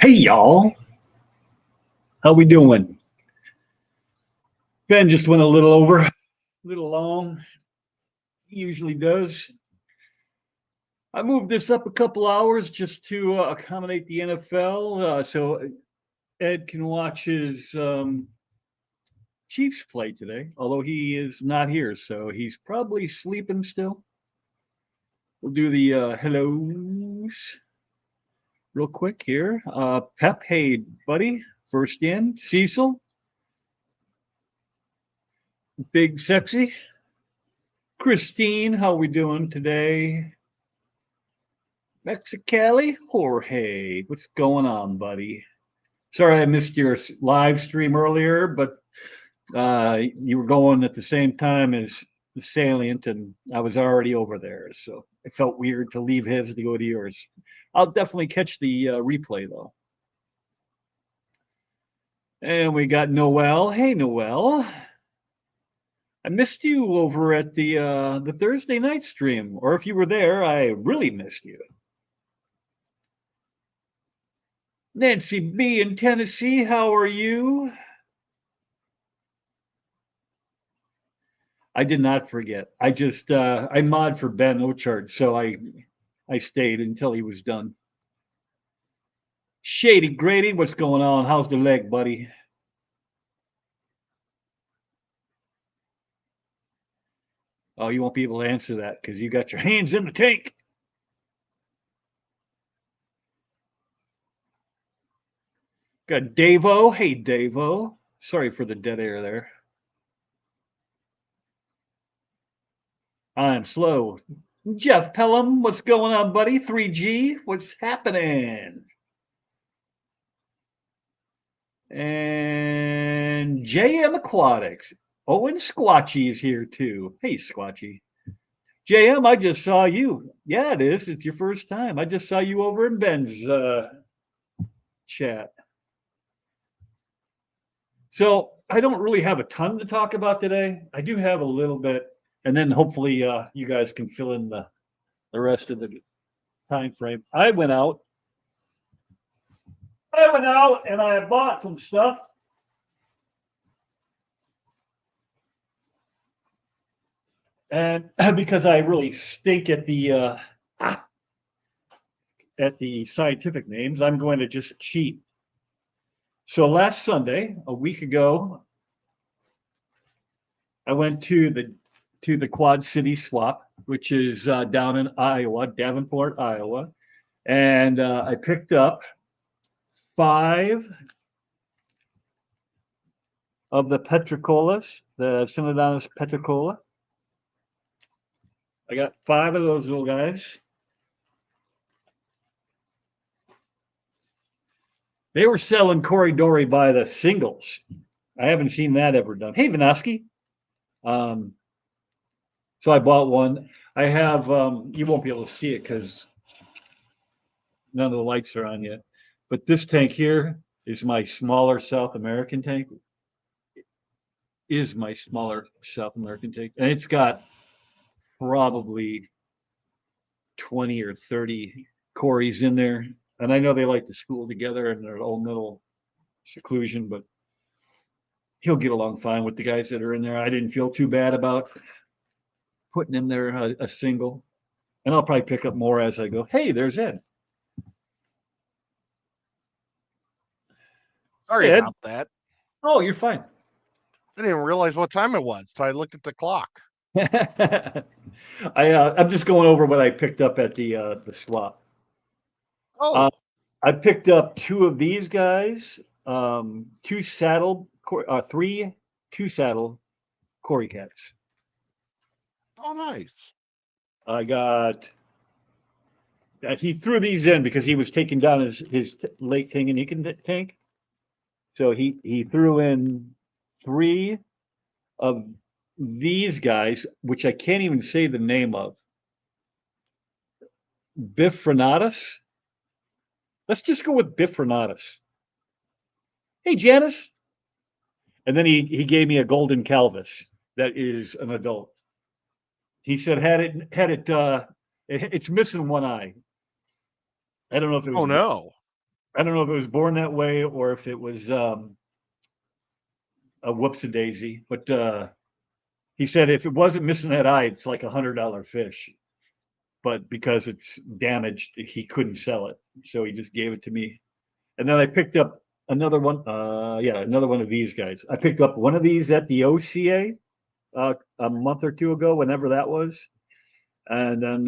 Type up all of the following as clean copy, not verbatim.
Hey y'all, how we doing? Ben just went a little over, a little long. He usually does. I moved this up a couple hours just to accommodate the NFL, so Ed can watch his Chiefs play today. Although he is not here, so he's probably sleeping still. We'll do the hellos real quick here. Pep, hey buddy, first in. Cecil, big sexy. Christine, how we doing today? Mexicali, Jorge, what's going on, buddy? Sorry I missed your live stream earlier, but you were going at the same time as the Salient, and I was already over there, so it felt weird to leave his to go to yours. I'll definitely catch the replay though. And we got Noel. Hey, Noel. I missed you over at the Thursday night stream, or if you were there, I really missed you. Nancy B in Tennessee, how are you? I did not forget. I just I mod for Ben Ochard, so I stayed until he was done. Shady Grady, what's going on? How's the leg, buddy? Oh, you won't be able to answer that because you got your hands in the tank. Got Davo. Hey, Davo. Sorry for the dead air there. I'm slow. Jeff Pelham, what's going on, buddy? 3G, what's happening? And JM Aquatics. Owen Squatchy is here too. Hey, Squatchy. JM, I just saw you. Yeah, it is. It's your first time. I just saw you over in Ben's chat. So I don't really have a ton to talk about today. I do have a little bit, and then hopefully you guys can fill in the rest of the time frame. I went out and I bought some stuff. And because I really stink at the scientific names, I'm going to just cheat. So last Sunday, a week ago, I went to the Quad City Swap, which is down in Iowa, Davenport, Iowa, and I picked up 5 of the Petricolas, the Synodontis petricola. I got 5 of those little guys. They were selling Corridori by the singles. I haven't seen that ever done. Hey, Vanoski. So I bought one. I have, you won't be able to see it because none of the lights are on yet. But this tank here is my smaller South American tank. And it's got probably 20 or 30 Corys in there. And I know they like to school together in their own little seclusion, but he'll get along fine with the guys that are in there. I didn't feel too bad about putting in there a single. And I'll probably pick up more as I go. Hey, there's Ed. Sorry Ed. about that. Oh, you're fine. I didn't realize what time it was, so I looked at the clock. I'm just going over what I picked up at the swap. Oh, I picked up 2 of these guys, 3 2-saddle Cory cats. oh, nice. I got. He threw these in because he was taking down his Lake Tanganyika tank. So he threw in 3 of these guys, which I can't even say the name of. Bifronatus. Let's just go with Bifronatus. Hey, Janice. And then he gave me a golden Calvis that is an adult. He said it's missing one eye. I don't know if it was. Oh no. I don't know if it was born that way or if it was a whoops-a-daisy, but he said if it wasn't missing that eye, it's like $100 fish. But because it's damaged, he couldn't sell it, so he just gave it to me. And then I picked up another one. Yeah, another one of these guys. I picked up one of these at the OCA a month or two ago, whenever that was. And then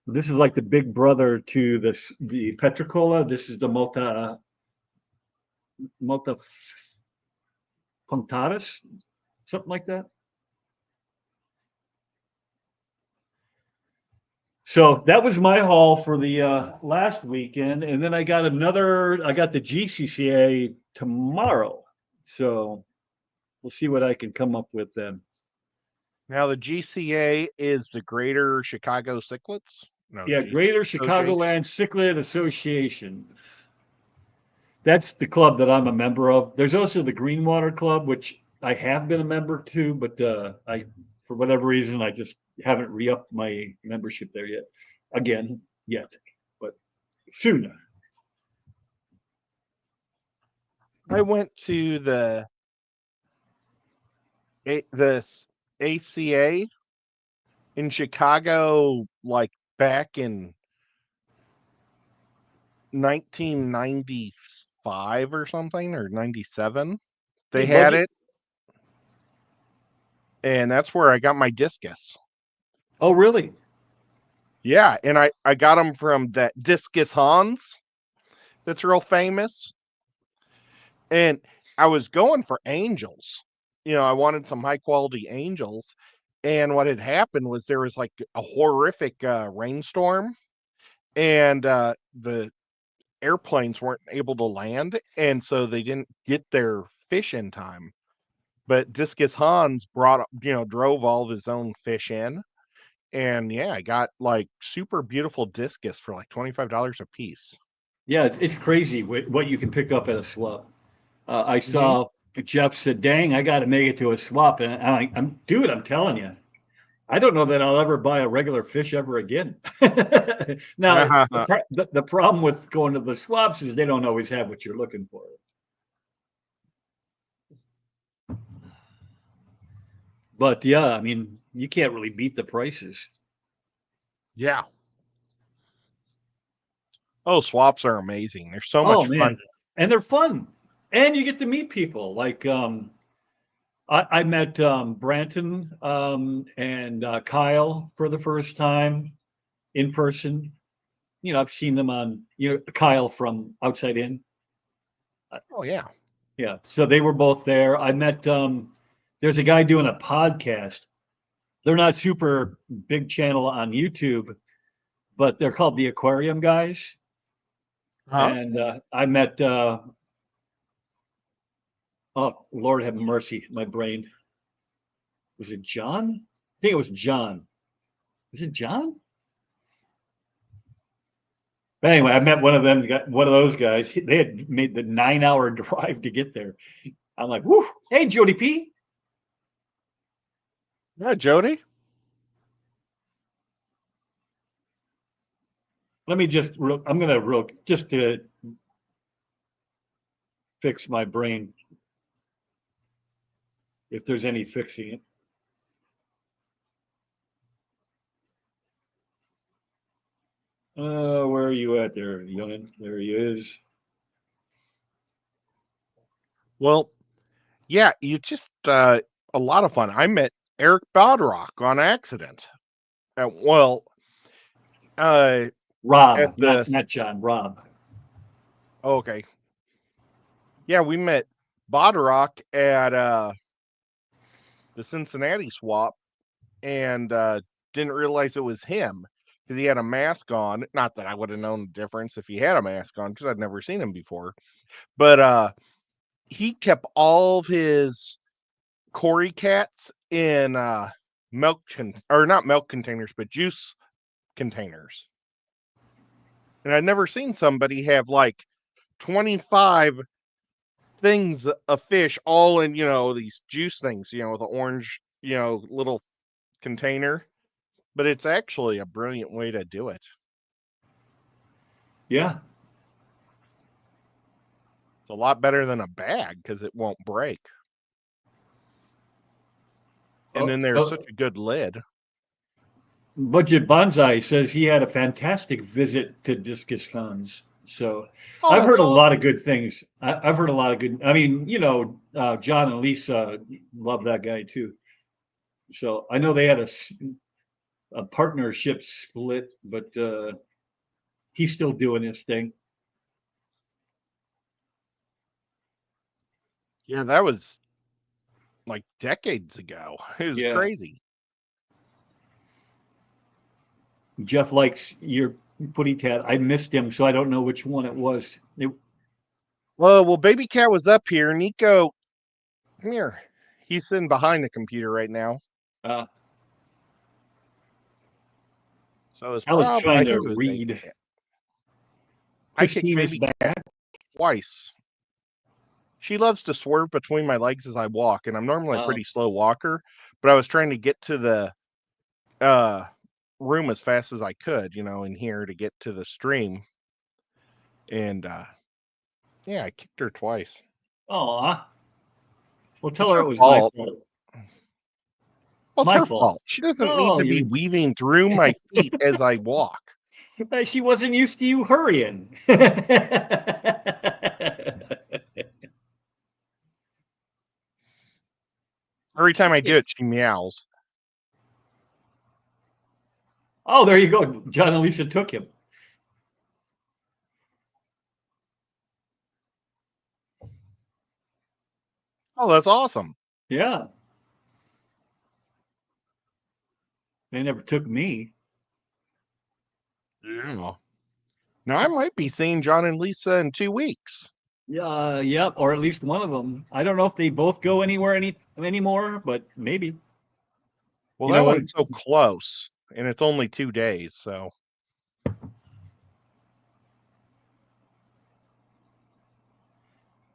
this is like the big brother to the Petricola. This is the Multa punctatus, something like that. So that was my haul for the last weekend, and then I got the GCCA tomorrow. So we'll see what I can come up with then. Now the GCA is the Greater Chicago Cichlids. No, Yeah, Greater Chicagoland Cichlid Association. That's the club that I'm a member of. There's also the Greenwater Club, which I have been a member to, but I, for whatever reason, I just haven't re-upped my membership there yet. But soon. I went to the ACA in Chicago, like back in 1995 or something, or 97. They had it, and that's where I got my discus. Oh, really? Yeah, and I got them from that Discus Hans that's real famous. And I was going for angels. I wanted some high quality angels. And what had happened was there was like a horrific rainstorm, and the airplanes weren't able to land, and so they didn't get their fish in time. But Discus Hans drove all of his own fish in. And yeah, I got like super beautiful discus for like $25 a piece. Yeah, it's crazy what you can pick up at a swap. I Mhm. saw Jeff said, "Dang, I got to make it to a swap," and I'm telling you, I don't know that I'll ever buy a regular fish ever again. Now, the problem with going to the swaps is they don't always have what you're looking for. But yeah, I mean, you can't really beat the prices. Yeah. Oh, swaps are amazing. They're so Oh much fun. man, and they're fun, and you get to meet people. Like I met Branton and Kyle for the first time in person. I've seen them on, Kyle from Outside In. Oh yeah. Yeah, so they were both there. I met there's a guy doing a podcast. They're not super big channel on YouTube, but they're called the Aquarium Guys. Huh? And I met oh Lord have mercy, my brain. Was it John? I think it was John. Was it John? But anyway, I met one of them, one of those guys. They had made the 9-hour drive to get there. I'm like, whoo, hey, Jody P. Yeah, Jody. Let me I'm going to just to fix my brain if there's any fixing it. Where are you at there, youngin? There he is. Well, yeah, you just a lot of fun. I met Eric Bodrock on accident. Well, at Rob, the not John, Rob. okay. Yeah, we met Bodrock at the Cincinnati swap, and didn't realize it was him because he had a mask on. Not that I would have known the difference if he had a mask on, because I'd never seen him before. But he kept all of his Cory cats in or not milk containers, but juice containers. And I'd never seen somebody have like 25 things of fish all in, these juice things, with an orange, little container. But it's actually a brilliant way to do it. Yeah. It's a lot better than a bag because it won't break. And then there's such a good lid. Budget Bonsai says he had a fantastic visit to Discus Cons. So Oh, I've that's heard a lot awesome. of good things. I've heard a lot of good. I mean, John and Lisa love that guy too. So I know they had a partnership split, but he's still doing his thing. Yeah, that was like decades ago. It was Yeah. crazy. Jeff likes your putty tat. I missed him, so I don't know which one it was. Well, Baby Cat was up here. Nico, come here. He's sitting behind the computer right now. So it's I was I trying to think it was Baby read. Cat. I kicked Christine is Baby back. Cat twice. She loves to swerve between my legs as I walk, and I'm normally a pretty slow walker, but I was trying to get to the room as fast as I could, in here to get to the stream. And yeah, I kicked her twice. Aw. Well, tell It's her her it was fault. my fault. Well, it's My her fault. fault. She doesn't need Oh, to be weaving through my feet as I walk. She wasn't used to you hurrying. Every time I do it, she meows. Oh, there you go. John and Lisa took him. Oh, that's awesome. Yeah. They never took me. Yeah. Now I might be seeing John and Lisa in 2 weeks. Yeah, or at least one of them. I don't know if they both go anywhere anymore, but maybe. Well, You that know what? one's so close, and it's only 2 days, so.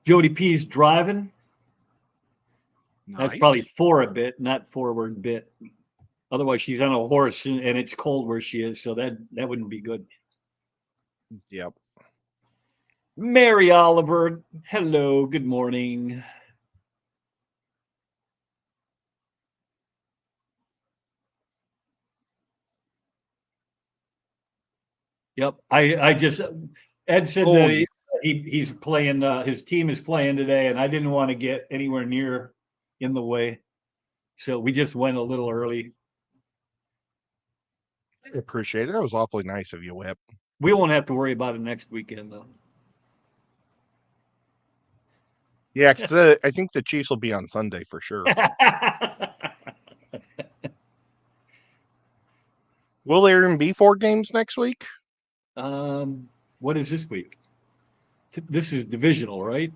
Jody P's driving. That's Nice. probably for a bit, not forward bit. Otherwise, she's on a horse and it's cold where she is, so that wouldn't be good. Yep. Mary Oliver, hello, good morning. Yep, I just Ed said Oh, that he's playing. His team is playing today, and I didn't want to get anywhere near in the way, so we just went a little early. I appreciate it. That was awfully nice of you, Whip. We won't have to worry about it next weekend, though. Yeah, because I think the Chiefs will be on Sunday for sure. Will there even be 4 games next week? What is this week? This is divisional, right?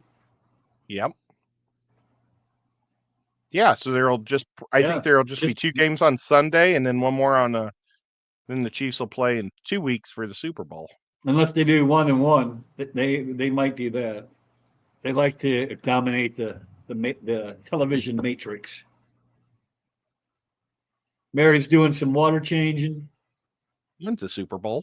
Yep. Yeah, so I think there'll just be 2 games on Sunday and then one more then the Chiefs will play in 2 weeks for the Super Bowl. Unless they do 1 and 1, they might do that. They like to dominate the television matrix. Mary's doing some water changing. When's the Super Bowl?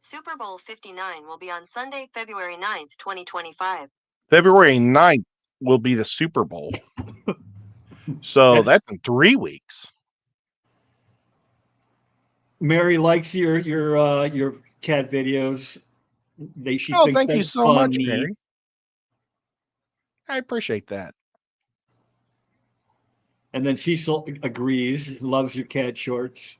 Super Bowl 59 will be on Sunday, February 9th, 2025. February 9th will be the Super Bowl. So that's in 3 weeks. Mary likes your cat videos. She thinks thank you that's so much, funny. Mary. I appreciate that. And then Cecil agrees, loves your cat shorts.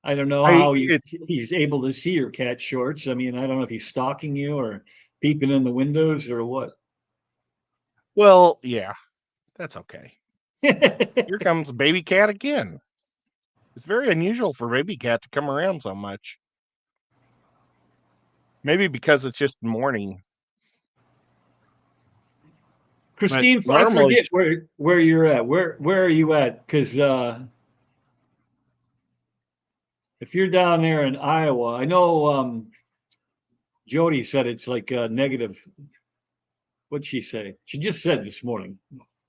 I don't know how he's able to see your cat shorts. I mean, I don't know if he's stalking you or peeping in the windows or what. Well, yeah, that's okay. Here comes Baby Cat again. It's very unusual for Baby Cat to come around so much. Maybe because it's just morning. Christine, I forget where you're at. Where are you at? Because if you're down there in Iowa, I know Jody said it's like negative. What'd she say? She just said this morning.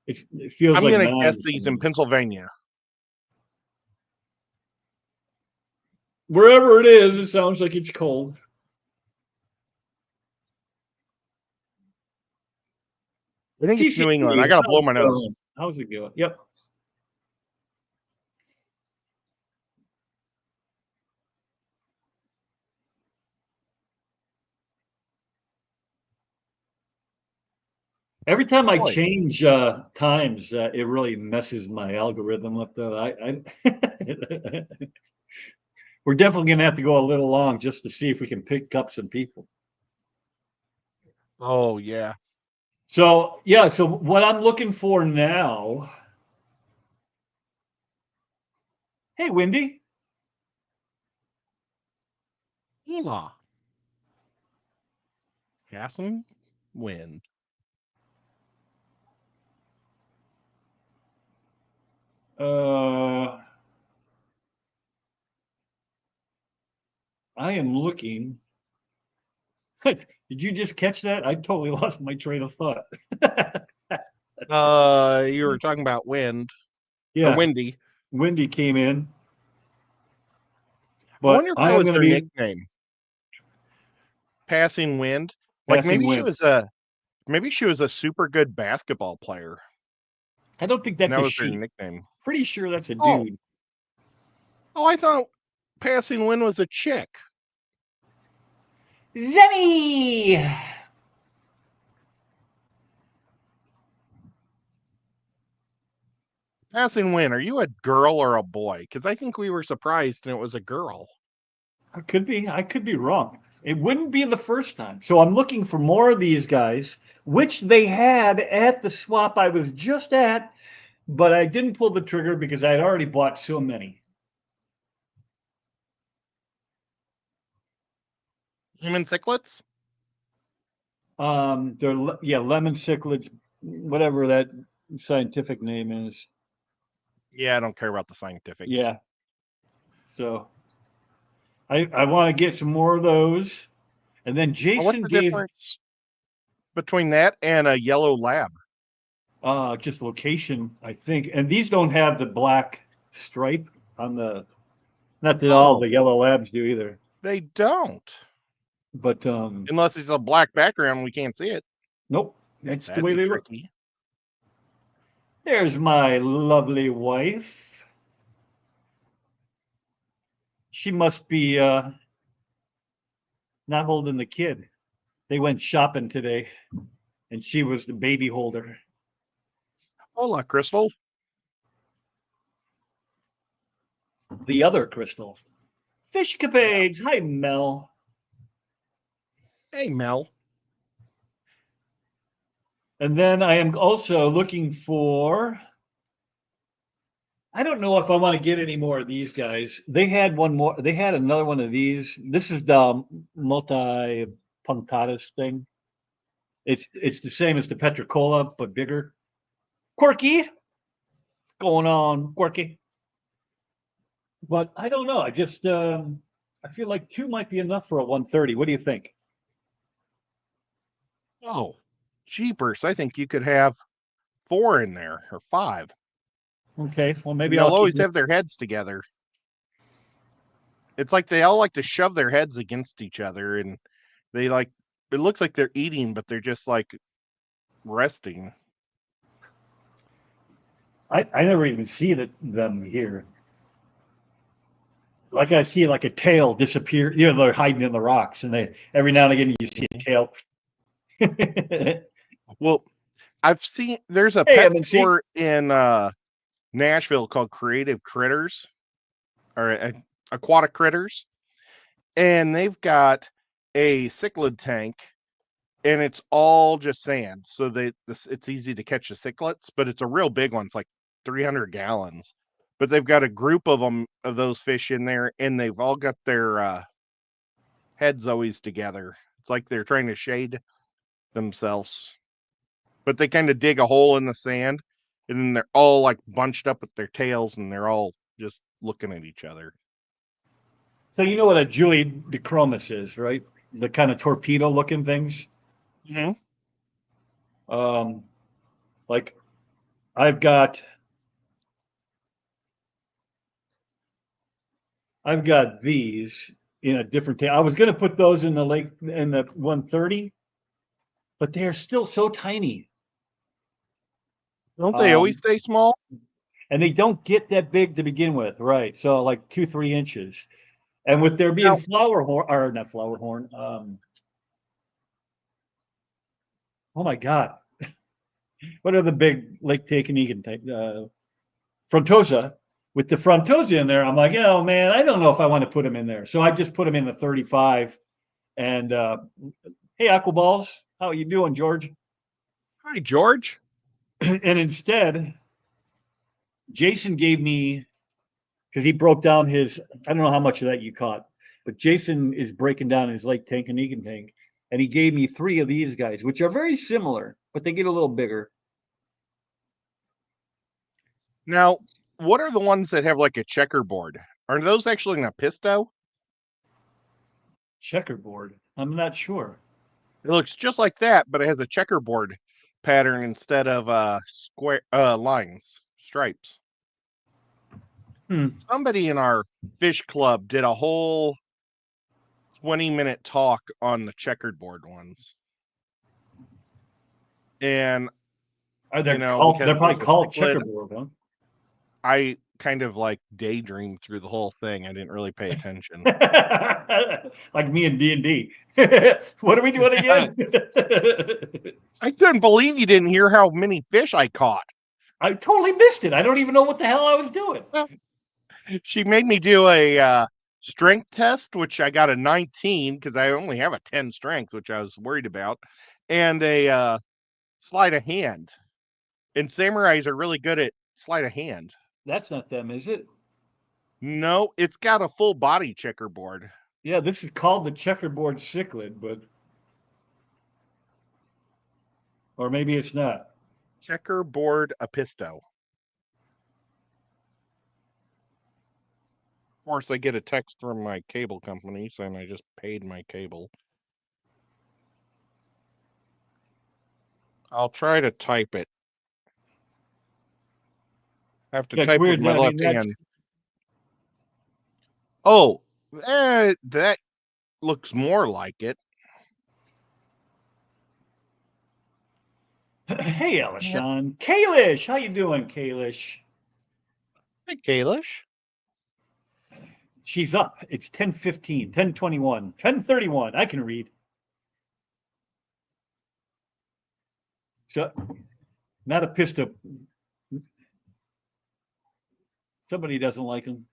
It feels I'm like going to guess that he's in Pennsylvania. Wherever it is, it sounds like it's cold. I think it's New England. I gotta blow my nose. How's it going? Yep. Every time I Boy. change times, it really messes my algorithm up. Though we're definitely gonna have to go a little long just to see if we can pick up some people. Oh yeah. So yeah, so what I'm looking for now. Hey, Wendy. Ela. Passing wind. I am looking. Did you just catch that? I totally lost my train of thought. You were talking about wind. Or Yeah, windy. Wendy came in. I But wonder if I that am was going her to be nickname. Passing wind. Like passing maybe she wind. was a super good basketball player. I don't think And that's that a was her she. nickname. Pretty sure that's a Oh. dude. Oh, I thought passing wind was a chick. Zenny! Passing wind. Are you a girl or a boy? Because I think we were surprised and it was a girl. I could be. I could be wrong. It wouldn't be the first time. So I'm looking for more of these guys, which they had at the swap I was just at, but I didn't pull the trigger because I had already bought so many. Human cichlids? They're lemon cichlids, whatever that scientific name is. Yeah, I don't care about the scientifics. Yeah. So I want to get some more of those. And then What's Jason the gave difference between that and a yellow lab? just location, I think. And these don't have the black stripe on the, not that all Oh. the yellow labs do either. They don't. But Unless it's a black background, we can't see it. nope, that's the That'd way be they look. tricky. There's my lovely wife. She must be not holding the kid. They went shopping today, and she was the baby holder. Hola, Crystal. The other Crystal. Fish capades. Hi, Mel. Hey, Mel. And then I am also looking for. I don't know if I want to get any more of these guys. They had one more. They had another one of these. This is the multi-punctatus thing. It's the same as the Petricola, but bigger. Quirky. Going on, Quirky. But I don't know. I just I feel like 2 might be enough for a 130. What do you think? Oh, jeepers. I think you could have 4 in there or 5. Okay, well maybe And they'll I'll always keep have their heads together. It's like they all like to shove their heads against each other and they like it looks like they're eating, but they're just like resting. I never even see them here. Like I see like a tail disappear. You know, they're hiding in the rocks, and they every now and again you see a tail. Well, I've seen there's a Hey, pet MNC. store in Nashville called Creative Critters or Aquatic Critters, and they've got a cichlid tank, and it's all just sand, so it's easy to catch the cichlids, but it's a real big one. It's like 300 gallons, but they've got a group of them of those fish in there, and they've all got their heads always together. It's like they're trying to shade themselves, but they kind of dig a hole in the sand, and then they're all like bunched up with their tails, and they're all just looking at each other. So you know what a Julie DeChromis is, right? The kind of torpedo-looking things. Mm-hmm. Like I've got these in a different tank. I was going to put those in the lake in the 130, but they are still so tiny. Don't they always stay small? And they don't get that big to begin with, right? So like 2-3 inches. And with there being Now- flower horn, or not flower horn, oh my God. What are the big Lake Takanegan type? Frontosa. With the Frontosa in there, I'm like, oh man, I don't know if I want to put them in there. So I just put them in the 35. And hey, Aquaballs, how are you doing, George? Hi, George. And instead, Jason gave me, because he broke down his, I don't know how much of that you caught, but Jason is breaking down his Lake Takanegan tank. And he gave me 3 of these guys, which are very similar, but they get a little bigger. Now, what are the ones that have like a checkerboard? Are those actually an Apisto? Checkerboard. I'm not sure. It looks just like that, but it has a checkerboard pattern instead of square lines, stripes. Somebody in our fish club did a whole 20-minute talk on the checkerboard ones. And Are they because called? They're it probably was a called cichlid, checkerboard, huh? I kind of like daydreamed through the whole thing. I didn't really pay attention. Like me and D&D. What are we doing again? I couldn't believe you didn't hear how many fish I caught. I totally missed it. I don't even know what the hell I was doing. She made me do a strength test, which I got a 19 because I only have a 10 strength, which I was worried about, and a sleight of hand. And samurais are really good at sleight of hand. That's not them, is it? No, it's got a full body checkerboard. Yeah, this is called the checkerboard cichlid, but or maybe it's not. Checkerboard Apisto. Of course, I get a text from my cable company saying I just paid my cable. I'll try to type it. I have to Yeah, it's type weird with my that- I mean, left that's- hand. Oh, that looks more like it. Hey, Alishon. Kalish, how you doing, Kalish? Hey, Kalish. She's up. It's 10:15, 10:21, 10:31. I can read. So, not a pistol. Somebody doesn't like him.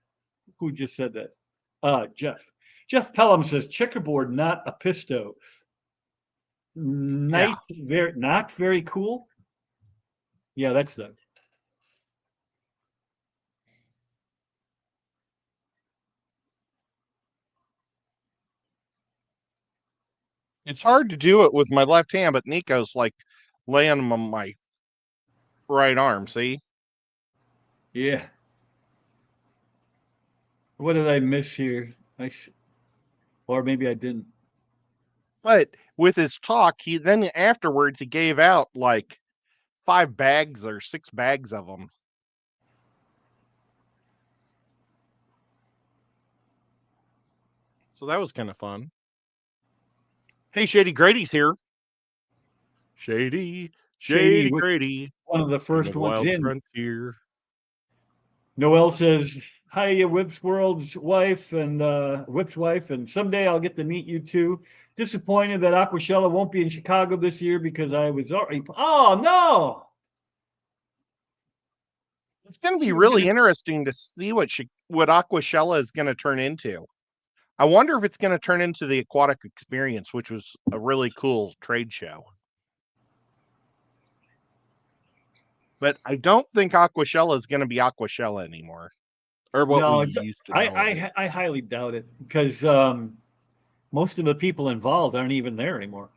Who just said that? Jeff. Jeff Pelham says checkerboard, not a pisto. Nice, not very cool. Yeah, that's the. It's hard to do it with my left hand, but Nico's like laying him on my right arm. See? Yeah. What did I miss here? Or maybe I didn't. But with his talk, he then afterwards he gave out like 5 bags or 6 bags of them. So that was kind of fun. Hey, Shady Grady's here. Shady Grady. One of the first the ones wild in. frontier. Noel says, hi, Whip's World's wife and Whip's wife, and someday I'll get to meet you too. Disappointed that Aquashella won't be in Chicago this year because I was already. Oh, no. It's going to be really interesting to see what Aquashella is going to turn into. I wonder if it's going to turn into the Aquatic Experience, which was a really cool trade show. But I don't think Aquashella is going to be Aquashella anymore, or what we used to know. I highly doubt it because most of the people involved aren't even there anymore.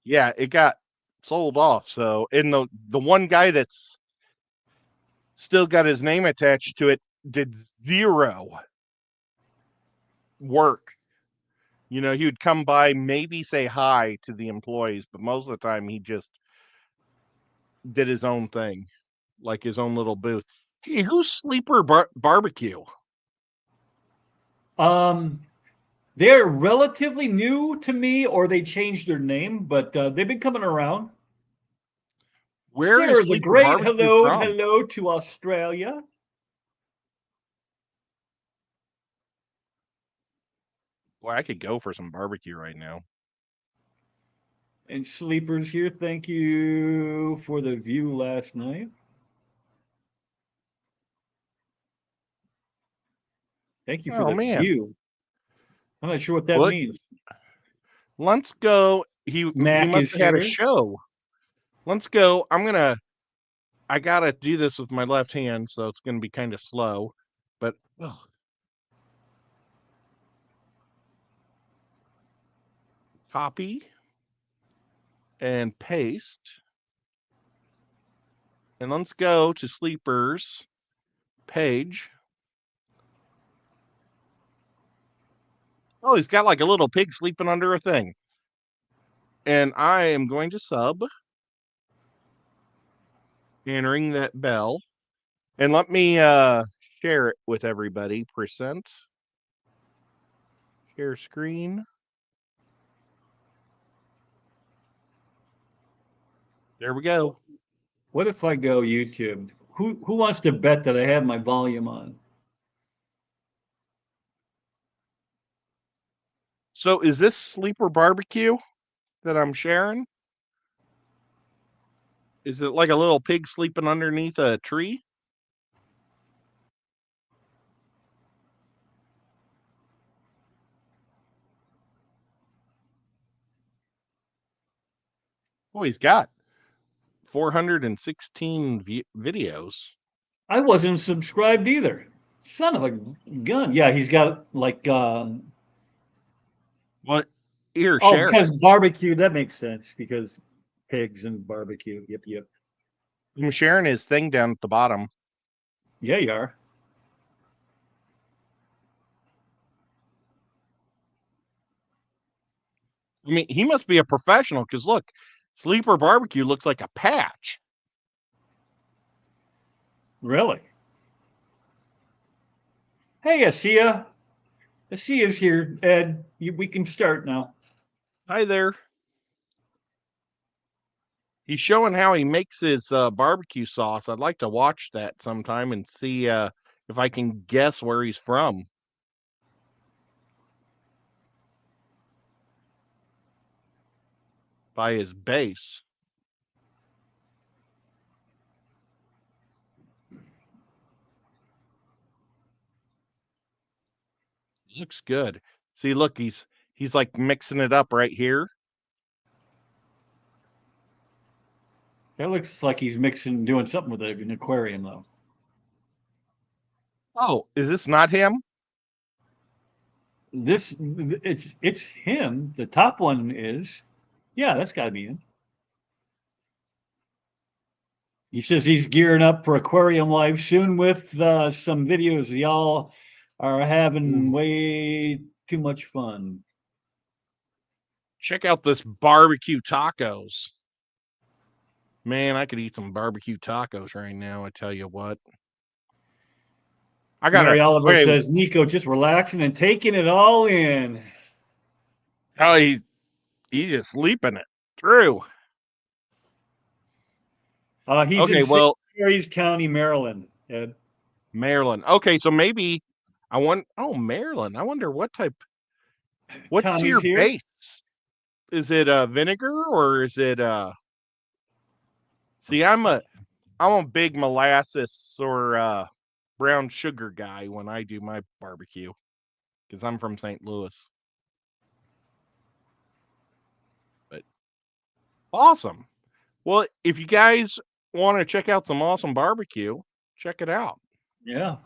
Yeah, it got sold off. So, and the one guy that's still got his name attached to it did 0 work. You know, he would come by, maybe say hi to the employees, but most of the time he just did his own thing, like his own little booth. Hey, who's Sleeper Barbecue? They're relatively new to me, or they changed their name, but they've been coming around. Where Sarah is the Sleeper Great, Barbecue hello, from? hello to Australia. Boy, I could go for some barbecue right now. And Sleepers here, thank you for the view last night. Thank you for Oh, the man. view. I'm not sure what that Well, means. Let's go. He Mac must is have had a here. show. Let's go. I gotta do this with my left hand, so it's gonna be kind of slow. But copy and paste. And let's go to Sleeper's page. Oh, he's got like a little pig sleeping under a thing. And I am going to sub and ring that bell. And let me share it with everybody. Percent. Share screen. There we go. What if I go YouTube? Who wants to bet that I have my volume on? So is this Sleeper Barbecue that I'm sharing? Is it like a little pig sleeping underneath a tree? Oh, he's got 416 videos. I wasn't subscribed either. Son of a gun. Yeah, he's got like What? Here, oh, share it. because barbecue, that makes sense because pigs and barbecue. Yep, yep. I'm sharing his thing down at the bottom. Yeah, you are. I mean, he must be a professional because look, Sleeper Barbecue looks like a patch. Really? Hey, Asia. Asia's here, Ed. We can start now. Hi there. He's showing how he makes his barbecue sauce. I'd like to watch that sometime and see if I can guess where he's from. By his base. Looks good. See, look, he's like mixing it up right here. That looks like he's mixing, doing something with an aquarium, though. Oh, is this not him? It's him. The top one is. Yeah, that's got to be him. He says he's gearing up for aquarium life soon with some videos. Y'all are having way too much fun. Check out this barbecue tacos. Man, I could eat some barbecue tacos right now. I tell you what. I got Mary Oliver okay. says Nico just relaxing and taking it all in. Oh, he's just sleeping it through. He's Okay, in well, St. Mary's County, Maryland, Ed. Maryland. Okay, so maybe I want. Oh, Maryland. I wonder what type. What's Tommy's your here. base? Is it vinegar or is it See, I'm a big molasses or brown sugar guy when I do my barbecue because I'm from St. Louis. But awesome. Well, if you guys want to check out some awesome barbecue, check it out. Yeah.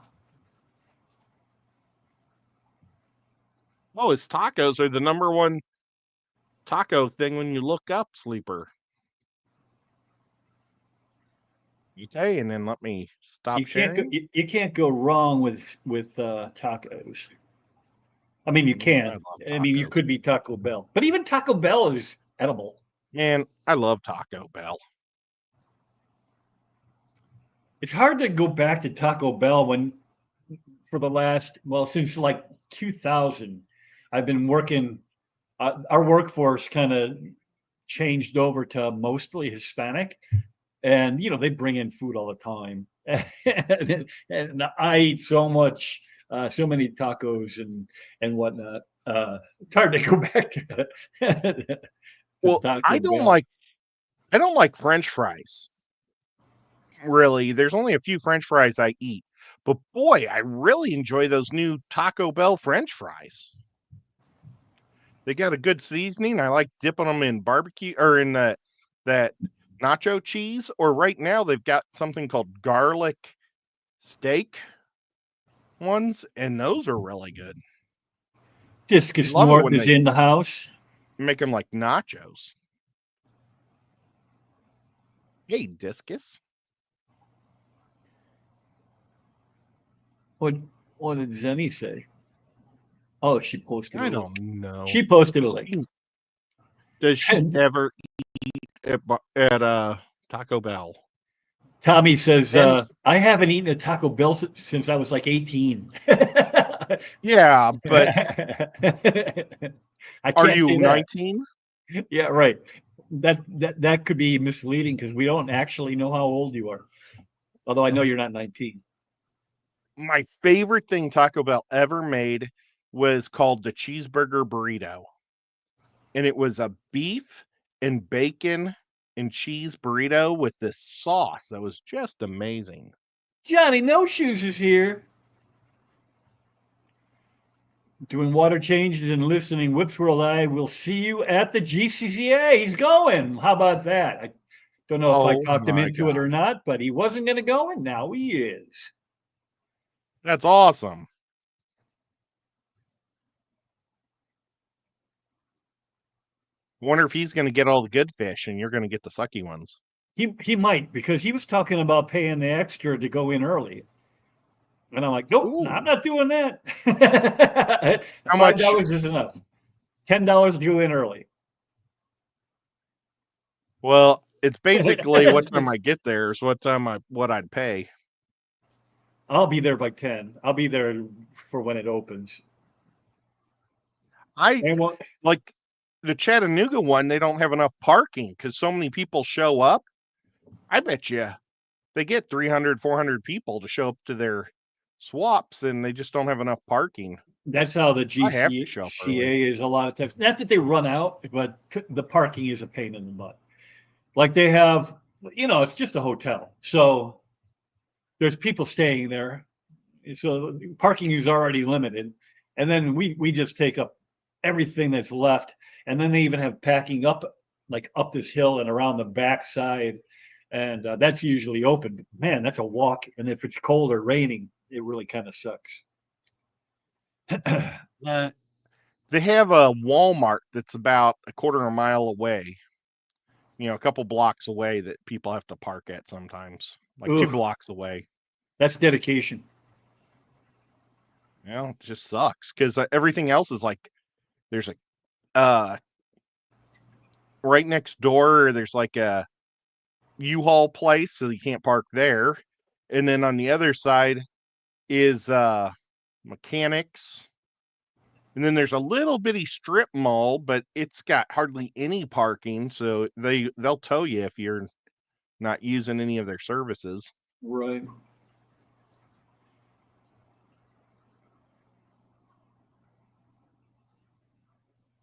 Oh, his tacos are the #1 taco thing when you look up Sleeper. Okay, and then let me stop sharing. You can't go wrong with tacos. I mean, you I can. love I mean, you tacos. could be Taco Bell, but even Taco Bell is edible. And I love Taco Bell. It's hard to go back to Taco Bell when, for the last, well, since like 2000, I've been working. Our workforce kind of changed over to mostly Hispanic, and they bring in food all the time. And I eat so much, so many tacos and whatnot. It's hard to go back to, to Well, Taco Bell. I don't like French fries. Really, there's only a few French fries I eat, but boy, I really enjoy those new Taco Bell French fries. They got a good seasoning. I like dipping them in barbecue or in that nacho cheese. Or right now they've got something called garlic steak ones, and those are really good. Discus Love it North when is they in the house. make them like nachos. Hey, Discus. What what did Zenny say? Oh, she posted I a link. don't know. She posted a link. Does she And ever eat at Taco Bell? Tommy says, And I haven't eaten a Taco Bell since I was like 18. yeah, but I are can't you say that. 19? Yeah, right. That could be misleading because we don't actually know how old you are. Although I know you're not 19. My favorite thing Taco Bell ever made was called the cheeseburger burrito. And it was a beef and bacon and cheese burrito with this sauce that was just amazing. Johnny No Shoes is here. Doing water changes and listening. Whips World I will see you at the GCCA. He's going. How about that? I don't know if I Oh talked him my into it or God. not, but he wasn't going to go, and now he is. That's awesome. Wonder if he's going to get all the good fish and you're going to get the sucky ones. He might, because he was talking about paying the extra to go in early. And I'm like, nope, no, I'm Ooh. not doing that. How much? $5 is enough. $10 to go in early. Well, it's basically what time I get there is what I'd pay. I'll be there by 10. I'll be there for when it opens. I And what? like the Chattanooga one, they don't have enough parking because so many people show up. I bet you they get 300, 400 people to show up to their swaps and they just don't have enough parking. That's how the I have to show up early. GCA is a lot of times. Not that they run out, but the parking is a pain in the butt. Like they have, it's just a hotel. So there's people staying there. So parking is already limited. And then we just take up everything that's left. And then they even have packing up, like up this hill and around the backside. And that's usually open. Man, that's a walk. And if it's cold or raining, it really kind of sucks. They have a Walmart that's about a quarter of a mile away, a couple blocks away that people have to park at sometimes, like 2 Oof, blocks away. that's dedication. It just sucks because everything else is like there's a right next door, there's like a U-Haul place, so you can't park there. And then on the other side is mechanics. And then there's a little bitty strip mall, but it's got hardly any parking, so they'll tow you if you're not using any of their services. Right.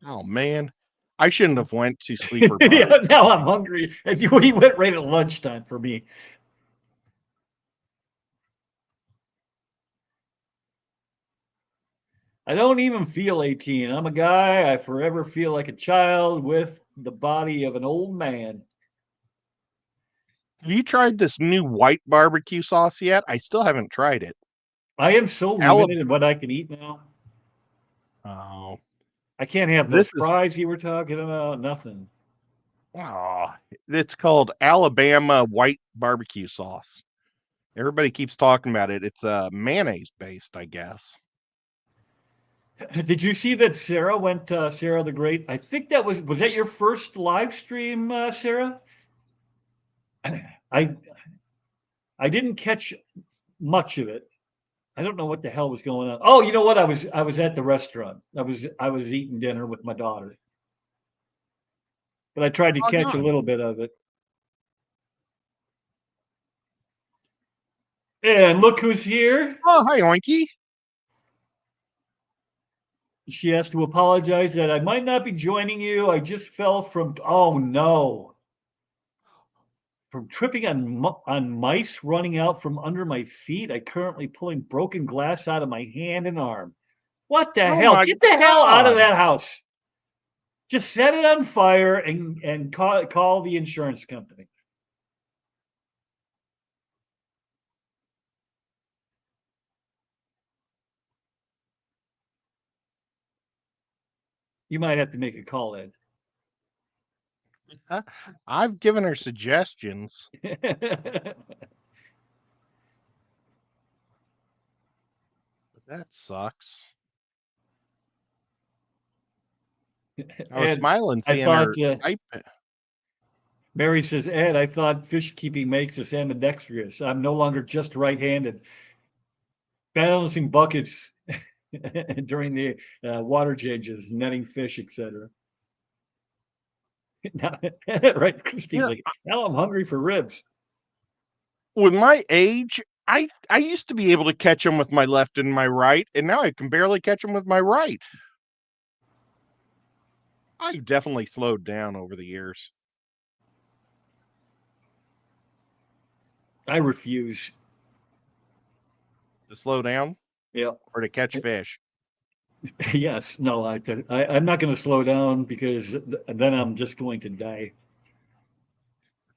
Oh man, I shouldn't have went to Sleeper Park. Yeah, now I'm hungry. And he went right at lunchtime for me. I don't even feel 18. I'm a guy. I forever feel like a child with the body of an old man. Have you tried this new white barbecue sauce yet? I still haven't tried it. I am so limited in what I can eat now. Oh, I can't have this those fries you were talking about. Nothing. It's called Alabama white barbecue sauce. Everybody keeps talking about it. It's mayonnaise based, I guess. Did you see that Sarah went, Sarah the Great? I think was that your first live stream, Sarah? I didn't catch much of it. I don't know what the hell was going on. Oh, you know what? I was at the restaurant. I was eating dinner with my daughter. But I tried to catch a little bit of it. And look who's here. Oh, hi, Oinky. She has to apologize that I might not be joining you. I just fell from, oh no, from tripping on mice running out from under my feet. I currently pulling broken glass out of my hand and arm. What the Oh hell? my Get the hell out of God. that house. Just set it on fire and call the insurance company. You might have to make a call, Ed. I've given her suggestions. That sucks. I was Ed, smiling I seeing thought her. Mary says, Ed, I thought fish keeping makes us ambidextrous. I'm no longer just right-handed. Balancing buckets during the water changes, netting fish, etc. Right, Christine's Yeah. like, now I'm hungry for ribs. With my age, I used to be able to catch them with my left and my right, and now I can barely catch them with my right. I've definitely slowed down over the years. I refuse. To slow down Yeah. or to catch fish. Yes. No, I'm not going to slow down because then I'm just going to die.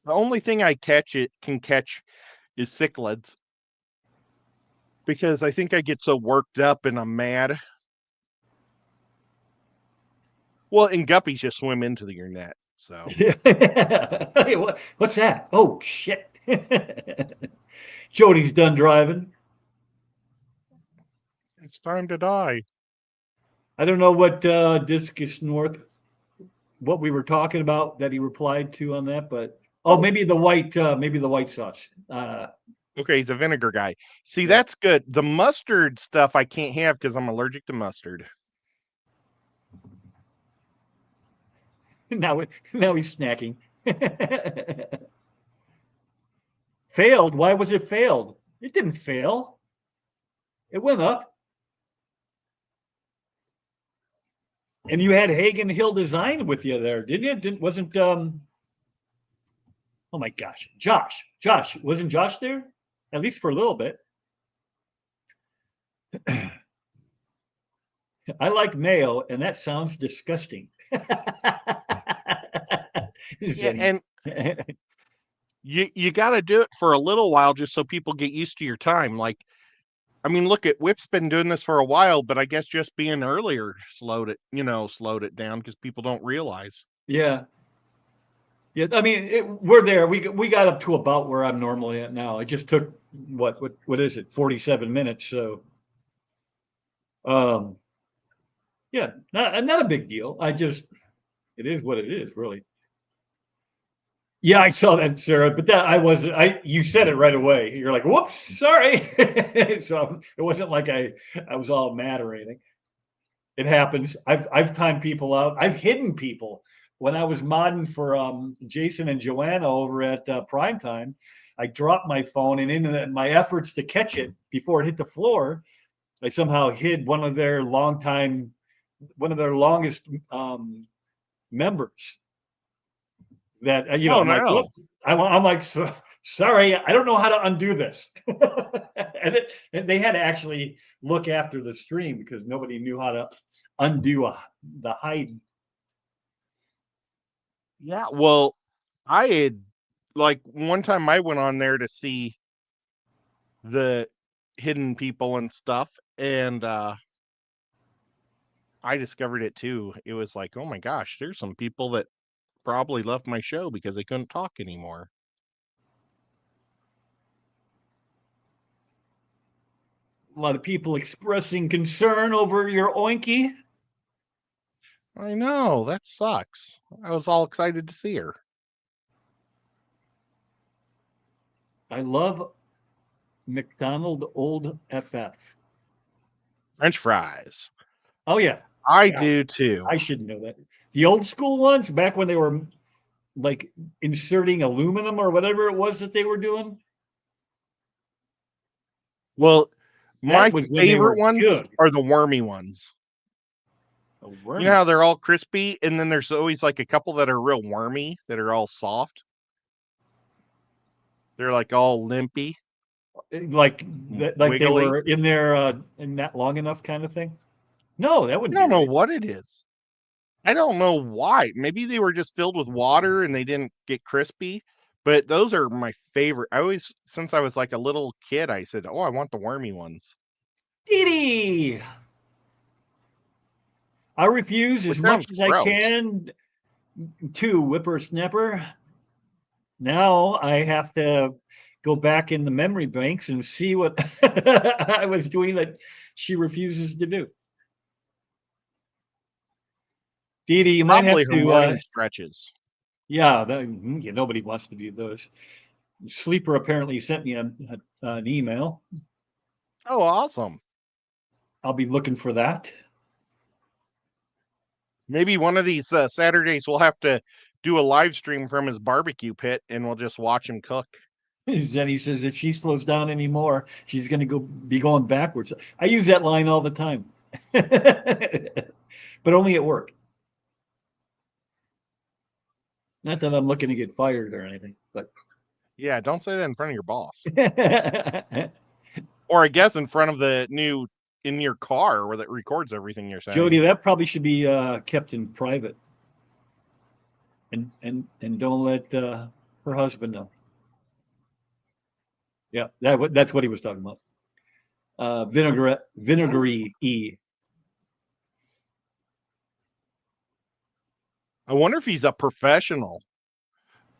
The only thing I can catch is cichlids. Because I think I get so worked up and I'm mad. Well, and guppies just swim into your net. So Hey, what's that? Oh shit. Jody's done driving. it's time to die. I don't know what Discus North, what we were talking about that he replied to on that, but maybe the white sauce. Okay, he's a vinegar guy. See, Yeah. that's good. The mustard stuff I can't have because I'm allergic to mustard. Now he's snacking. Failed? Why was it failed? It didn't fail. It went up. And you had Hagen Hill Design with you there, didn't you? Wasn't oh my gosh, Josh, wasn't Josh there? At least for a little bit. I like mayo, and that sounds disgusting. Yeah, and you got to do it for a little while just so people get used to your time. Like, I mean, look at Whip's been doing this for a while, but I guess just being earlier slowed it down because people don't realize. Yeah. Yeah, I mean, we're there. We got up to about where I'm normally at now. It just took what is it? 47 minutes. So, yeah, not a big deal. It is what it is, really. Yeah, I saw that, Sarah, but you said it right away. You're like, whoops, sorry. So it wasn't like I was all mad or anything. It happens. I've timed people out. I've hidden people. When I was modding for Jason and Joanna over at Primetime, I dropped my phone, and in my efforts to catch it before it hit the floor, I somehow hid one of their longest members. That Oh I'm like, no. I'm like, sorry, I don't know how to undo this. and they had to actually look after the stream because nobody knew how to undo the hide. Yeah, well, I had like one time I went on there to see the hidden people and stuff, and I discovered it too. It was like, oh my gosh, there's some people that probably left my show because they couldn't talk anymore. A lot of people expressing concern over your oinky. I know, that sucks. I was all excited to see her. I love McDonald Old FF. French fries. Oh yeah, I do too. I should know that. The old school ones back when they were like inserting aluminum or whatever it was that they were doing. Well, my That was when they were favorite ones good. are the wormy ones. A You wormy. know how they're all crispy, and then there's always like a couple that are real wormy that are all soft. They're like all limpy. Like like they wiggly. were in there in that long enough kind of thing. No, that I wouldn't be don't know right. what it is. I don't know why. Maybe they were just filled with water and they didn't get crispy. But those are my favorite. I always, since I was like a little kid, I said, "Oh, I want the wormy ones." Dee Dee! I refuse Which as much sounds as I gross. can to whippersnapper. Now I have to go back in the memory banks and see what I was doing that she refuses to do. Dee Dee, you might have Probably her to, morning stretches. yeah, nobody wants to do those. Sleeper apparently sent me an email. Oh, awesome. I'll be looking for that. Maybe one of these Saturdays we'll have to do a live stream from his barbecue pit and we'll just watch him cook. Zenny says if she slows down anymore, she's going to be going backwards. I use that line all the time, but only at work. Not that I'm looking to get fired or anything, but Yeah, don't say that in front of your boss. Or I guess in front of the new in your car where that records everything you're saying. Jody, that probably should be kept in private, and don't let her husband know. Yeah, that's what he was talking about. Vinegary E. I wonder if he's a professional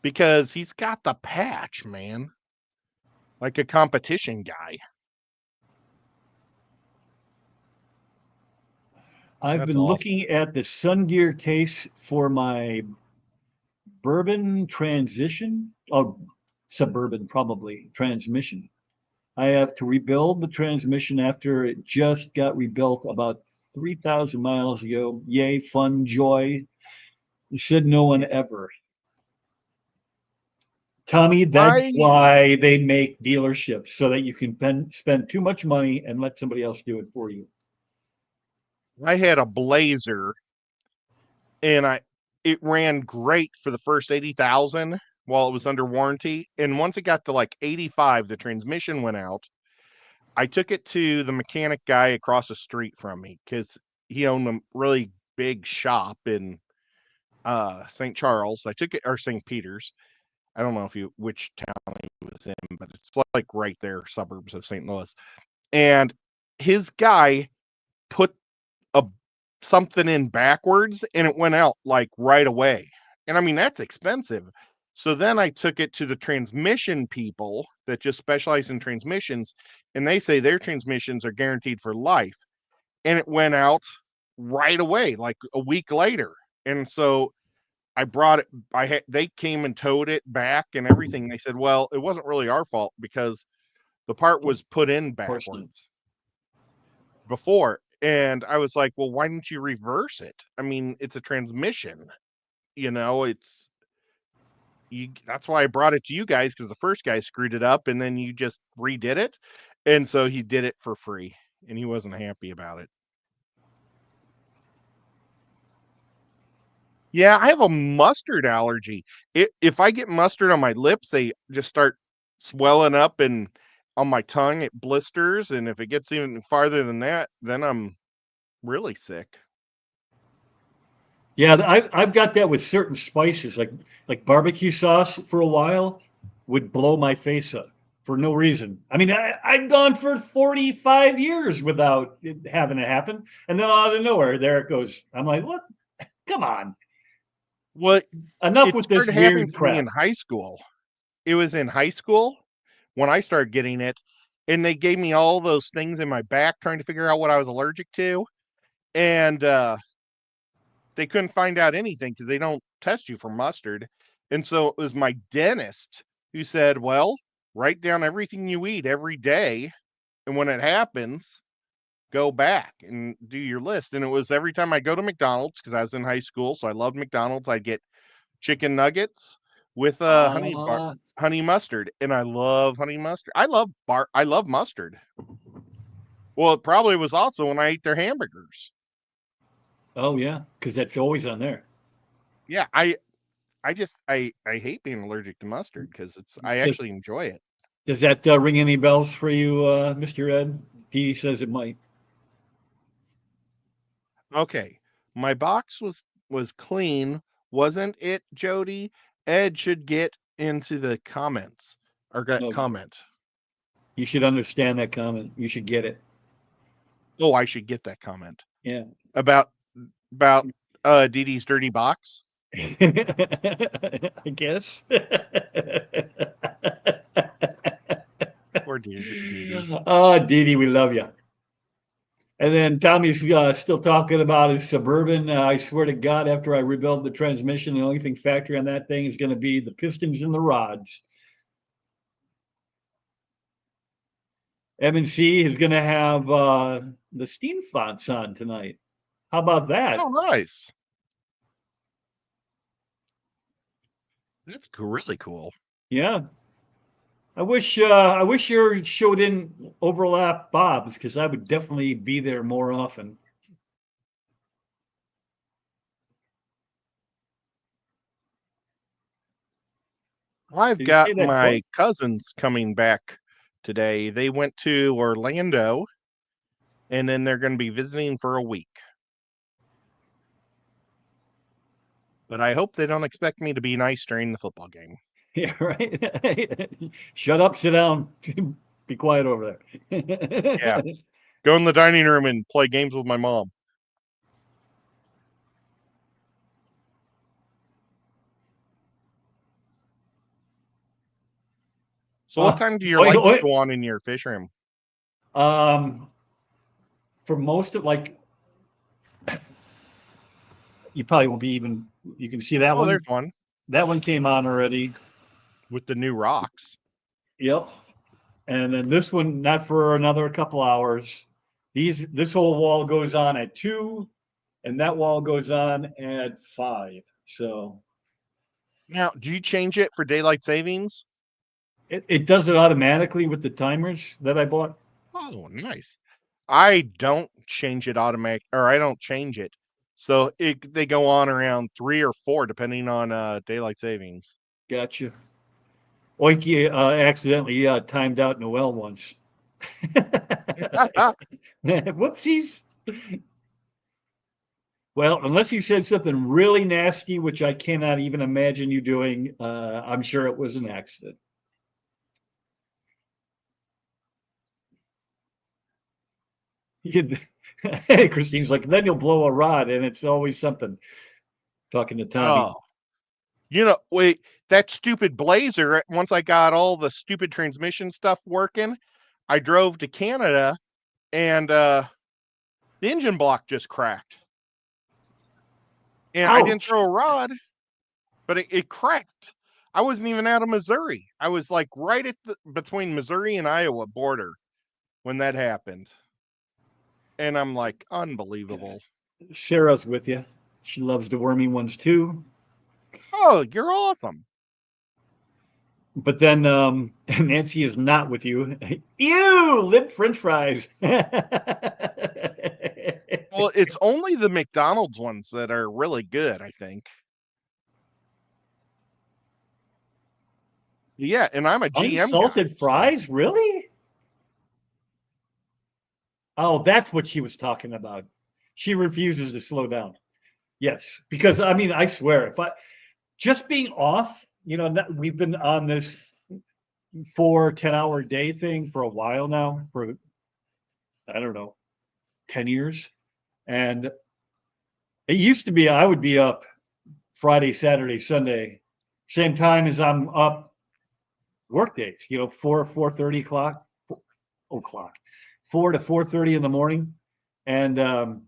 because he's got the patch, man. Like a competition guy. I've That's been awesome. looking at the Sun Gear case for my Bourbon transition. Oh, Suburban probably transmission. I have to rebuild the transmission after it just got rebuilt about 3,000 miles ago. Yay, fun, joy. Should no one ever. Tommy, that's I why they make dealerships so that you can spend too much money and let somebody else do it for you. had a Blazer and it ran great for the first 80,000 while it was under warranty, and once it got to like 85 the transmission went out. I took it to the mechanic guy across the street from me cuz he owned a really big shop in St. Charles. I took it, or St. Peter's. I don't know which town he was in, but it's like right there, suburbs of St. Louis. And his guy put a something in backwards and it went out like right away. And I mean, that's expensive. So then I took it to the transmission people that just specialize in transmissions, and they say their transmissions are guaranteed for life. And it went out right away, like a week later. And so I brought it. They came and towed it back and everything. They said, "Well, it wasn't really our fault because the part was put in backwards before." And I was like, "Well, why didn't you reverse it? I mean, it's a transmission. It's you. That's why I brought it to you guys because the first guy screwed it up, and then you just redid it." And so he did it for free, and he wasn't happy about it. Yeah, I have a mustard allergy. If I get mustard on my lips, they just start swelling up, and on my tongue it blisters, and if it gets even farther than that, then I'm really sick. Yeah, I've got that with certain spices, like barbecue sauce for a while would blow my face up for no reason. I mean, I've gone for 45 years without it having it happen, and then out of nowhere, there it goes. I'm like, what? Come on, Well, enough it with this started happening weird to me crap. in high school. It was in high school when I started getting it, and they gave me all those things in my back trying to figure out what I was allergic to, and they couldn't find out anything because they don't test you for mustard. And so it was my dentist who said, "Well, write down everything you eat every day, and when it happens, go back and do your list." And it was every time I go to McDonald's, because I was in high school, so I loved McDonald's, I'd get chicken nuggets with honey mustard, and I love honey mustard. I love mustard. Well, it probably was also when I ate their hamburgers. Oh yeah, because that's always on there. Yeah, I hate being allergic to mustard because I actually enjoy it. Does that ring any bells for you, Mr. Ed? Dee says it might. Okay, my box was clean, wasn't it, Jody? Ed should get into the comments or No. comment. You should understand that comment. You should get it. Oh, I should get that comment. Yeah. About Dee Dee's dirty box. I guess. Poor Dee Dee. Oh, Dee Dee, we love you. And then Tommy's still talking about his Suburban. I swear to God, after I rebuild the transmission, the only thing factory on that thing is going to be the pistons and the rods. M&C is going to have the steam fonts on tonight. How about that? Oh, nice. That's really cool. Yeah. I wish your show didn't overlap Bob's, because I would definitely be there more often. I've Did you got say that my quote? cousins coming back today. They went to Orlando, and then they're going to be visiting for a week. But I hope they don't expect me to be nice during the football game. Yeah, right. Shut up, sit down, be quiet over there. Yeah. Go in the dining room and play games with my mom. So what time do your lights go on in your fish room? For most of, like, you probably won't be even, you can see that Oh, one. there's one That one came on already. with the new rocks. Yep. And then this one, not for another couple hours. This whole wall goes on at 2, and that wall goes on at 5. So Now, do you change it for daylight savings? it does it automatically with the timers that I bought. Oh, nice. I don't change it automatic, or I don't change it. So they go on around 3 or 4, depending on daylight savings. Gotcha. Oiki accidentally timed out Noel once. Whoopsies. Well, unless you said something really nasty, which I cannot even imagine you doing, I'm sure it was an accident. Christine's like, then you'll blow a rod, and it's always something. Talking to Tommy. Oh. Wait, that stupid Blazer, once I got all the stupid transmission stuff working, I drove to Canada, and the engine block just cracked. And Ouch. I didn't throw a rod, but it cracked. I wasn't even out of Missouri. I was like right at between Missouri and Iowa border when that happened. And I'm like, unbelievable. Sarah's with you. She loves the wormy ones too. Oh, you're awesome. But then Nancy is not with you. Ew, lit French fries. Well, it's only the McDonald's ones that are really good, I think. Yeah, and I'm a GM Unsalted guy, fries? so. Really? Oh, that's what she was talking about. She refuses to slow down. Yes, because I mean, I swear, if I just being off, we've been on this 4 10-hour day thing for a while now, for I don't know, 10 years. And it used to be I would be up Friday, Saturday, Sunday, same time as I'm up work days, 4:30 o'clock, 4 to 4:30 in the morning. And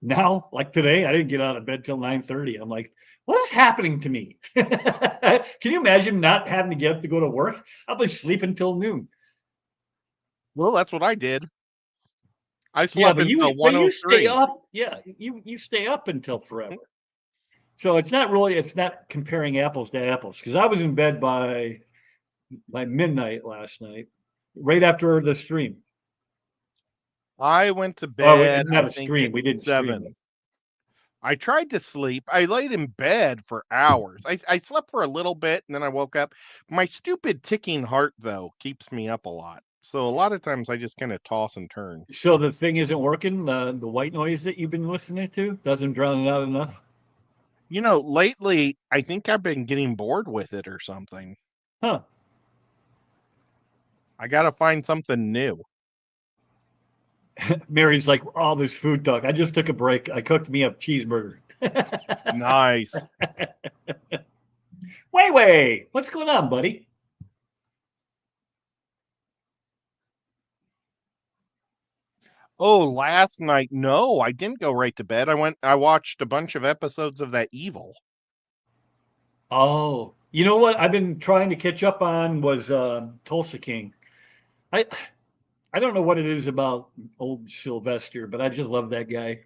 now, like today, I didn't get out of bed till 9:30. I'm like, what is happening to me? Can you imagine not having to get up to go to work? I'll be sleeping till noon. Well, that's what I did. I slept but until you stay 1:03. up. Yeah, you stay up until forever. So it's not comparing apples to apples, because I was in bed by midnight last night, right after the stream. I went to Oh, we bed, didn't I have a think stream. at We didn't stream 7. it. I tried to sleep. I laid in bed for hours. I slept for a little bit and then I woke up. My stupid ticking heart, though, keeps me up a lot. So a lot of times I just kind of toss and turn. So the thing isn't working. The white noise that you've been listening to doesn't drown it out enough. You know, lately, I think I've been getting bored with it or something. Huh. I got to find something new. Mary's like, all this food talk. I just took a break. I cooked me a cheeseburger. Nice. Way, what's going on, buddy? Oh, last night, no, I didn't go right to bed. I watched a bunch of episodes of that Evil. Oh, you know what I've been trying to catch up on was Tulsa King. I I don't know what it is about old Sylvester, but I just love that guy.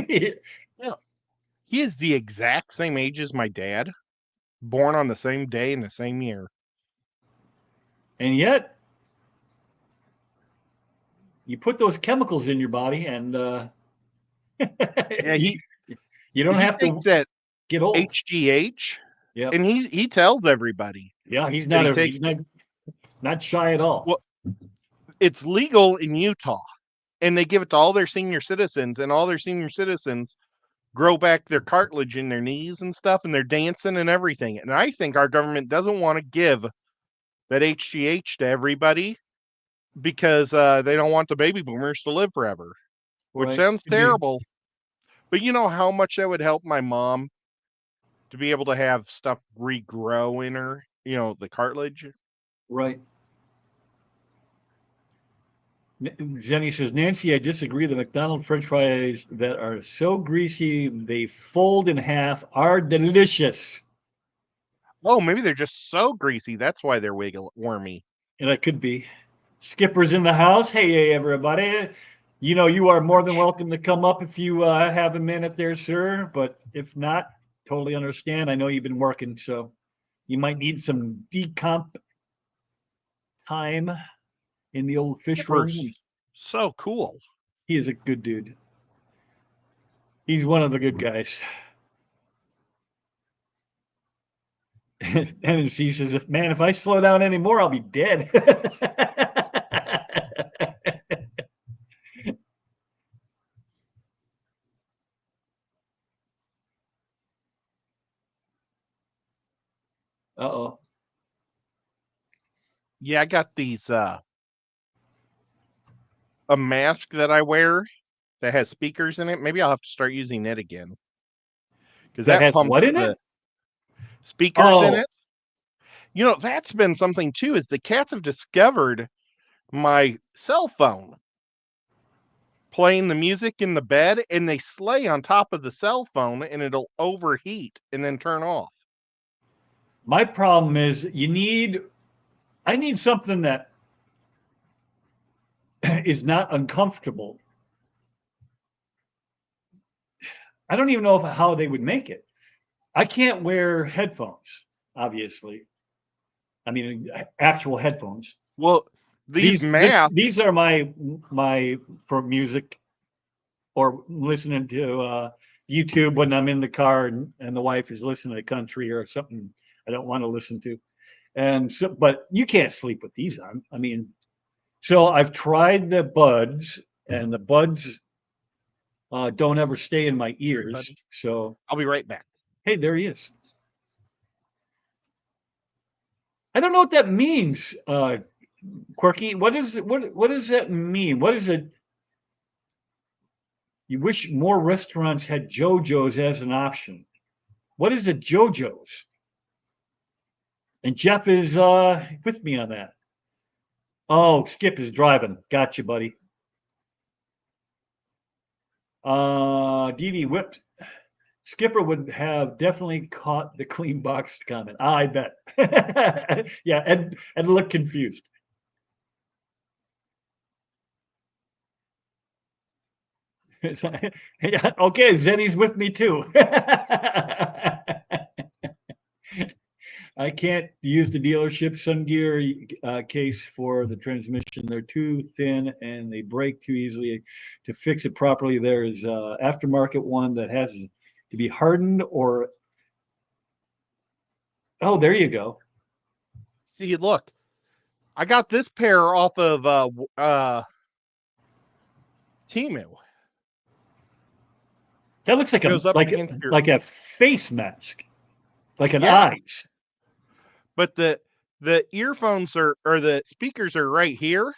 Yeah. He is the exact same age as my dad, born on the same day in the same year. And yet, you put those chemicals in your body, and Yeah, you don't he have to takes that get old. HGH, Yeah, and he tells everybody yeah, he's that not he takes he's not shy at all. Well, it's legal in Utah, and they give it to all their senior citizens, and all their senior citizens grow back their cartilage in their knees and stuff, and they're dancing and everything. And I think our government doesn't want to give that HGH to everybody because they don't want the baby boomers to live forever, which Right. sounds Could be. terrible. But you know how much that would help my mom to be able to have stuff regrow in her, you know, the cartilage. Right. Jenny says, Nancy, I disagree. The McDonald's French fries that are so greasy they fold in half are delicious. Oh, maybe they're just so greasy. That's why they're wiggle wormy. And it could be. Skipper's in the house. Hey, everybody. You know, you are more than welcome to come up if you have a minute there, sir. But if not, totally understand. I know you've been working, so you might need some decomp time in the old fish room. Skipper's so cool. He is a good dude. He's one of the good guys. And she says, man, if I slow down anymore, I'll be dead. Uh-oh. Yeah, I got these a mask that I wear that has speakers in it. Maybe I'll have to start using it again. Because That that has pumps what in the it? speakers in Oh, it. You know, that's been something too, is the cats have discovered my cell phone playing the music in the bed, and they slay on top of the cell phone and it'll overheat and then turn off. my problem is I need something that is not uncomfortable. I don't even know how they would make it. I can't wear headphones, obviously. I mean, actual headphones. Well, these masks, These are my for music or listening to YouTube when I'm in the car and the wife is listening to country or something I don't want to listen to. And so, but you can't sleep with these on. I mean, so I've tried the buds, and the buds don't ever stay in my ears. buddy. So, I'll be right back. hey, there he is. I don't know what that means, Quirky. What is it? What does that mean? What is it? You wish more restaurants had JoJo's as an option. What is a JoJo's? And Jeff is with me on that. Oh, Skip is driving. Gotcha, buddy. Dee Dee whipped. Skipper would have definitely caught the clean box comment. I bet. Yeah, and look confused. Yeah, okay, Zenny's with me too. I can't use the dealership Sun Gear case for the transmission. They're too thin and they break too easily. To fix it properly, there is a aftermarket one that has to be hardened or. Oh, there you go. See, look, I got this pair off of Temu. That looks like a Goes up like against your, like a face mask, like an Yeah. eyes. but the earphones are, or the speakers are right here,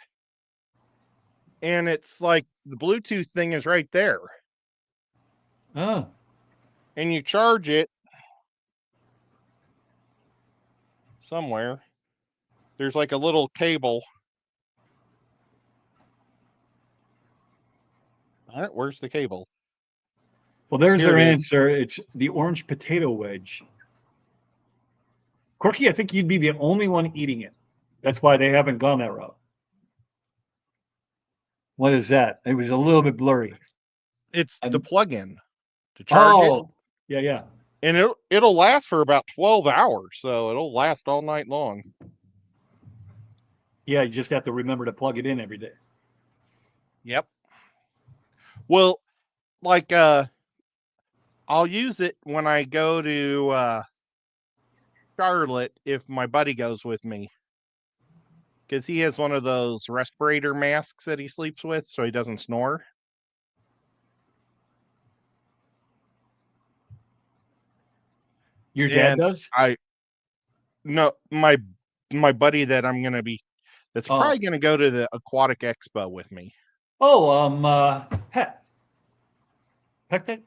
and it's like the Bluetooth thing is right there, Oh, and you charge it somewhere. There's like a little cable. All right, where's the cable? well, there's Here their it is. answer. It's the orange potato wedge. Corky, I think you'd be the only one eating it. That's why they haven't gone that route. What is that? It was a little bit blurry. It's I'm- the plug-in to charge it, Oh, yeah. and it'll last for about 12 hours, so it'll last all night long. Yeah, you just have to remember to plug it in every day. Yep. Well, like I'll use it when I go to Charlotte if my buddy goes with me, because he has one of those respirator masks that he sleeps with so he doesn't snore. Your dad And does? No, my buddy that I'm gonna be, that's Oh. probably gonna go to the Aquatic Expo with me. Oh, Pet. Pet?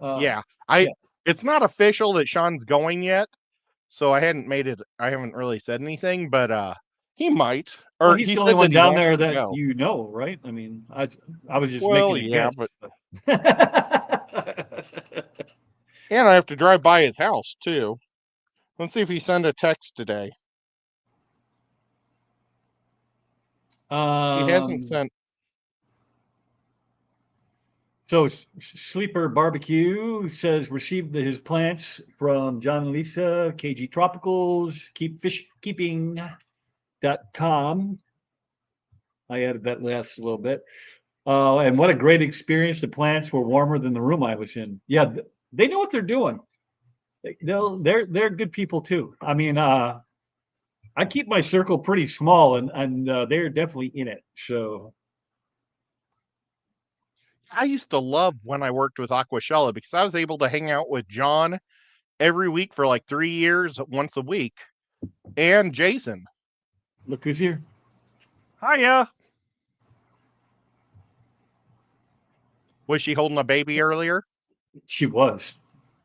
Yeah, yeah. It's not official that Sean's going yet, so I haven't really said anything, but he might, Well, or he's he the only said one that he down wants there to that go. you know, right? I mean, I was just Well, making a yeah, guess. but and I have to drive by his house too. Let's see if he sent a text today. He hasn't sent. So Sleeper Barbecue says received his plants from John and Lisa, KG Tropicals, keeping.com. I added that last little bit. And what a great experience. The plants were warmer than the room I was in. Yeah, they know what they're doing. They're good people too. I mean, I keep my circle pretty small and they're definitely in it. So I used to love when I worked with Aquashella because I was able to hang out with John every week for like 3 years, once a week, and Jason. look who's here. Hiya. Was she holding a baby earlier? She was.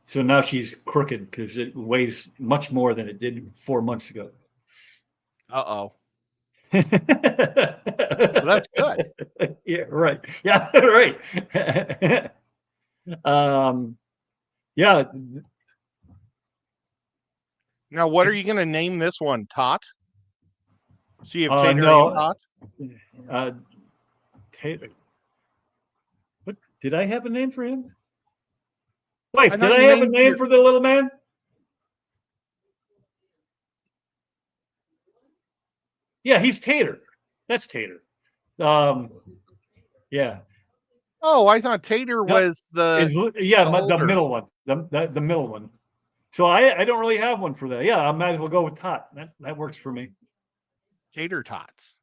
So now she's crooked because it weighs much more than it did 4 months ago. Uh-oh. Well, that's good. Yeah, right. Yeah, right. Yeah. Now, what are you going to name this one? Tot? So you have Tater No. and Tot? Tater. What did I have a name for him? Wife, I did thought I you have a named name your- for the little man? Yeah, he's Tater. That's Tater. Yeah. Oh, I thought Tater No, was the the older. middle one. The middle one. So I don't really have one for that. Yeah, I might as well go with Tot. That works for me. Tater Tots.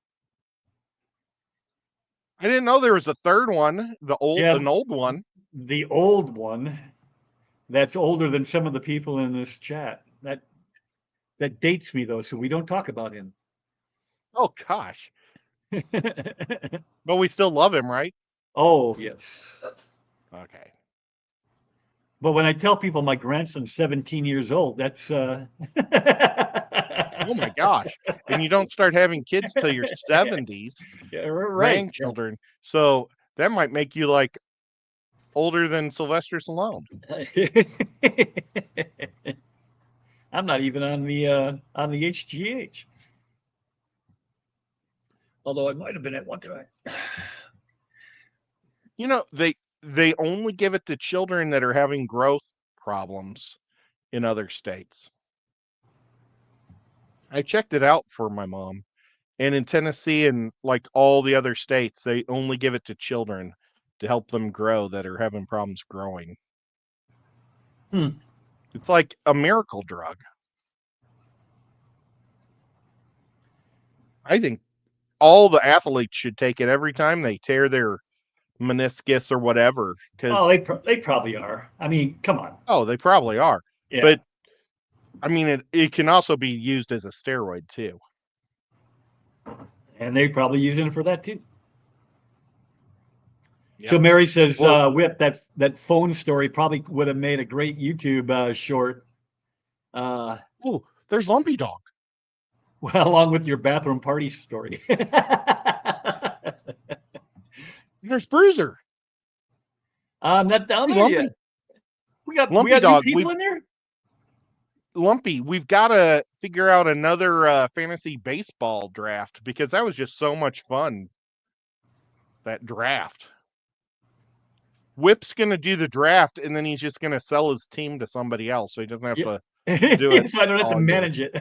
I didn't know there was a third one, Yeah. an old one. The old one that's older than some of the people in this chat. That dates me though, so we don't talk about him. Oh gosh. But we still love him, right? Oh, yes. Okay. But when I tell people my grandson's 17 years old, that's Oh my gosh. And you don't start having kids till your 70s, yeah, right. grandchildren. So that might make you like older than Sylvester Stallone. I'm not even on the HGH. Although I might have been at one time. They only give it to children that are having growth problems in other states. I checked it out for my mom. And in Tennessee and like all the other states, they only give it to children to help them grow that are having problems growing. Hmm. It's like a miracle drug. I think all the athletes should take it every time they tear their meniscus or whatever. Because They probably are. I mean, come on. they probably are. Yeah. But I mean, it can also be used as a steroid too. And they probably using it for that too. Yep. So Mary says, Well- Whip, that phone story probably would have made a great YouTube short. Oh, there's Lumpy Dog. Well, along with your bathroom party story. There's Bruiser. I'm not down there Lumpy. yet. We got Lumpy Dog, new people in there. Lumpy, we've got to figure out another fantasy baseball draft because that was just so much fun. That draft. Whip's going to do the draft, and then he's just going to sell his team to somebody else, so he doesn't have to do it. So I don't have to all manage it.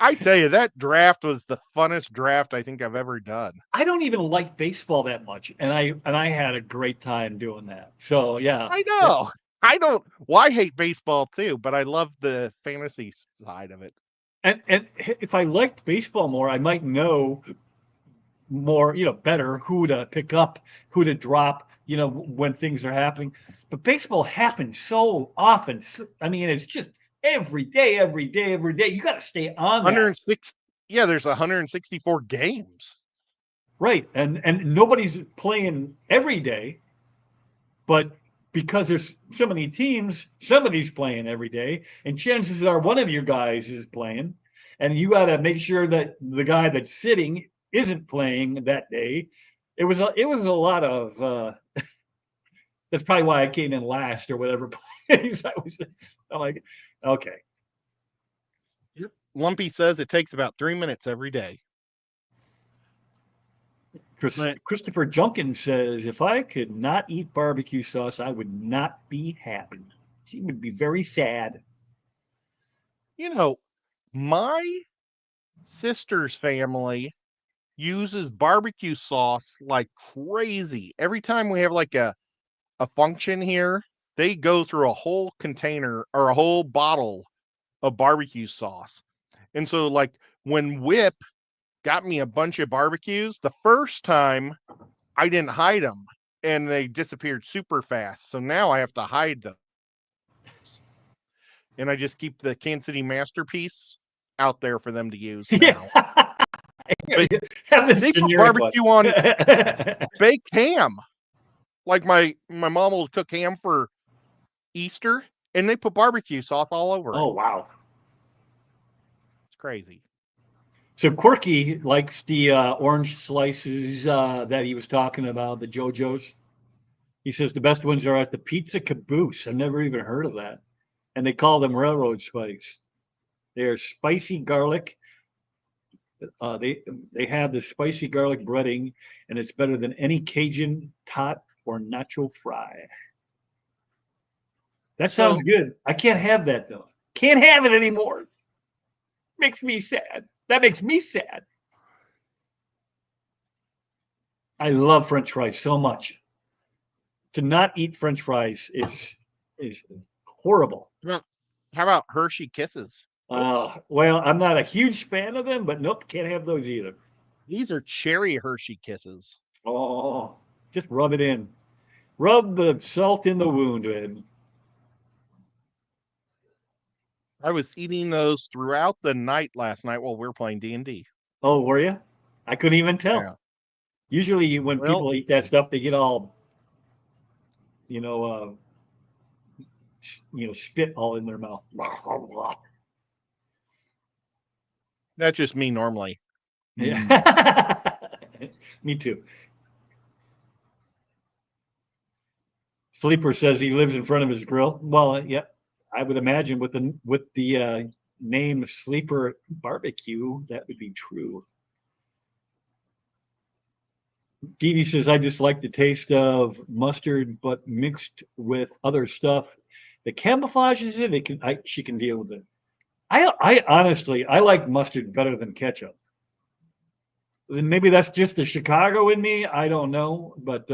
I tell you, that draft was the funnest draft I think I've ever done. I don't even like baseball that much, and I had a great time doing that. So yeah, I know. I don't. Well, I hate baseball too, but I love the fantasy side of it. and if I liked baseball more, I might know more, better who to pick up, who to drop, when things are happening. But baseball happens so often. I mean, it's just every day. You got to stay on that. 106. Yeah, there's 164 games. Right. And nobody's playing every day, but because there's so many teams, somebody's playing every day, and chances are one of your guys is playing, and you got to make sure that the guy that's sitting isn't playing that day. It was a lot of that's probably why I came in last or whatever place. I'm like, okay. Yep. Lumpy says it takes about 3 minutes every day. Christopher Junkin says, if I could not eat barbecue sauce, I would not be happy. She would be very sad. My sister's family uses barbecue sauce like crazy. Every time we have like a function here, they go through a whole container or a whole bottle of barbecue sauce. And so like when Whip got me a bunch of barbecues, the first time I didn't hide them and they disappeared super fast. So now I have to hide them. And I just keep the Kansas City Masterpiece out there for them to use now. But they put barbecue on baked ham. Like my mom will cook ham for Easter, and they put barbecue sauce all over it. Oh, wow. It's crazy. So Quirky likes the orange slices that he was talking about, the JoJo's. He says the best ones are at the Pizza Caboose. I've never even heard of that. And they call them railroad spikes. They are spicy garlic. They have the spicy garlic breading, and it's better than any Cajun tot or nacho fry. That sounds good. I can't have that though. Can't have it anymore. Makes me sad. That makes me sad. I love French fries so much. To not eat French fries is horrible. How about Hershey Kisses? Well, I'm not a huge fan of them, but nope, can't have those either. These are cherry Hershey Kisses. Oh, just rub it in. Rub the salt in the wound, man. I was eating those throughout the night last night while we were playing D&D. Oh, were you? I couldn't even tell. Yeah. Usually when people eat that stuff, they get all, spit all in their mouth. That's just me normally. Yeah. Me too. Sleeper says he lives in front of his grill. Well, yeah, I would imagine with the name Sleeper Barbecue, that would be true. Dee Dee says, I just like the taste of mustard, but mixed with other stuff that camouflages it. She can deal with it. I honestly, I like mustard better than ketchup. And maybe that's just the Chicago in me. I don't know, but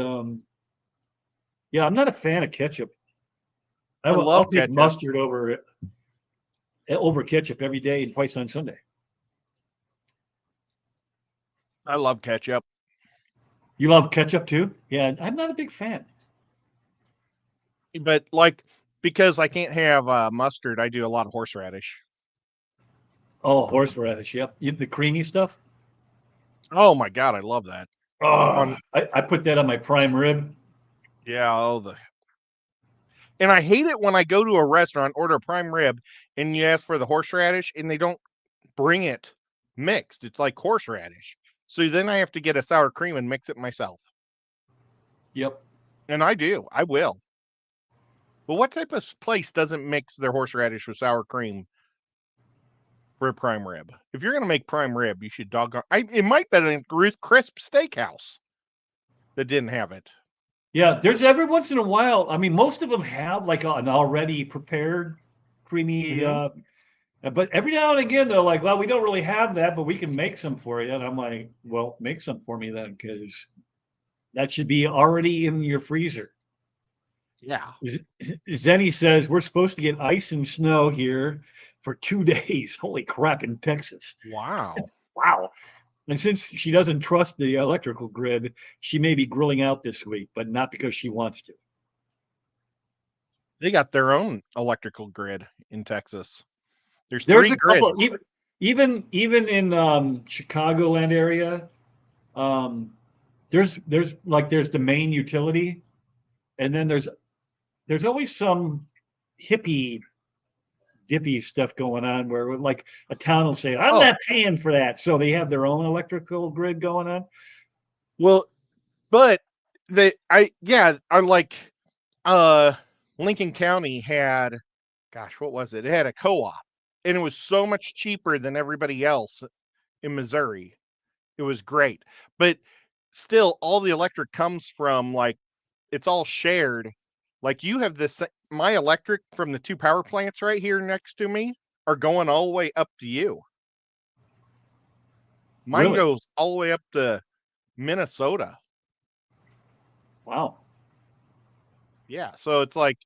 yeah, I'm not a fan of ketchup. I I'll love take ketchup. mustard over ketchup every day and twice on Sunday. I love ketchup. You love ketchup too? Yeah, I'm not a big fan. But like, because I can't have mustard, I do a lot of horseradish. Oh, horseradish. Yep. The creamy stuff. Oh my God, I love that. Oh, I put that on my prime rib. Yeah, and I hate it when I go to a restaurant, order a prime rib, and you ask for the horseradish, and they don't bring it mixed. It's like horseradish. So then I have to get a sour cream and mix it myself. Yep. And I do. I will. But what type of place doesn't mix their horseradish with sour cream for a prime rib? If you're going to make prime rib, you should doggone. It might be a Ruth Crisp Steakhouse that didn't have it. Yeah, there's every once in a while. I mean, most of them have like an already prepared creamy. But every now and again, they're like, "Well, we don't really have that, but we can make some for you." And I'm like, "Well, make some for me then, because that should be already in your freezer." Yeah. Zenny says we're supposed to get ice and snow here for 2 days. Holy crap, in Texas! Wow. Wow. And since she doesn't trust the electrical grid, she may be grilling out this week, but not because she wants to. They got their own electrical grid in Texas. There's There's 3 a couple, grids. even in Chicagoland area, there's the main utility, and then there's always some hippie dippy stuff going on where like a town will say, I'm not paying for that. So they have their own electrical grid going on. Well, but I like Lincoln County had, gosh, what was it? It had a co-op, and it was so much cheaper than everybody else in Missouri. It was great. But still, all the electric comes from, like, it's all shared. Like, you have this, my electric from the 2 power plants right here next to me are going all the way up to you. Mine Really? goes all the way up to Minnesota. Wow. Yeah. So it's like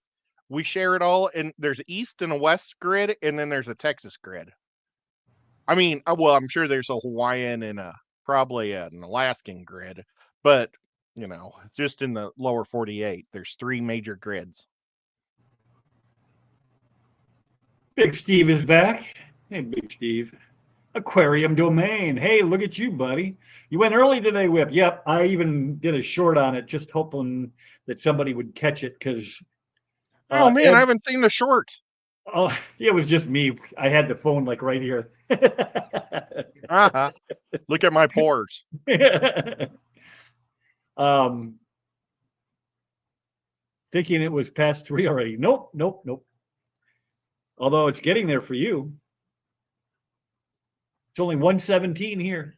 we share it all, and there's an east and a west grid, and then there's a Texas grid. I mean, well, I'm sure there's a Hawaiian and probably an Alaskan grid, but just in the lower 48, there's 3 major grids. Big Steve is back. Hey, Big Steve. Aquarium Domain. Hey, look at you, buddy. You went early today, Whip. Yep, I even did a short on it, just hoping that somebody would catch it because. Oh man, I haven't seen the short. Oh, it was just me. I had the phone like right here. Look at my pores. Thinking it was past 3 already. Nope. Although it's getting there for you. It's only 1:17 here.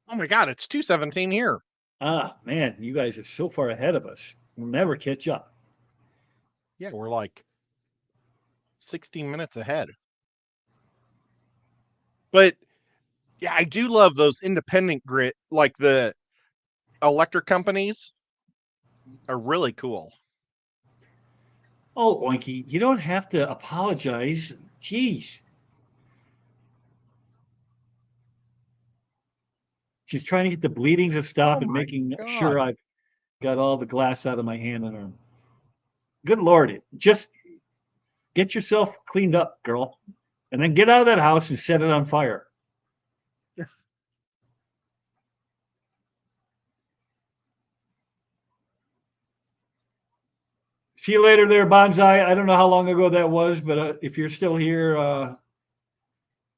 Oh my God, it's 2:17 here. Ah, man, you guys are so far ahead of us. We'll never catch up. Yeah, we're like 16 minutes ahead. But yeah, I do love those independent grid, like the electric companies are really cool. Oh, Oinky, you don't have to apologize. Jeez. She's trying to get the bleeding to stop and making sure I've got all the glass out of my hand and arm. Good Lord. Just get yourself cleaned up, girl. And then get out of that house and set it on fire. See you later there, Bonsai. I don't know how long ago that was, but if you're still here,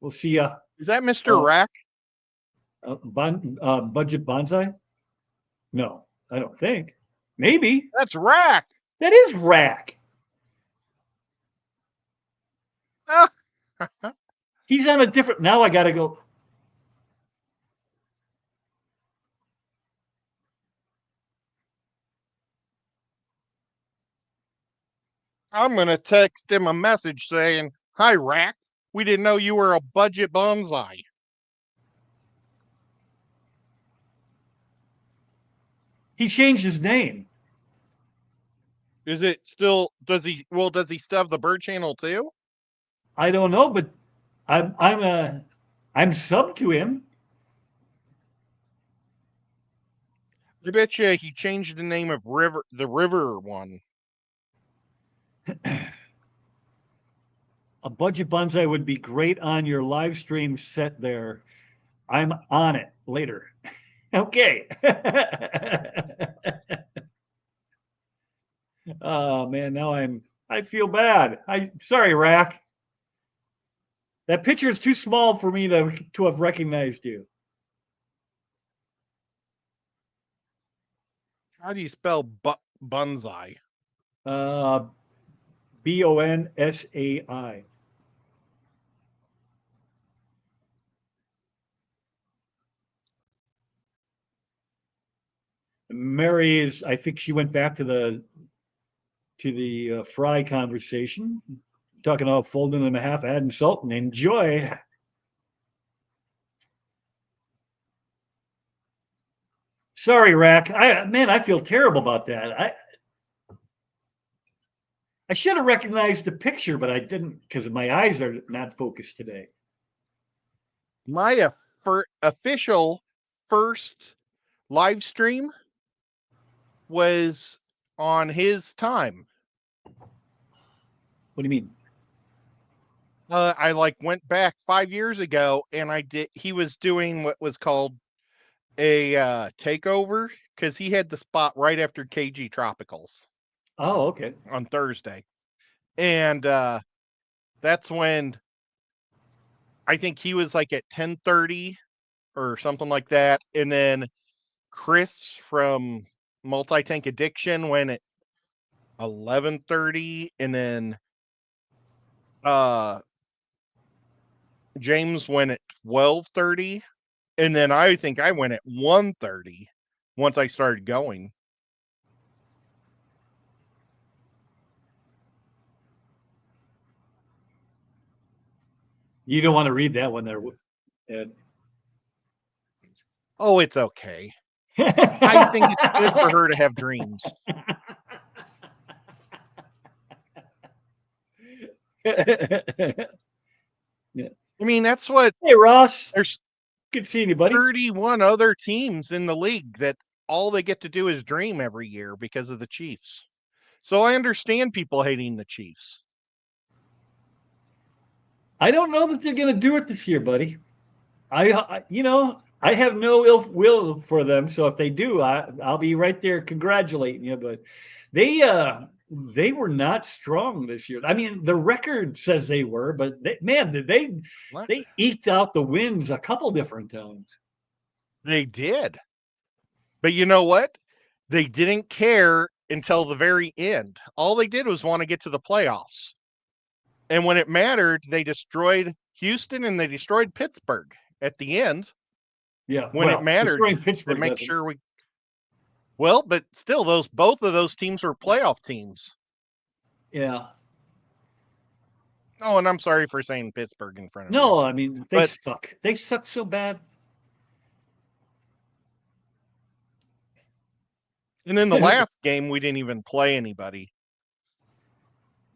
we'll see ya. Is that Mr. Rack? Budget Bonsai? No, I don't think. Maybe. That's Rack. That is Rack. He's on a different. Now I got to go. I'm gonna text him a message saying, "Hi, Rack. We didn't know you were a budget bonsai." He changed his name. Is it still? Does he still have the bird channel too? I don't know, but I'm sub to him. I bet you he changed the name of the river one. A budget bonsai would be great on your live stream set there. I'm on it later. Okay. Oh man, now I feel bad. Sorry, Rack. That picture is too small for me to have recognized you. How do you spell bonsai? Bonsai. Mary is, I think she went back to the fry conversation, talking about folding them a half, adding salt, and enjoy. Sorry, Rack. I feel terrible about that. I should have recognized the picture, but I didn't because my eyes are not focused today. My official first live stream was on his time. What do you mean? I went back 5 years ago, and he was doing what was called a takeover, because he had the spot right after KG Tropicals Oh, okay. on Thursday. And that's when I think he was like at 10:30 or something like that. And then Chris from Multi Tank Addiction went at 11:30, and then James went at 12:30, and then I think I went at 1:30 once I started going. You don't want to read that one there, Ed. Oh, it's okay. I think it's good for her to have dreams. Yeah. I mean, that's what Hey, Ross. there's Good seeing you, buddy. 31 other teams in the league that all they get to do is dream every year because of the Chiefs. So I understand people hating the Chiefs. I don't know that they're going to do it this year, buddy. I have no ill will for them. So if they do, I'll be right there congratulating you. But they were not strong this year. I mean, the record says they were, but they eked out the wins a couple different times. They did. But you know what? They didn't care until the very end. All they did was want to get to the playoffs. And when it mattered, they destroyed Houston and they destroyed Pittsburgh at the end. Yeah. When it mattered Pittsburgh to make sure we. Well, but still, both of those teams were playoff teams. Yeah. Oh, and I'm sorry for saying Pittsburgh in front of No, you. I mean they suck. They suck so bad. And in the last game, we didn't even play anybody.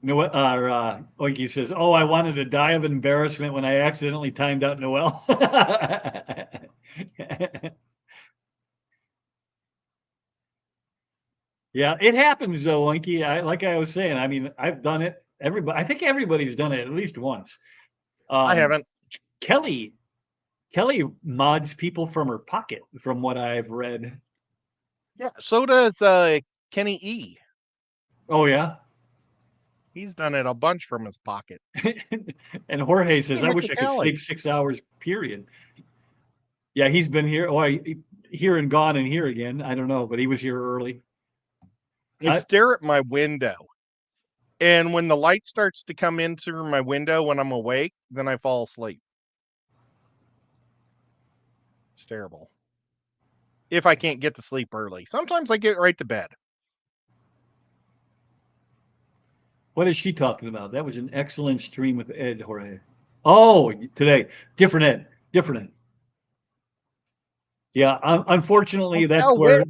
You know what? Oinky says, "Oh, I wanted to die of embarrassment when I accidentally timed out Noel." Yeah, it happens though, Oinky. Like I was saying, I mean, I've done it. I think everybody's done it at least once. I haven't. Kelly mods people from her pocket, from what I've read. Yeah. So does Kenny E. Oh yeah. He's done it a bunch from his pocket. And Jorge says, Hey, "I wish I could sleep 6 hours, period." Yeah, he's been here. Oh, here and gone and here again. I don't know, but he was here early. I stare at my window, and when the light starts to come in through my window when I'm awake, then I fall asleep. It's terrible. If I can't get to sleep early. Sometimes I get right to bed. What is she talking about? That was an excellent stream with Ed, Jorge. Oh, today. Different Ed. Different Ed. Yeah, unfortunately, Don't that's tell where Whit.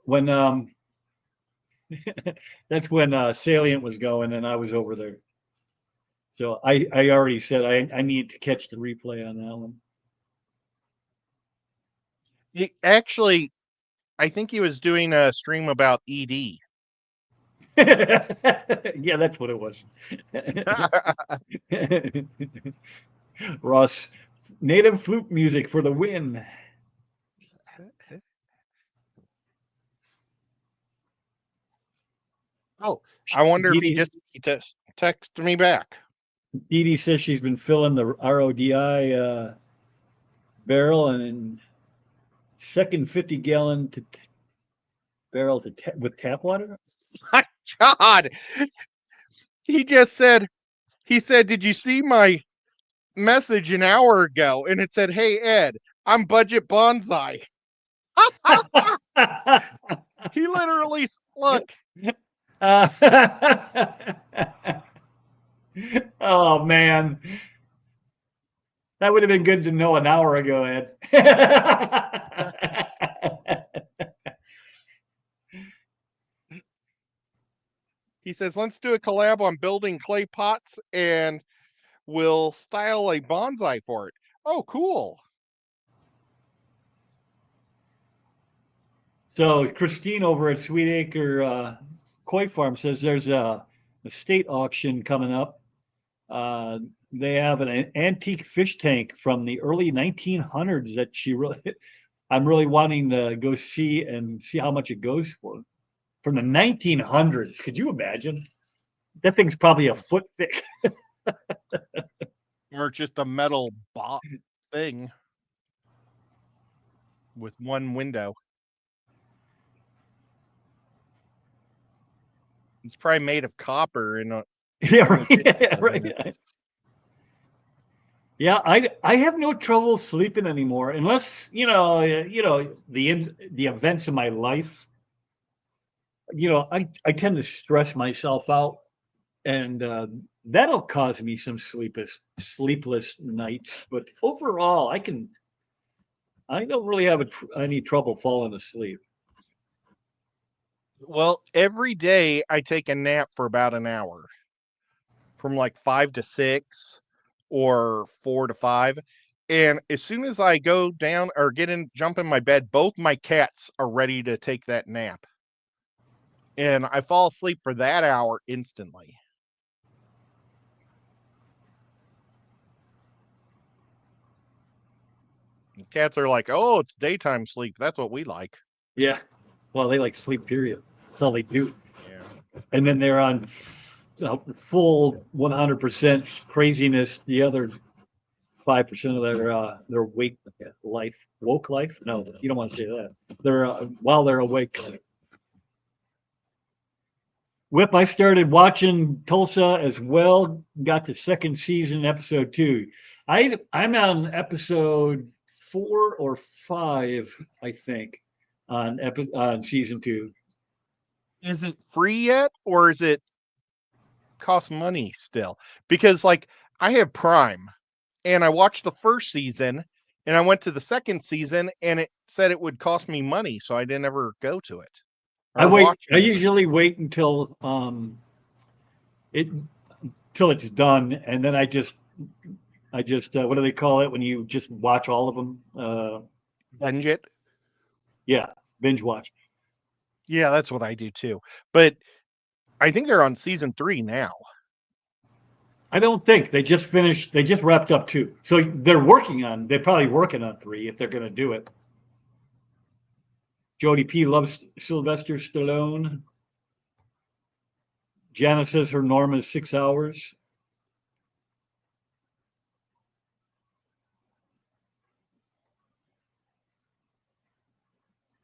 when that's when Salient was going and I was over there. So I already said I need to catch the replay on that one. Actually, I think he was doing a stream about ED. Yeah, that's what it was. Ross, native flute music for the win. Oh, I wonder if he Dee just texted me back. Dee says she's been filling the RODI barrel and second 50-gallon barrel with tap water. My God, he just said. He said, "Did you see my message an hour ago?" And it said, "Hey Ed, I'm Budget Bonsai." He literally look. Oh man, that would have been good to know an hour ago, Ed. He says, "Let's do a collab on building clay pots, and we'll style a bonsai for it." Oh, cool. So Christine over at Sweet Acre Koi Farm says there's a estate auction coming up. They have an antique fish tank from the early 1900s that I'm really wanting to go see and see how much it goes for. From the 1900s, could you imagine? That thing's probably a foot thick. Or just a metal thing with one window. It's probably made of copper and Yeah, right. Yeah, I have no trouble sleeping anymore unless the events of my life. I tend to stress myself out, and that'll cause me some sleepless nights. But overall, I don't really have any trouble falling asleep. well, every day I take a nap for about an hour, from like 5 to 6 or 4 to 5. And as soon as I go down or jump in my bed, both my cats are ready to take that nap. And I fall asleep for that hour instantly. The cats are like, "Oh, it's daytime sleep. That's what we like." Yeah. Well, they like sleep, period. That's all they do. Yeah. And then they're on full 100% craziness. The other 5% of their woke life. No, you don't want to say that. They're while they're awake. Whip, I started watching Tulsa as well. Got to second season, episode 2. I'm on episode 4 or 5, I think, on season 2. Is it free yet, or is it cost money still? Because like I have Prime, and I watched the first season, and I went to the second season, and it said it would cost me money, so I didn't ever go to it. I usually wait until it's done, and then I just what do they call it when you just watch all of them? Binge it. Yeah, binge watch. Yeah, that's what I do too. But I think they're on season 3 now. I don't think they just finished. They just wrapped up 2, so they're probably working on 3 if they're going to do it. Jody P loves Sylvester Stallone. Jana says her norm is 6 hours.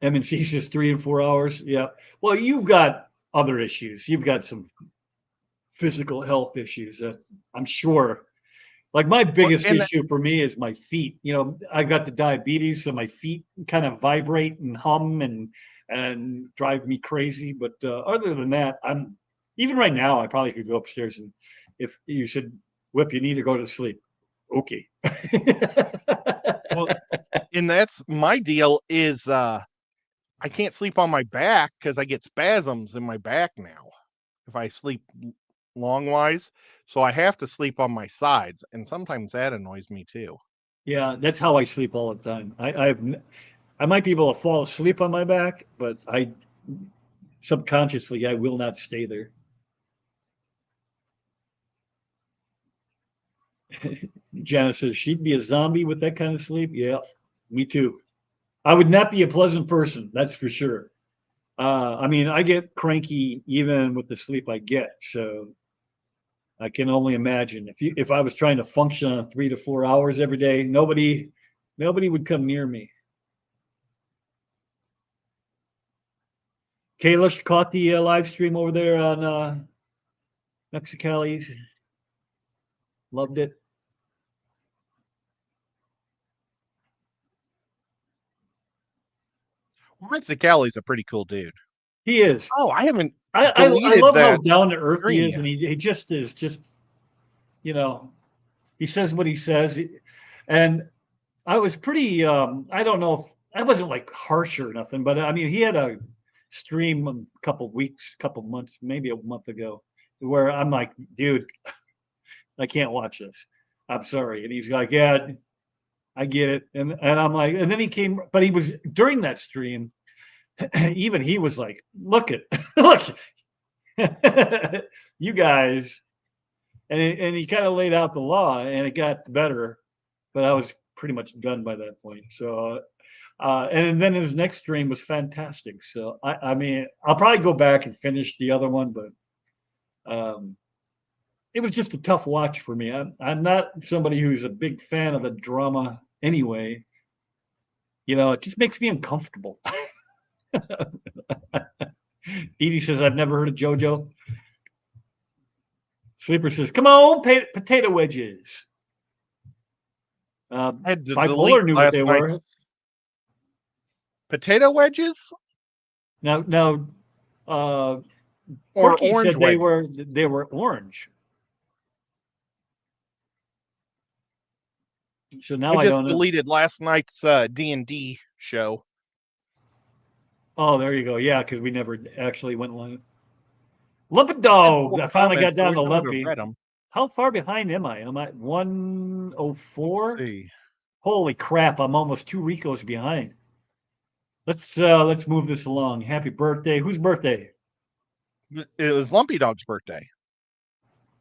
MNC says 3 and 4 hours. Yeah. Well, you've got other issues. You've got some physical health issues that I'm sure. Like my biggest issue for me is my feet. I got the diabetes, so my feet kind of vibrate and hum and drive me crazy. But other than that, Even right now, I probably could go upstairs and if you said, Whip, you need to go to sleep. Okay. Well, and that's my deal is I can't sleep on my back because I get spasms in my back now if I sleep long wise. So I have to sleep on my sides, and sometimes that annoys me too. Yeah, that's how I sleep all the time. I might be able to fall asleep on my back, but I subconsciously I will not stay there. Janice says she'd be a zombie with that kind of sleep. Yeah, me too. I would not be a pleasant person, that's for sure. I mean, I get cranky even with the sleep I get, so I can only imagine if I was trying to function on 3 to 4 hours every day, nobody would come near me. Kayla caught the live stream over there on Mexicali's. Loved it. Mexicali's a pretty cool dude. He is. Oh, I haven't I deleted love how that down to earth he stream is, and yet. he just is just you know he says what he says, and I was pretty I don't know if I wasn't like harsh or nothing, but I mean he had a stream a couple weeks, couple months, maybe a month ago, where I'm like, dude, I can't watch this. I'm sorry, and he's like, yeah, I get it, and I'm like, and then he came, but he was during that stream. Even he was like, look at look you guys, and he kind of laid out the law, and it got better, but I was pretty much done by that point. So, and then his next stream was fantastic. So, I mean, I'll probably go back and finish the other one, but it was just a tough watch for me. I'm not somebody who's a big fan of the drama anyway. You know, it just makes me uncomfortable. Edie says, I've never heard of JoJo. Sleeper says, come on, potato wedges. I had to Bipolar delete knew what last they were. night's potato wedges Now, or Corky orange said wedges. they were orange. So now I I just don't know. deleted last night's D&D show. Oh, there you go. Yeah, because we never actually went live. Lumpy I had Dog. 4 I finally got comments. I down wish to I would have Lumpy. read them. How far behind am I? Am I at Let's 104? see. Holy crap! I'm almost 2 Ricos behind. Let's move this along. Happy birthday! Whose birthday? It was Lumpy Dog's birthday.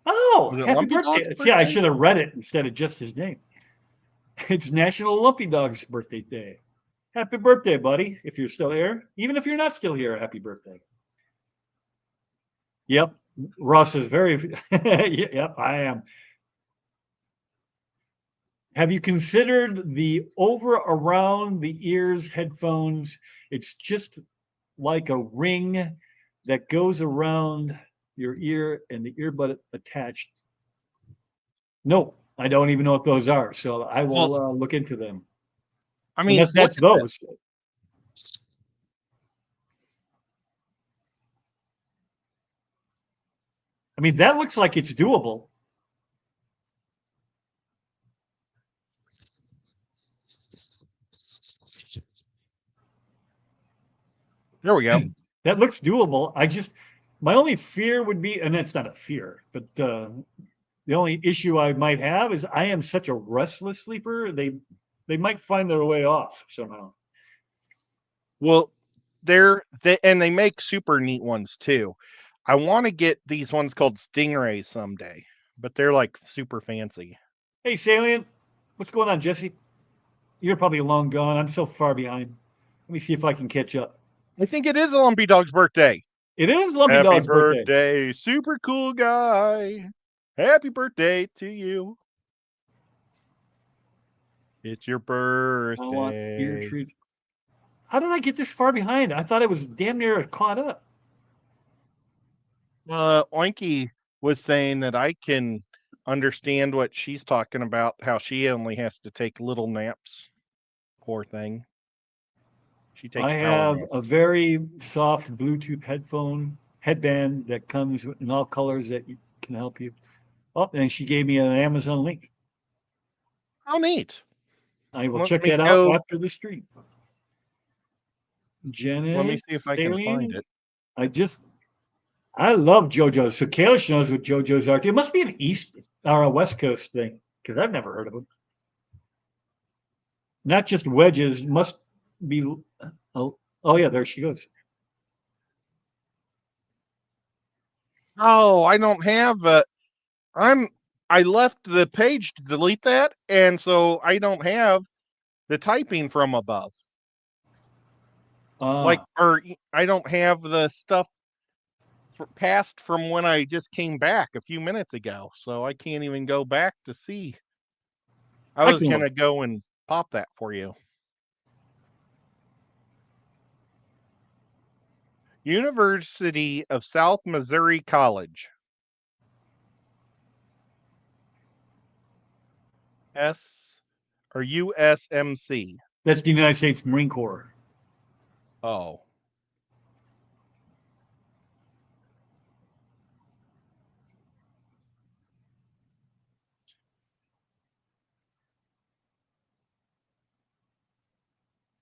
Oh, Was it happy Lumpy birthday! Dog's See, I birthday? should have read it instead of just his name. It's National Lumpy Dog's birthday day. Happy birthday, buddy! If you're still here, even if you're not still here, happy birthday. Yep, Ross is very. Yep, I am. Have you considered the over around the ears headphones? It's just like a ring that goes around your ear and the earbud attached. No, I don't even know what those are. So I will Well, look into them. I mean, Unless look that's at this. those. I mean, that looks like it's doable. There we go. That looks doable. My only fear would be, and it's not a fear, but the only issue I might have is I am such a restless sleeper. They might find their way off somehow. Well, they make super neat ones too. I want to get these ones called Stingrays someday, but they're like super fancy. Hey, Salient, what's going on, Jesse? You're probably long gone. I'm so far behind. Let me see if I can catch up. I think it is a Lumpy Dog's birthday. It is Lumpy Happy Dog's birthday. birthday, super cool guy. Happy birthday to you. It's your I want ear birthday. treat. How did I get this far behind? I thought I was damn near caught up. Oinky was saying that I can understand what she's talking about, how she only has to take little naps. Poor thing. She takes I power have a naps. very soft Bluetooth headband that comes in all colors that can help you. Oh, and she gave me an Amazon link. How neat. I will Let check me that out go- after the stream. Janet, Let me see if I can find Stallion, it. I love JoJo's. So Kalish knows what JoJo's are. It must be an East or a West Coast thing because I've never heard of them. Not just wedges, must be. Oh yeah, there she goes. Oh, I don't have I left the page to delete that, and so I don't have the typing from above. I don't have the stuff passed from when I just came back a few minutes ago, so I can't even go back to see. I was can gonna look. go and pop that for you. University of South Missouri College. USMC. That's the United States Marine Corps. Oh.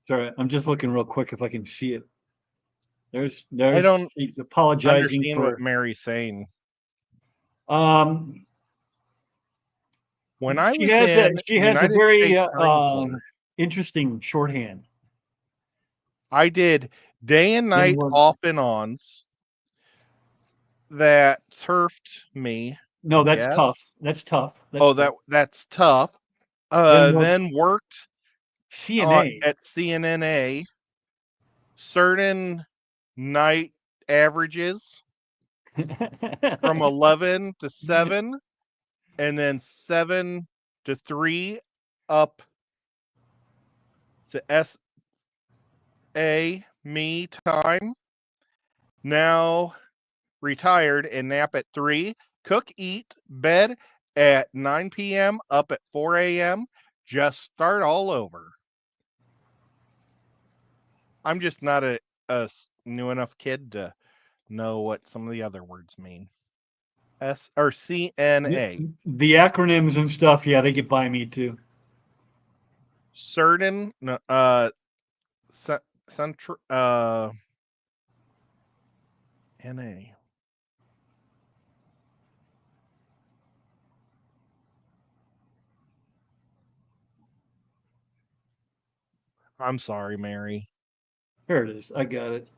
Sorry, I'm just looking real quick if I can see it. There's don't she's apologizing Understand for what Mary's saying. um When I she was has in she has a United very States Marine Corps, interesting shorthand. I did day and night one- off and ons that turfed me. No, I that's guess. tough. That's tough. That's tough. Then worked CNA. at CNNA, certain night averages from 11 to 7, and then 7 to 3 up to SA me time. Now retired and nap at 3, cook, eat, bed at 9 p.m., up at 4 a.m., just start all over. I'm just not a new enough kid to know what some of the other words mean. CNA. The acronyms and stuff, yeah, they get by me too. Certain NA. I'm sorry, Mary. There it is. I got it.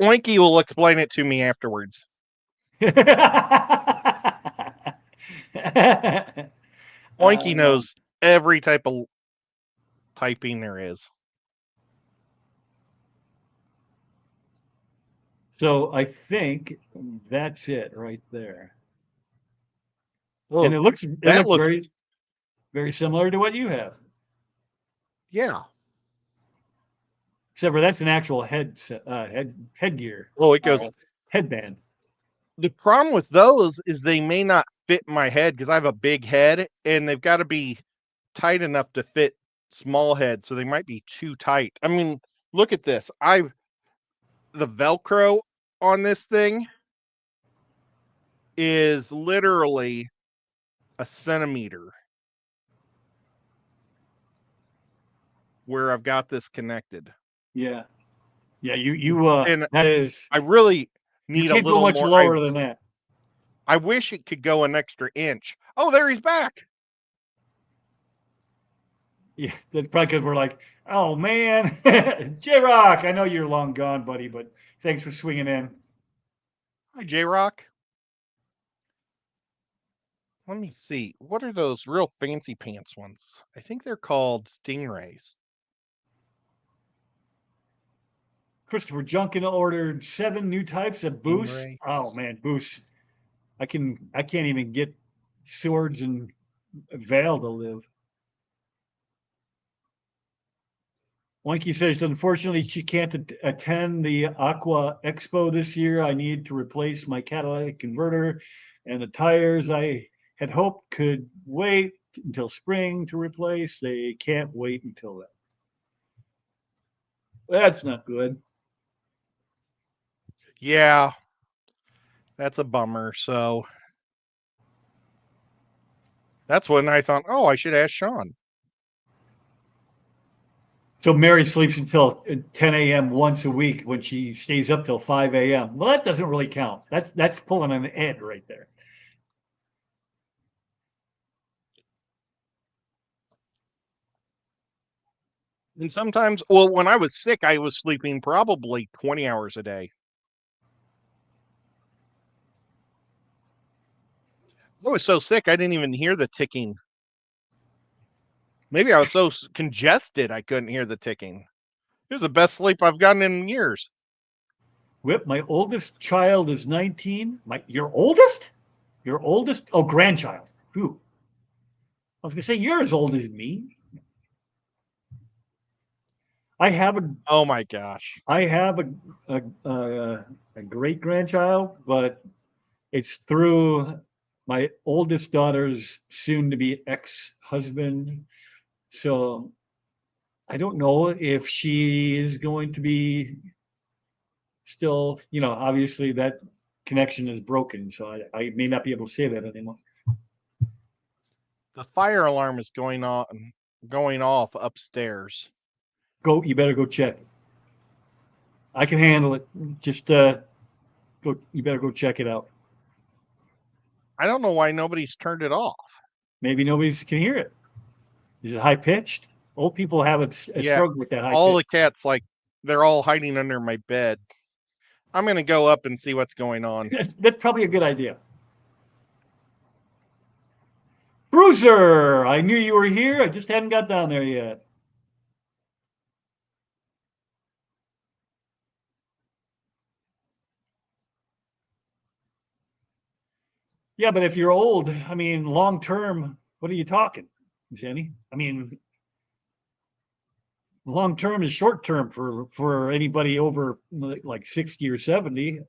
Oinky will explain it to me afterwards. Oinky knows every type of typing there is. So I think that's it right there. Well, and it looks looks very, very similar to what you have. Yeah. Except for that's an actual headgear. Oh, it goes headband. The problem with those is they may not fit my head because I have a big head, and they've got to be tight enough to fit small head, so they might be too tight. I mean, look at this. The Velcro on this thing is literally a centimeter where I've got this connected. Yeah. Yeah, that is, I really need you can't a little go much more lower than that. I wish it could go an extra inch. Oh, there he's back. Yeah, that's probably because we're like, oh man, J-Rock, I know you're long gone, buddy, but thanks for swinging in. Hi, J-Rock. Let me see. What are those real fancy pants ones? I think they're called Stingrays. Christopher Junkin ordered 7 new types of boosts. Stingray. Oh man, boosts. I can't even get swords and Vale to live. Winky says, unfortunately, she can't attend the Aqua Expo this year. I need to replace my catalytic converter and the tires I had hoped could wait until spring to replace. They can't wait until then. That's not good. Yeah. That's a bummer. So that's when I thought, oh, I should ask Sean. So Mary sleeps until 10 a.m. once a week when she stays up till 5 a.m. Well, that doesn't really count. That's pulling an Ed right there. And sometimes, well, when I was sick, I was sleeping probably 20 hours a day. I was so sick, I didn't even hear the ticking. Maybe I was so congested, I couldn't hear the ticking. It was the best sleep I've gotten in years. Whip, my oldest child is 19. Your oldest? Your oldest? Oh, grandchild. Who? I was gonna say you're as old as me. I have a Oh my gosh. a great grandchild, but it's through my oldest daughter's soon to be ex-husband. So I don't know if she is going to be still, obviously that connection is broken. So I may not be able to say that anymore. The fire alarm is going off upstairs. You better go check. I can handle it. Just you better go check it out. I don't know why nobody's turned it off. Maybe nobody can hear it. Is it high pitched? Old people have a Yeah, struggle with that high all pitch. the cats, like, they're all hiding under my bed. I'm going to go up and see what's going on. That's probably a good idea. Bruiser, I knew you were here. I just hadn't got down there yet. Yeah, but if you're old, I mean, long term, what are you talking, Jenny? I mean, long term is short term for anybody over like 60 or 70.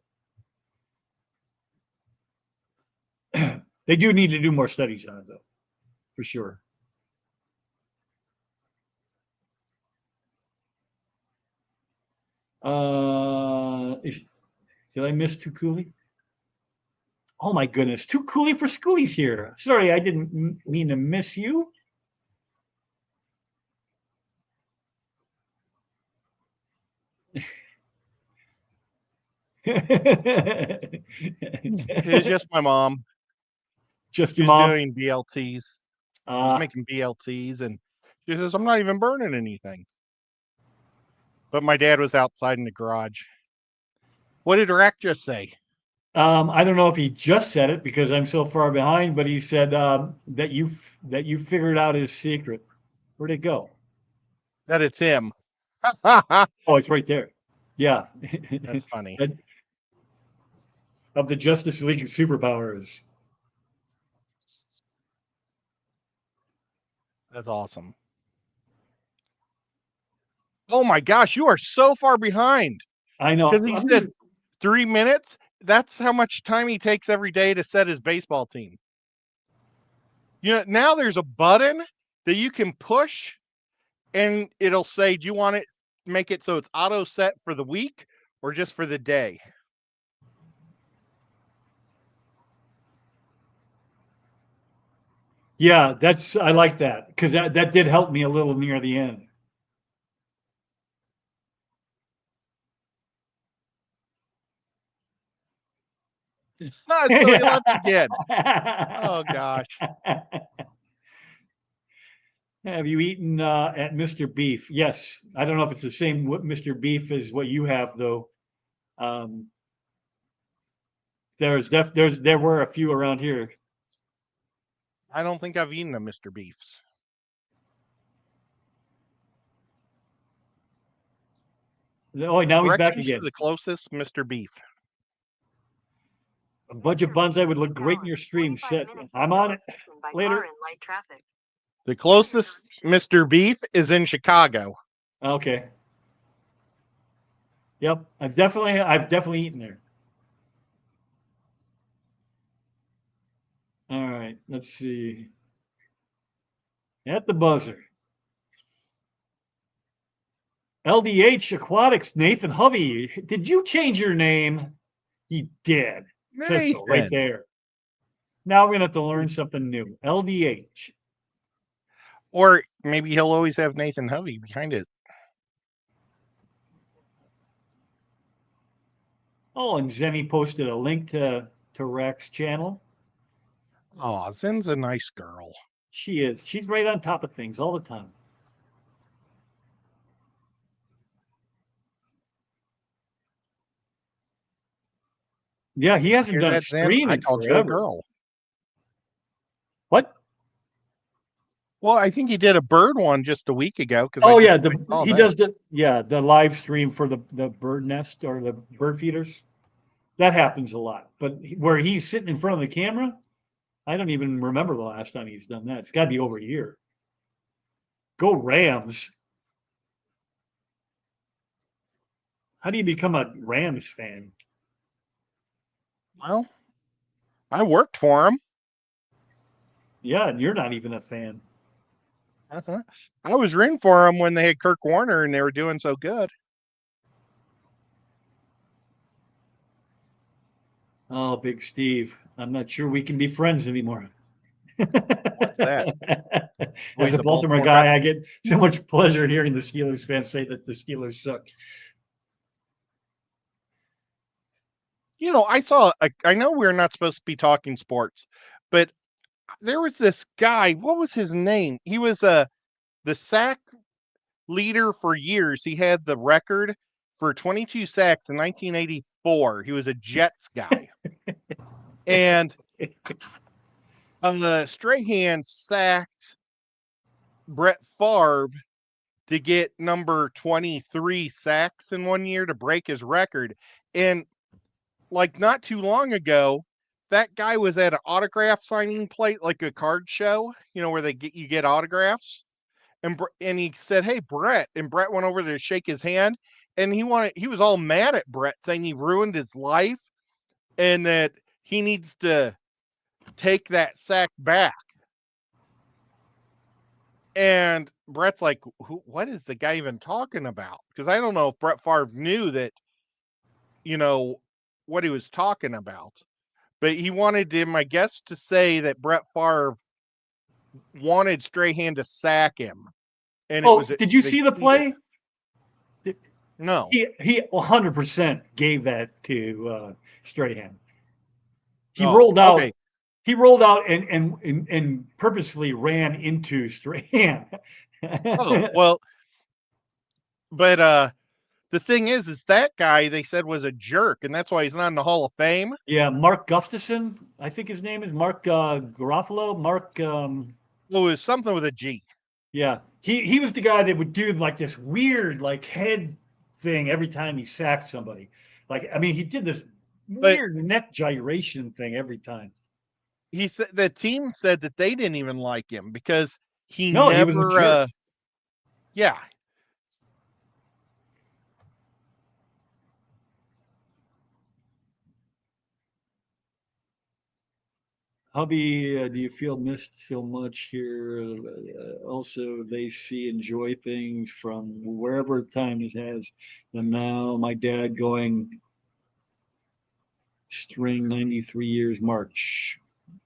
They do need to do more studies on it, though, for sure. Did I miss Too Cooley? Oh my goodness, Too Cooley for Schoolies here. Sorry, I didn't mean to miss you. It's just my mom. Just your She's mom. doing BLTs. She's making BLTs, and she says, I'm not even burning anything. But my dad was outside in the garage. What did Rack just say? I don't know if he just said it because I'm so far behind, but he said that you figured out his secret. Where'd it go? That it's him. Oh, it's right there. Yeah. That's funny. Of the Justice League of Superpowers. That's awesome. Oh my gosh, you are so far behind. I know. Because he said 3 minutes. That's how much time he takes every day to set his baseball team. Now there's a button that you can push and it'll say, do you want it, make it so it's auto set for the week or just for the day? Yeah, I like that because that did help me a little near the end. No, so he left again. Oh gosh. Have you eaten at Mr. Beef? Yes. I don't know if it's the same Mr. Beef as what you have though. There were a few around here. I don't think I've eaten a Mr. Beef's. Oh, now he's back Directions again. to the closest Mr. Beef. A bunch of buns I would look great in your stream. Set. I'm on it. Later. The closest Mr. Beef is in Chicago. Okay. Yep, I've definitely eaten there. All right, let's see. At the buzzer. LDH Aquatics, Nathan Hovey. Did you change your name? He did. Says so right Nathan. there. Now we're gonna have to learn something new. LDH. Or maybe he'll always have Nathan Hovey behind it. Oh, and Zenny posted a link to Rex's channel. Oh, Zen's a nice girl. She is. She's right on top of things all the time. Yeah, he hasn't Hear done that, Zen? I streaming called you a forever. girl. What? Well, I think he did a bird one just a week ago. Because Oh yeah, he does the live stream for the bird nest or the bird feeders. That happens a lot. But where he's sitting in front of the camera, I don't even remember the last time he's done that. It's got to be over a year. Go Rams. How do you become a Rams fan? Well, I worked for him. Yeah, and you're not even a fan. Uh-huh. I was rooting for him when they had Kirk Warner and they were doing so good. Oh, Big Steve. I'm not sure we can be friends anymore. What's that? Oh, As he's a a Baltimore Baltimore guy, I get so much pleasure hearing the Steelers fans say that the Steelers suck. You know, I know we're not supposed to be talking sports, but there was this guy. What was his name? He was the sack leader for years. He had the record for 22 sacks in 1984. He was a Jets guy. And Strahan sacked Brett Favre to get number 23 sacks in one year to break his record. And like not too long ago, that guy was at an autograph signing plate, like a card show, you know, where you get autographs. And he said, "Hey, Brett," and Brett went over there to shake his hand, and he was all mad at Brett, saying he ruined his life and that he needs to take that sack back. And Brett's like, what is the guy even talking about? Because I don't know if Brett Favre knew that, you know, what he was talking about. But he wanted him, I guess, to say that Brett Favre wanted Strahan to sack him. And Did you see the play? No. He 100% gave that to Strahan. He rolled out. Okay. He rolled out and purposely ran into Strahan. Oh, well, but the thing is that guy they said was a jerk, and that's why he's not in the Hall of Fame. Yeah, Mark Gustafson, I think his name is Mark Garofalo. Mark. Well, it was something with a G. Yeah, he was the guy that would do like this weird like head thing every time he sacked somebody. Like, I mean, he did this weird neck gyration thing every time. He said the team said that they didn't even like him because he was a never. jerk. Yeah. Hubby, do you feel missed so much here? Also, they enjoy things from wherever time it has them now. My dad going string 93 years March.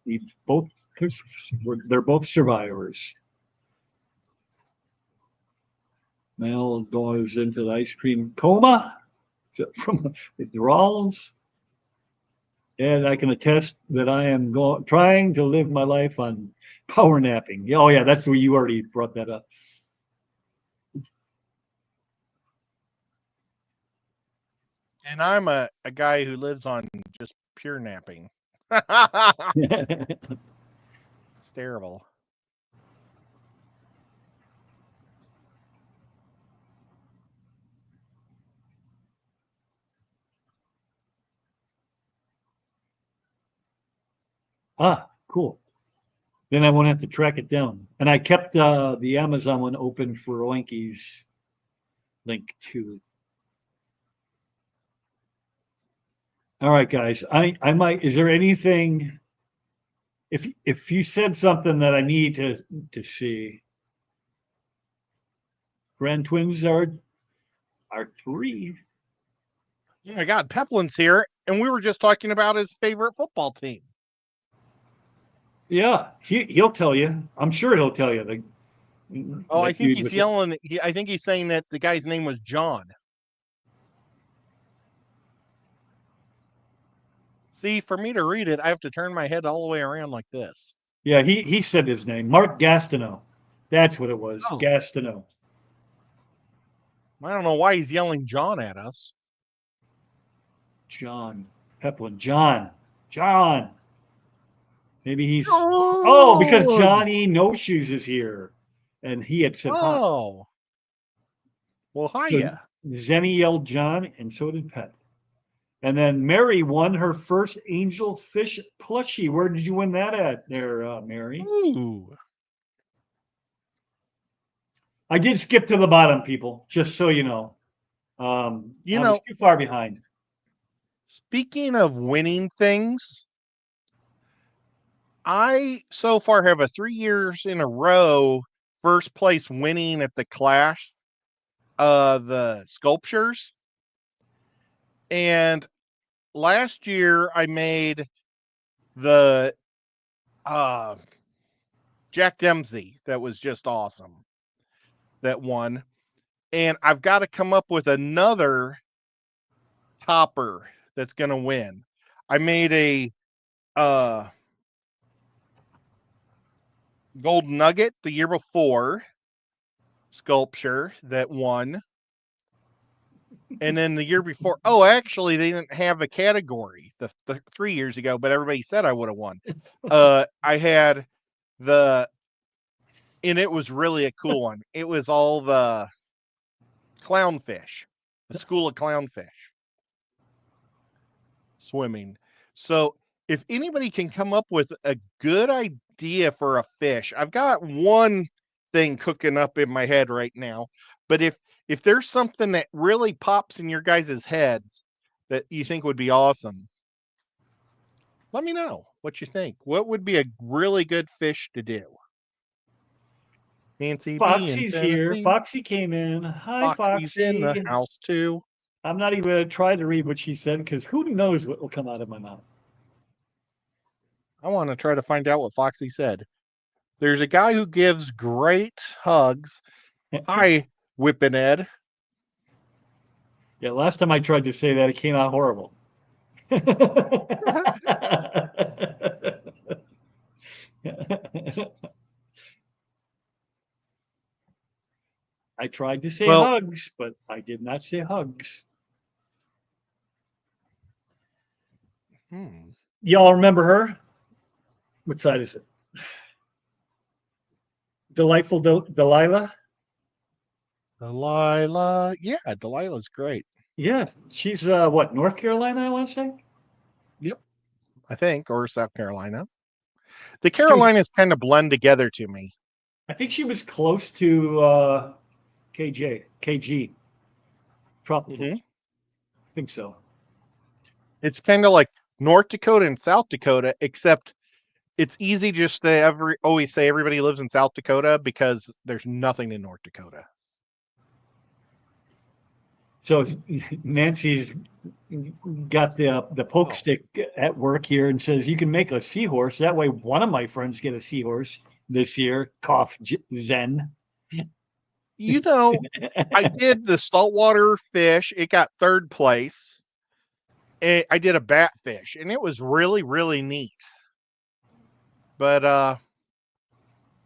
They're both survivors. Mel goes into the ice cream coma from withdrawals. And I can attest that I am trying to live my life on power napping. Oh yeah, that's where you already brought that up. And I'm a guy who lives on just pure napping. It's terrible. Ah, cool. Then I won't have to track it down. And I kept the Amazon one open for Oinky's link too. All right, guys. I might. Is there anything? If you said something that I need to see, Grand Twins are 3. Oh my God, Peplin's here, And we were just talking about his favorite football team. Yeah, he'll tell you. I'm sure he'll tell you. Oh, I that think dude he's with yelling. I think he's saying that the guy's name was John. See, for me to read it, I have to turn my head all the way around like this. Yeah, he said his name. Mark Gastineau. That's what it was. Oh. Gastineau. I don't know why he's yelling John at us. John Peplin. John. Maybe he's because Johnny No Shoes is here, and he had said hi. Oh. Well, So hiya. Zenny yelled John, and so did Pet. And then Mary won her first angel fish plushie. Where did you win that at there, Mary? Ooh. I did skip to the bottom, people, just so you know. You I know, was too far behind. speaking of winning things, I so far have a 3 years in a row first place winning at the Clash, the sculptures. And last year I made the Jack Dempsey that was just awesome. That won. And I've got to come up with another topper that's going to win. I made a gold nugget the year before sculpture that won. And then the year before, actually, they didn't have a category the 3 years ago, but everybody said I would have won. I had and it was really a cool one. It was all the clownfish, the school of clownfish swimming. So if anybody can come up with a good idea for a fish, I've got one thing cooking up in my head right now, but if there's something that really pops in your guys' heads that you think would be awesome, let me know what you think. What would be a really good fish to do? Nancy B in Foxy's here. Tennessee. Foxy came in. Hi, Foxy's in the Foxy. house too. I'm not even going to try to read what she said because who knows what will come out of my mouth. I want to try to find out what Foxy said. There's a guy who gives great hugs. Hi, Whippin' Ed. Yeah, last time I tried to say that, it came out horrible. I tried to say Well- hugs, but I did not say hugs. Y'all remember her? What side is it? Delightful Delilah? Delilah. Yeah, Delilah's great. Yeah, she's what, North Carolina, I want to say? I think, or South Carolina. The Carolinas kind of blend together to me. I think she was close to KG. Probably. I think so. It's kind of like North Dakota and South Dakota, except it's easy just to always say everybody lives in South Dakota because there's nothing in North Dakota. So Nancy's got the poke stick at work here and says you can make a seahorse. That way, one of my friends get a seahorse this year. Cough, Zen. You know, I did the saltwater fish. It got 3rd place. I did a batfish, and it was really, really neat. But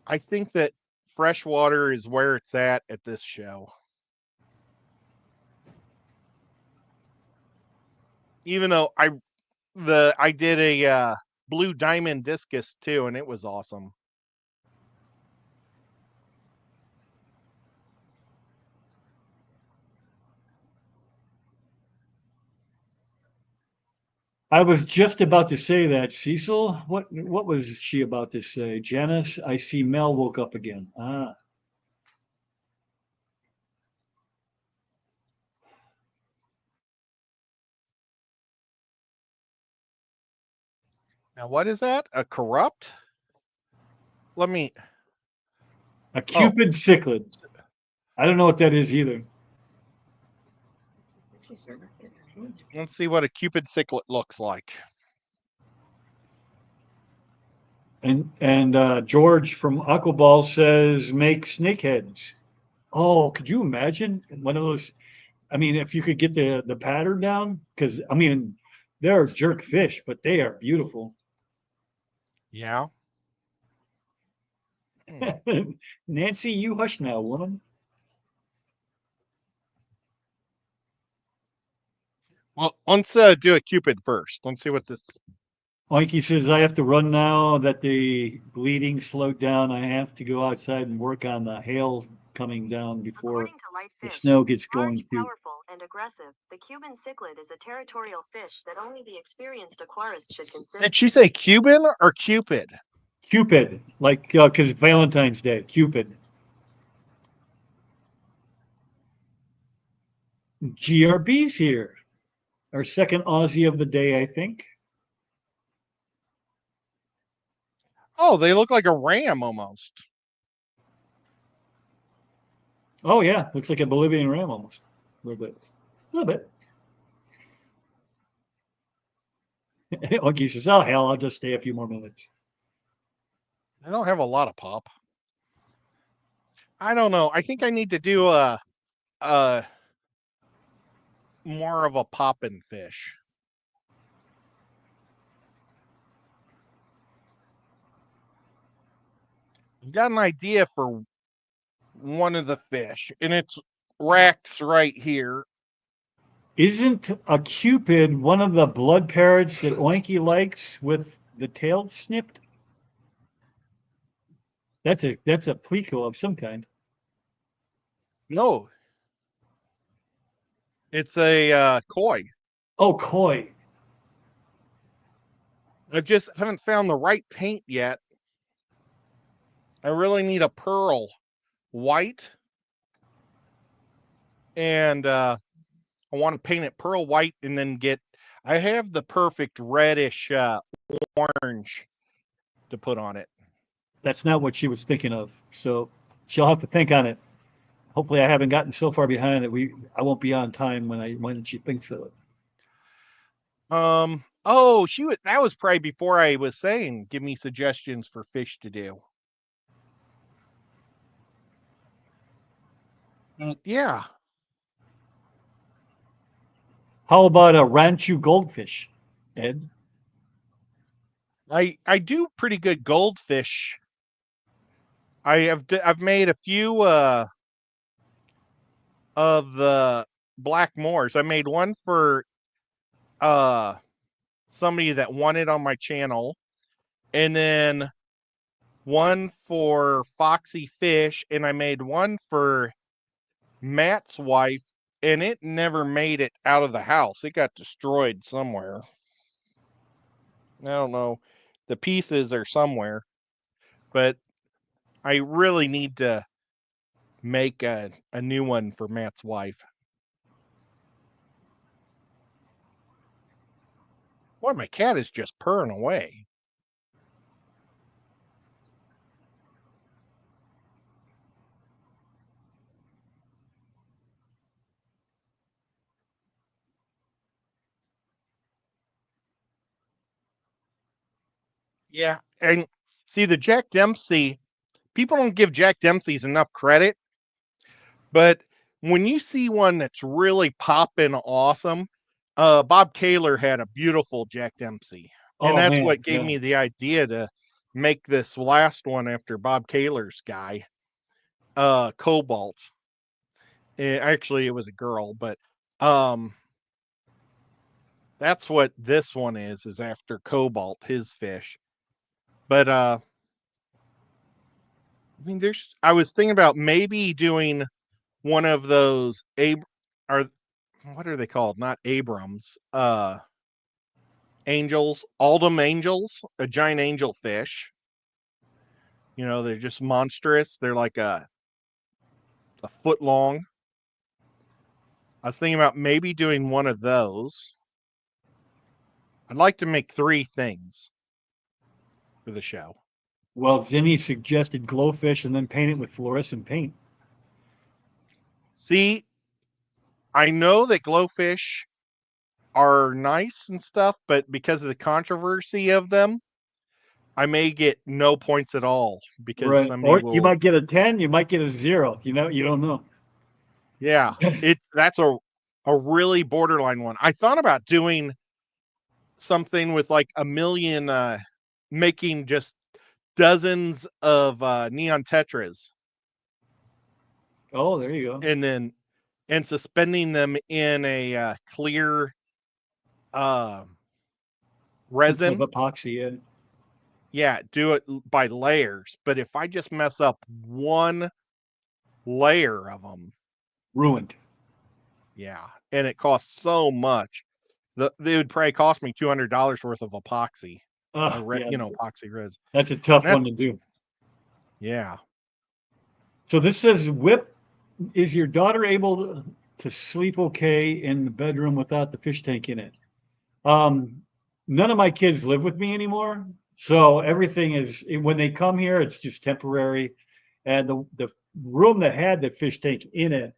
I think that freshwater is where it's at this show. Even though I did a blue diamond discus too, and it was awesome. I was just about to say that, Cecil. What was she about to say? Janice, I see Mel woke up again. Ah. Now, what is that? A corrupt? Let me. A Cupid cichlid. I don't know what that is either. Let's see what a Cupid cichlid looks like. And George from Aquaball says make snakeheads. Oh, could you imagine one of those? I mean, if you could get the pattern down, because I mean, they're jerk fish, but they are beautiful. Yeah. Nancy, you hush now, woman. Well, let's do a Cupid first. Let's see what this. Oinky says, I have to run now that the bleeding slowed down. I have to go outside and work on the hail coming down before According to Light the Fish, snow gets large, going too. powerful, and aggressive, the Cuban cichlid is a territorial fish that only the experienced aquarist should consider. Did she say Cuban or Cupid? Cupid, like, because Valentine's Day, Cupid. GRB's here. Our second Aussie of the day, I think. Oh, they look like a ram almost. Oh, yeah, looks like a Bolivian ram almost. A little bit. A little bit. Oinky says, oh, hell, I'll just stay a few more minutes. They don't have a lot of pop. I don't know. I think I need to do a more of a poppin' fish. I've got an idea for one of the fish, and it's Rex right here. Isn't a Cupid one of the blood parrots that Oinky likes with the tail snipped? That's a plico of some kind. No, it's a koi. Oh, koi. I just haven't found the right paint yet. I really need a pearl white, and I want to paint it pearl white and then get. I have the perfect reddish orange to put on it. That's not what she was thinking of. So she'll have to think on it. Hopefully, I haven't gotten so far behind that I won't be on time when she thinks of it. Oh, that was probably before I was saying give me suggestions for fish to do. Yeah. How about a Ranchu goldfish, Ed? I do pretty good goldfish. I've made a few of the black moors. I made one for somebody that wanted on my channel, and then one for Foxy Fish, and I made one for Matt's wife, and it never made it out of the house. It got destroyed somewhere. I don't know. The pieces are somewhere, but I really need to make a new one for Matt's wife. Boy, my cat is just purring away. Yeah, and see the Jack Dempsey, people don't give Jack Dempsey's enough credit, but when you see one that's really popping awesome, Bob Kaler had a beautiful Jack Dempsey. And Oh, that's man, what gave yeah. me the idea to make this last one after Bob Kaler's guy, Cobalt. Actually, it was a girl, but that's what this one is after Cobalt, his fish. But I mean, I was thinking about maybe doing one of those what are they called? Not Abrams. Angels, Aldum angels, a giant angel fish. You know, they're just monstrous. They're like a foot long. I was thinking about maybe doing one of those. I'd like to make 3 things for the show. Well, Zinni suggested glowfish and then paint it with fluorescent paint. See, I know that glowfish are nice and stuff, but because of the controversy of them, I may get no points at all because Right. somebody Or will. you might get a 10, you might get a 0. You know, you don't know. Yeah, that's a really borderline one. I thought about doing something with like a million, making just dozens of neon tetras, Oh, there you go. and suspending them in a clear Of resin. epoxy, yeah. Yeah, do it by layers. But if I just mess up one layer of them, Ruined. yeah, and it costs so much. They would probably cost me $200 worth of epoxy, Yeah, epoxy resin. that's a tough one That's to do. yeah. So this says, Whip, is your daughter able to sleep okay in the bedroom without the fish tank in it? None of my kids live with me anymore. So everything is, when they come here, it's just temporary. And the room that had the fish tank in it,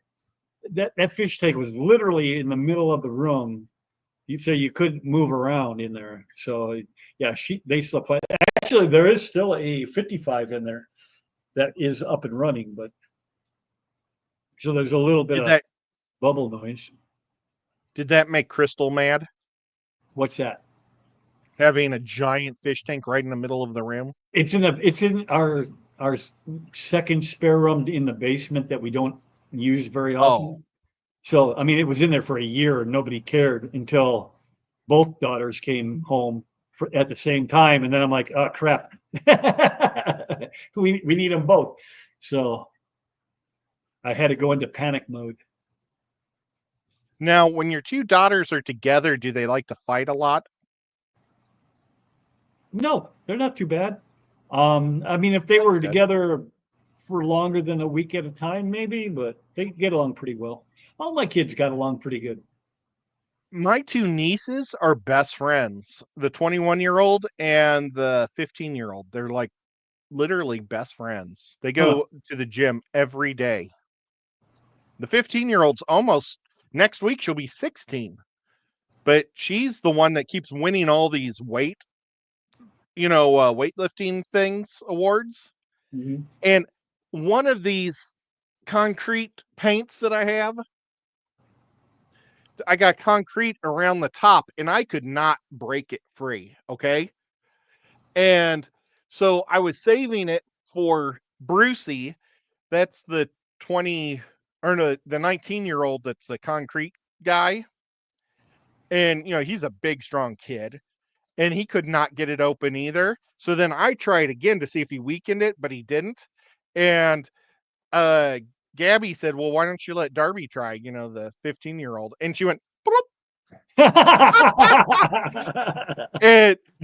that fish tank was literally in the middle of the room. So you couldn't move around in there. So yeah, they slept fine. Actually, there is still a 55 in there that is up and running, but so there's a little bit Did of that bubble noise. did that make Crystal mad? What's that? Having a giant fish tank right in the middle of the room? It's in our second spare room in the basement that we don't use very often. Oh, So I mean, it was in there for a year and nobody cared until both daughters came home at the same time, and then I'm like, oh crap, we need them both. So I had to go into panic mode. now when your two daughters are together, do they like to fight a lot? No, they're not too bad. I mean, if they were Good. together for longer than a week at a time, maybe, but they get along pretty well. All my kids got along pretty good. My two nieces are best friends, the 21-year-old and the 15-year-old. They're like literally best friends. They Huh. go to the gym every day. The 15-year-old's almost next week, she'll be 16, but she's the one that keeps winning all these weightlifting things awards. Mhm. And one of these concrete paints that I have, I got concrete around the top and I could not break it free. Okay. And so I was saving it for Brucey. That's the 20 or no, the 19-year-old that's the concrete guy. And, he's a big, strong kid and he could not get it open either. So then I tried again to see if he weakened it, but he didn't. And uh Gabby said, "Well, why don't you let Darby try, the 15-year-old?" And she went, "Bloop."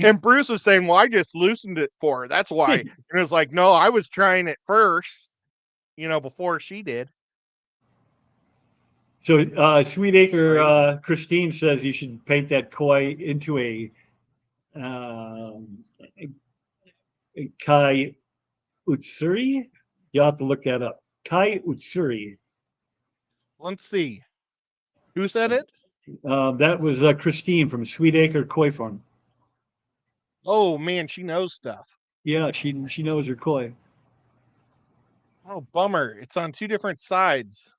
And Bruce was saying, "Well, I just loosened it for her. That's why." And it was like, "No, I was trying it first, before she did." So Sweetacre Crazy. Christine says you should paint that koi into um, a Kai Utsuri. You'll have to look that up. Kai Utsuri. Let's see. Who said it? That was Christine from Sweetacre Koi Farm. Oh man, she knows stuff. Yeah, she knows her koi. Oh, bummer. It's on two different sides.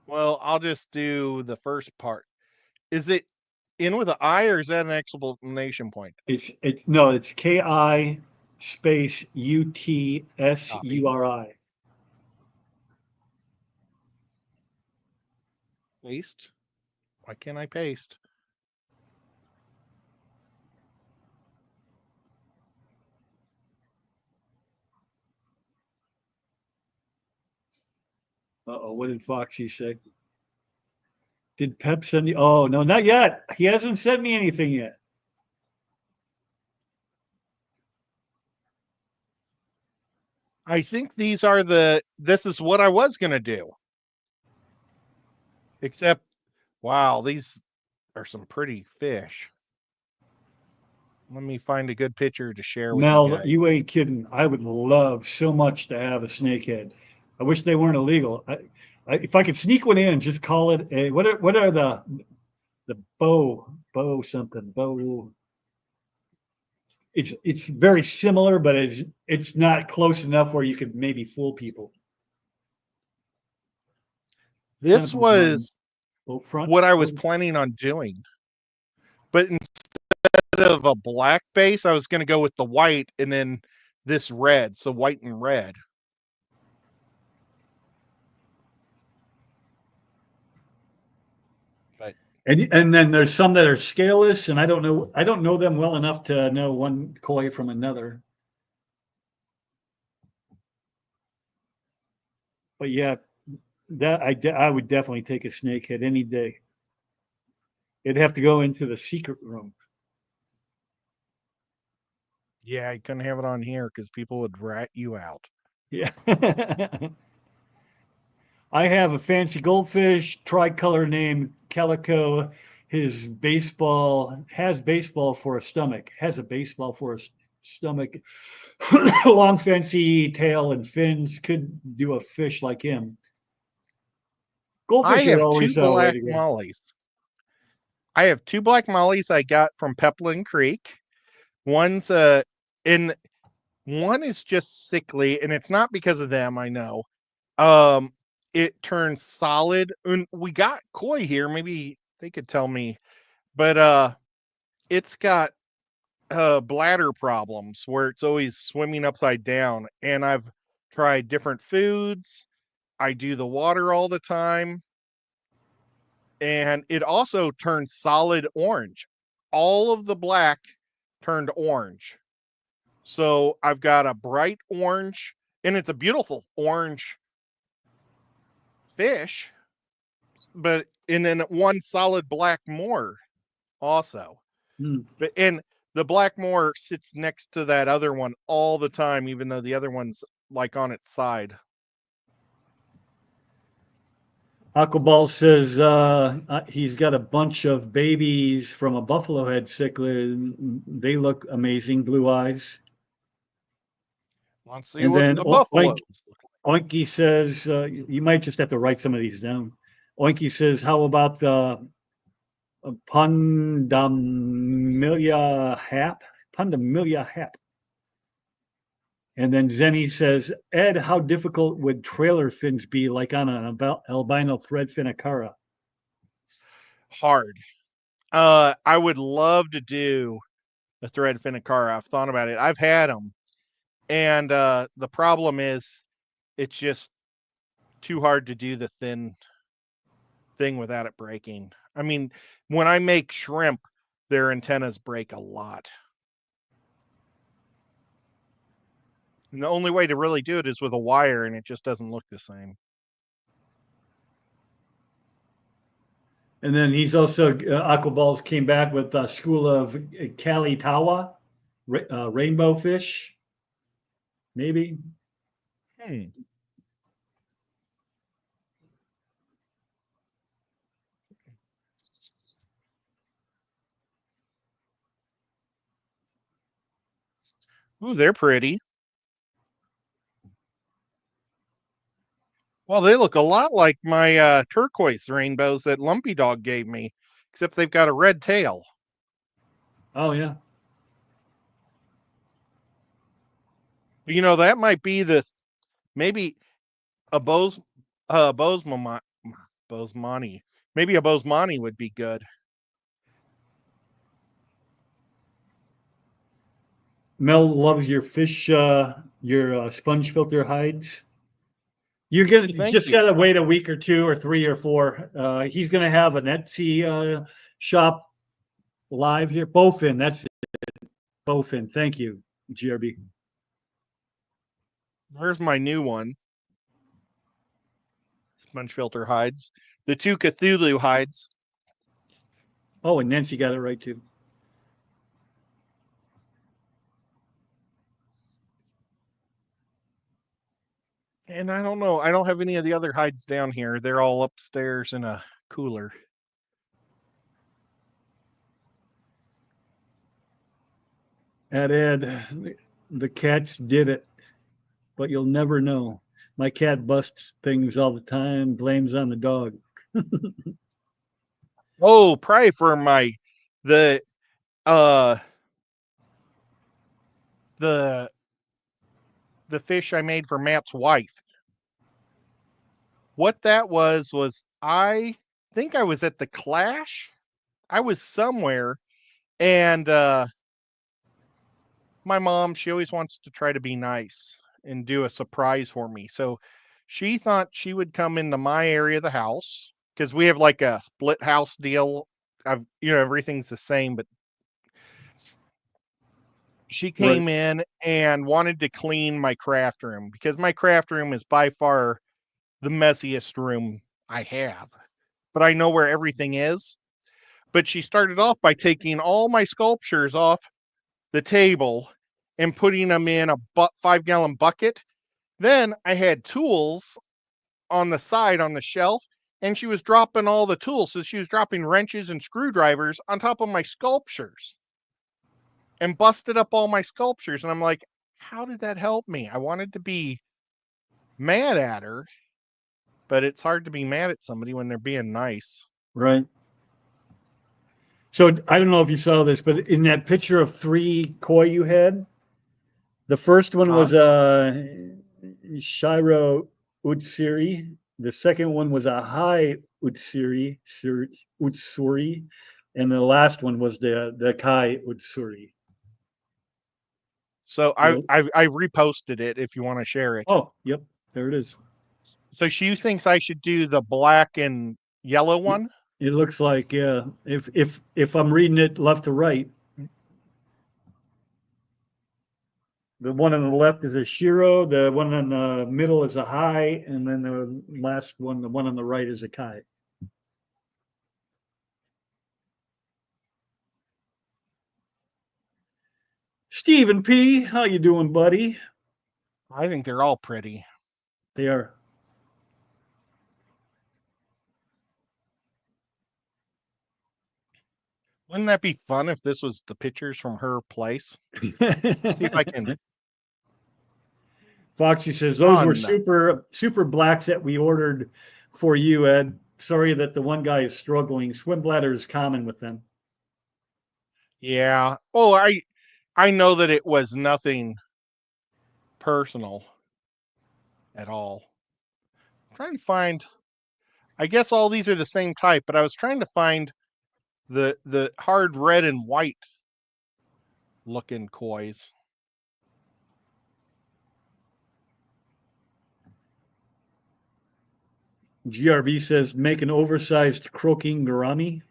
Well, I'll just do the first part. Is it in with an I or is that an exclamation point? It's KI space UTSURI. Paste. Why can't I paste? Uh-oh, what did Foxy say? Did Pep send you? Oh, no, not yet. He hasn't sent me anything yet. I think this is what I was going to do. Except, wow, these are some pretty fish. Let me find a good picture to share with you Mel, guys. you ain't kidding. I would love so much to have a snakehead. I wish they weren't illegal. If I could sneak one in, just call it a, what are the bow something, bow. It's very similar, but it's not close enough where you could maybe fool people. This Kind of a was bow front. what I was planning on doing. But instead of a black base, I was going to go with the white and then this red. So white and red. But And then there's some that are scaleless, and I don't know them well enough to know one koi from another. But yeah, that I would definitely take a snakehead any day. It'd have to go into the secret room. yeah, you couldn't have it on here because people would rat you out. Yeah. I have a fancy goldfish, tricolor named Calico. His baseball has baseball for a stomach, has a baseball for a stomach, long fancy tail and fins. Could do a fish like him. I Goldfish are have two always a way black to go. mollies. I have two black mollies I got from Peplin Creek. One's in one is just sickly, and it's not because of them, I know. It turns solid. And we got koi here, maybe they could tell me, but it's got bladder problems where it's always swimming upside down. And I've tried different foods. I do the water all the time. And it also turns solid orange. All of the black turned orange. So I've got a bright orange, and it's a beautiful orange fish, and then one solid black moor also. Hmm. And the black moor sits next to that other one all the time, even though the other one's like on its side. Aquaball says he's got a bunch of babies from a buffalo head cichlid. They look amazing, blue eyes. Let's see And what then the buffaloes look like. Oinky says, you might just have to write some of these down. Oinky says, how about the Pundamilia hap? Pundamilia hap. And then Zenny says, Ed, how difficult would trailer fins be like on an albino threadfin acara? Hard. I would love to do a threadfin acara. I've thought about it. I've had them. And the problem is it's just too hard to do the thin thing without it breaking. I mean, when I make shrimp, their antennas break a lot. And the only way to really do it is with a wire, and it just doesn't look the same. And then he's also, Aquaballs came back with a school of Kalitawa, rainbow fish, maybe. Ooh, they're pretty. Well, they look a lot like my turquoise rainbows that Lumpy Dog gave me, except they've got a red tail. Oh, yeah. You know, that might be maybe a Bosemani. Maybe a Bosemani would be good. Mel loves your fish, your sponge filter hides. You're gonna Thank just you. gotta wait a week or two or 3 or 4. He's gonna have an Etsy shop live here. Bowfin, that's it. Bowfin. Thank you, GRB. There's my new one. Sponge filter hides. The 2 Cthulhu hides. Oh, and Nancy got it right too. And I don't know. I don't have any of the other hides down here. They're all upstairs in a cooler. Ed, the cats did it, but you'll never know. My cat busts things all the time, blames on the dog. Oh, probably for the uh the the fish I made for Matt's wife. What that was I think I was at the Clash. I was somewhere, and my mom, she always wants to try to be nice and do a surprise for me. So she thought she would come into my area of the house because we have like a split house deal. Everything's the same, but she Right. came in and wanted to clean my craft room because my craft room is by far the messiest room I have. But I know where everything is. But she started off by taking all my sculptures off the table and putting them in a 5-gallon bucket. Then I had tools on the side on the shelf, and she was dropping all the tools. So she was dropping wrenches and screwdrivers on top of my sculptures and busted up all my sculptures. And I'm like, how did that help me? I wanted to be mad at her, but it's hard to be mad at somebody when they're being nice. Right. So I don't know if you saw this, but in that picture of 3 koi you had, the first one was Shiro Utsuri. The second one was a high Utsuri, Utsuri, and the last one was the Kai Utsuri. So I reposted it if you want to share it. Oh, yep, there it is. So she thinks I should do the black and yellow one. It looks like, yeah, if I'm reading it left to right, the one on the left is a Shiro, the one in the middle is a high, and then the last one, the one on the right is a Kai. Stephen P, how you doing, buddy? I think they're all pretty. They are. Wouldn't that be fun if this was the pictures from her place? See if I can. Foxy says those were Fun. super blacks that we ordered for you, Ed. Sorry that the one guy is struggling. Swim bladder is common with them. Yeah. Oh, I know that it was nothing personal at all. I'm trying to find. I guess all these are the same type, but I was trying to find the hard red and white looking kois. GRB says make an oversized croaking gourami.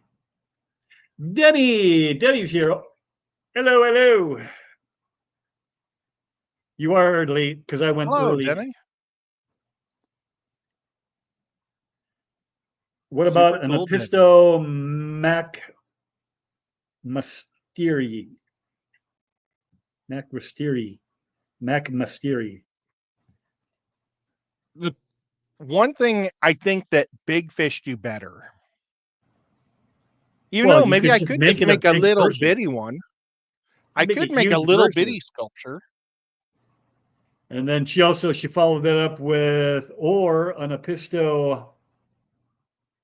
Denny's here. Hello, hello. You are late because I went Hello, early. Denny. What Super about an cool, Episto Mac Masteri? Mac Masteri. Mac Masteri. The one thing I think that big fish do better. You Well, know, you maybe could I just could make just it a make a big little version. bitty one. I Make could a make a huge little version. bitty sculpture. And then she followed that up with or an Episto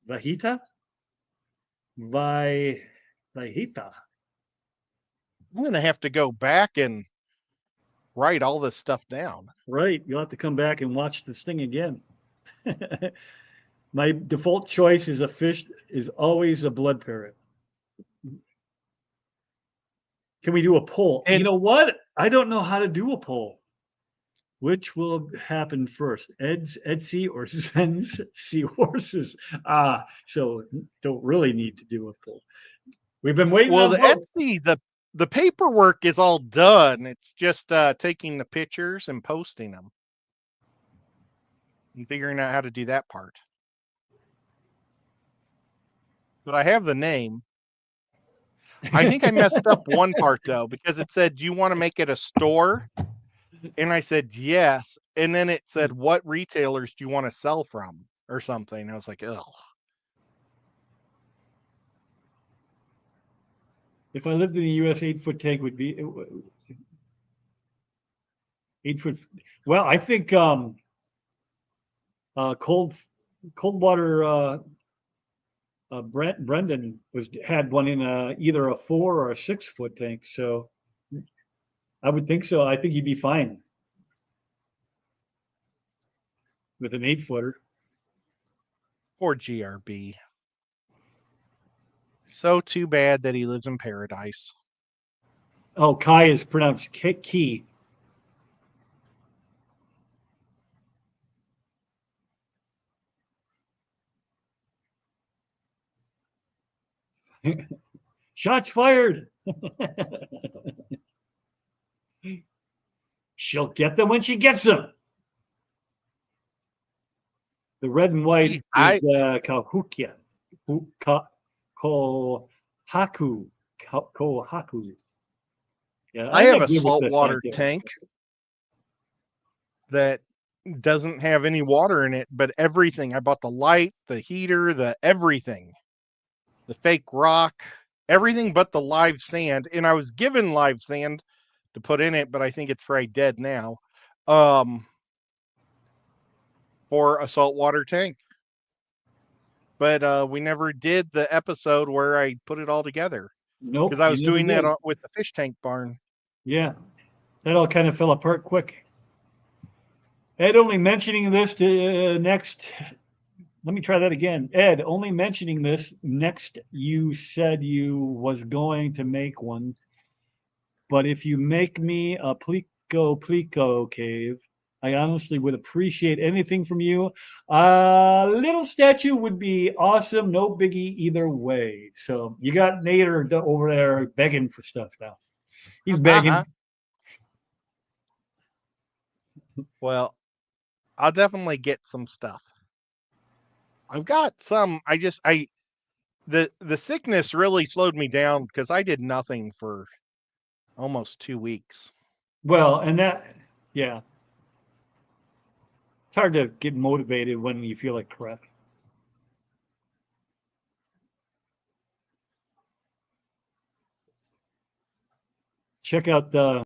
Vahita. Vahita. I'm gonna have to go back and write all this stuff down. Right. You'll have to come back and watch this thing again. My default choice is always a blood parrot. Can we do a poll? And You know what? I don't know how to do a poll. Which will happen first, Etsy or Zen's seahorses? So don't really need to do a poll. We've been waiting well, on the vote. Etsy, the paperwork is all done. It's just taking the pictures and posting them and figuring out how to do that part. But I have the name. I think I messed up one part though, because it said, do you want to make it a store? And I said, yes. And then it said, what retailers do you want to sell from or something? I was like, ugh. If I lived in the U.S., 8-foot tank would be 8 foot. Well, I think Cold water. Brendan had one in either a 4 or a 6 foot tank. So I would think so. I think he'd be fine with an 8-footer. Poor GRB. So too bad that he lives in paradise. Oh, Kai is pronounced Key. Shots fired. She'll get them when she gets them. The red and white is Kahukia. Kohaku. Kohaku. Yeah, I have not a good with the saltwater scientific tank stuff. that doesn't have any water in it, but everything. I bought the light, the heater, the everything. The fake rock, everything but the live sand. And I was given live sand to put in it, but I think it's probably dead now. For a saltwater tank. But we never did the episode where I put it all together. Nope. Because I was you never doing that did. with the fish tank barn. Yeah, that all kind of fell apart quick. Ed only mentioning this to next. Let me try that again. Ed, only mentioning this next. You said you was going to make one, but if you make me a Plico cave, I honestly would appreciate anything from you. A little statue would be awesome. No biggie either way. So you got Nader over there begging for stuff now. He's begging. Well, I'll definitely get some stuff. I've got some. The sickness really slowed me down because I did nothing for almost 2 weeks. Well, and that, yeah. It's hard to get motivated when you feel like crap. Check out the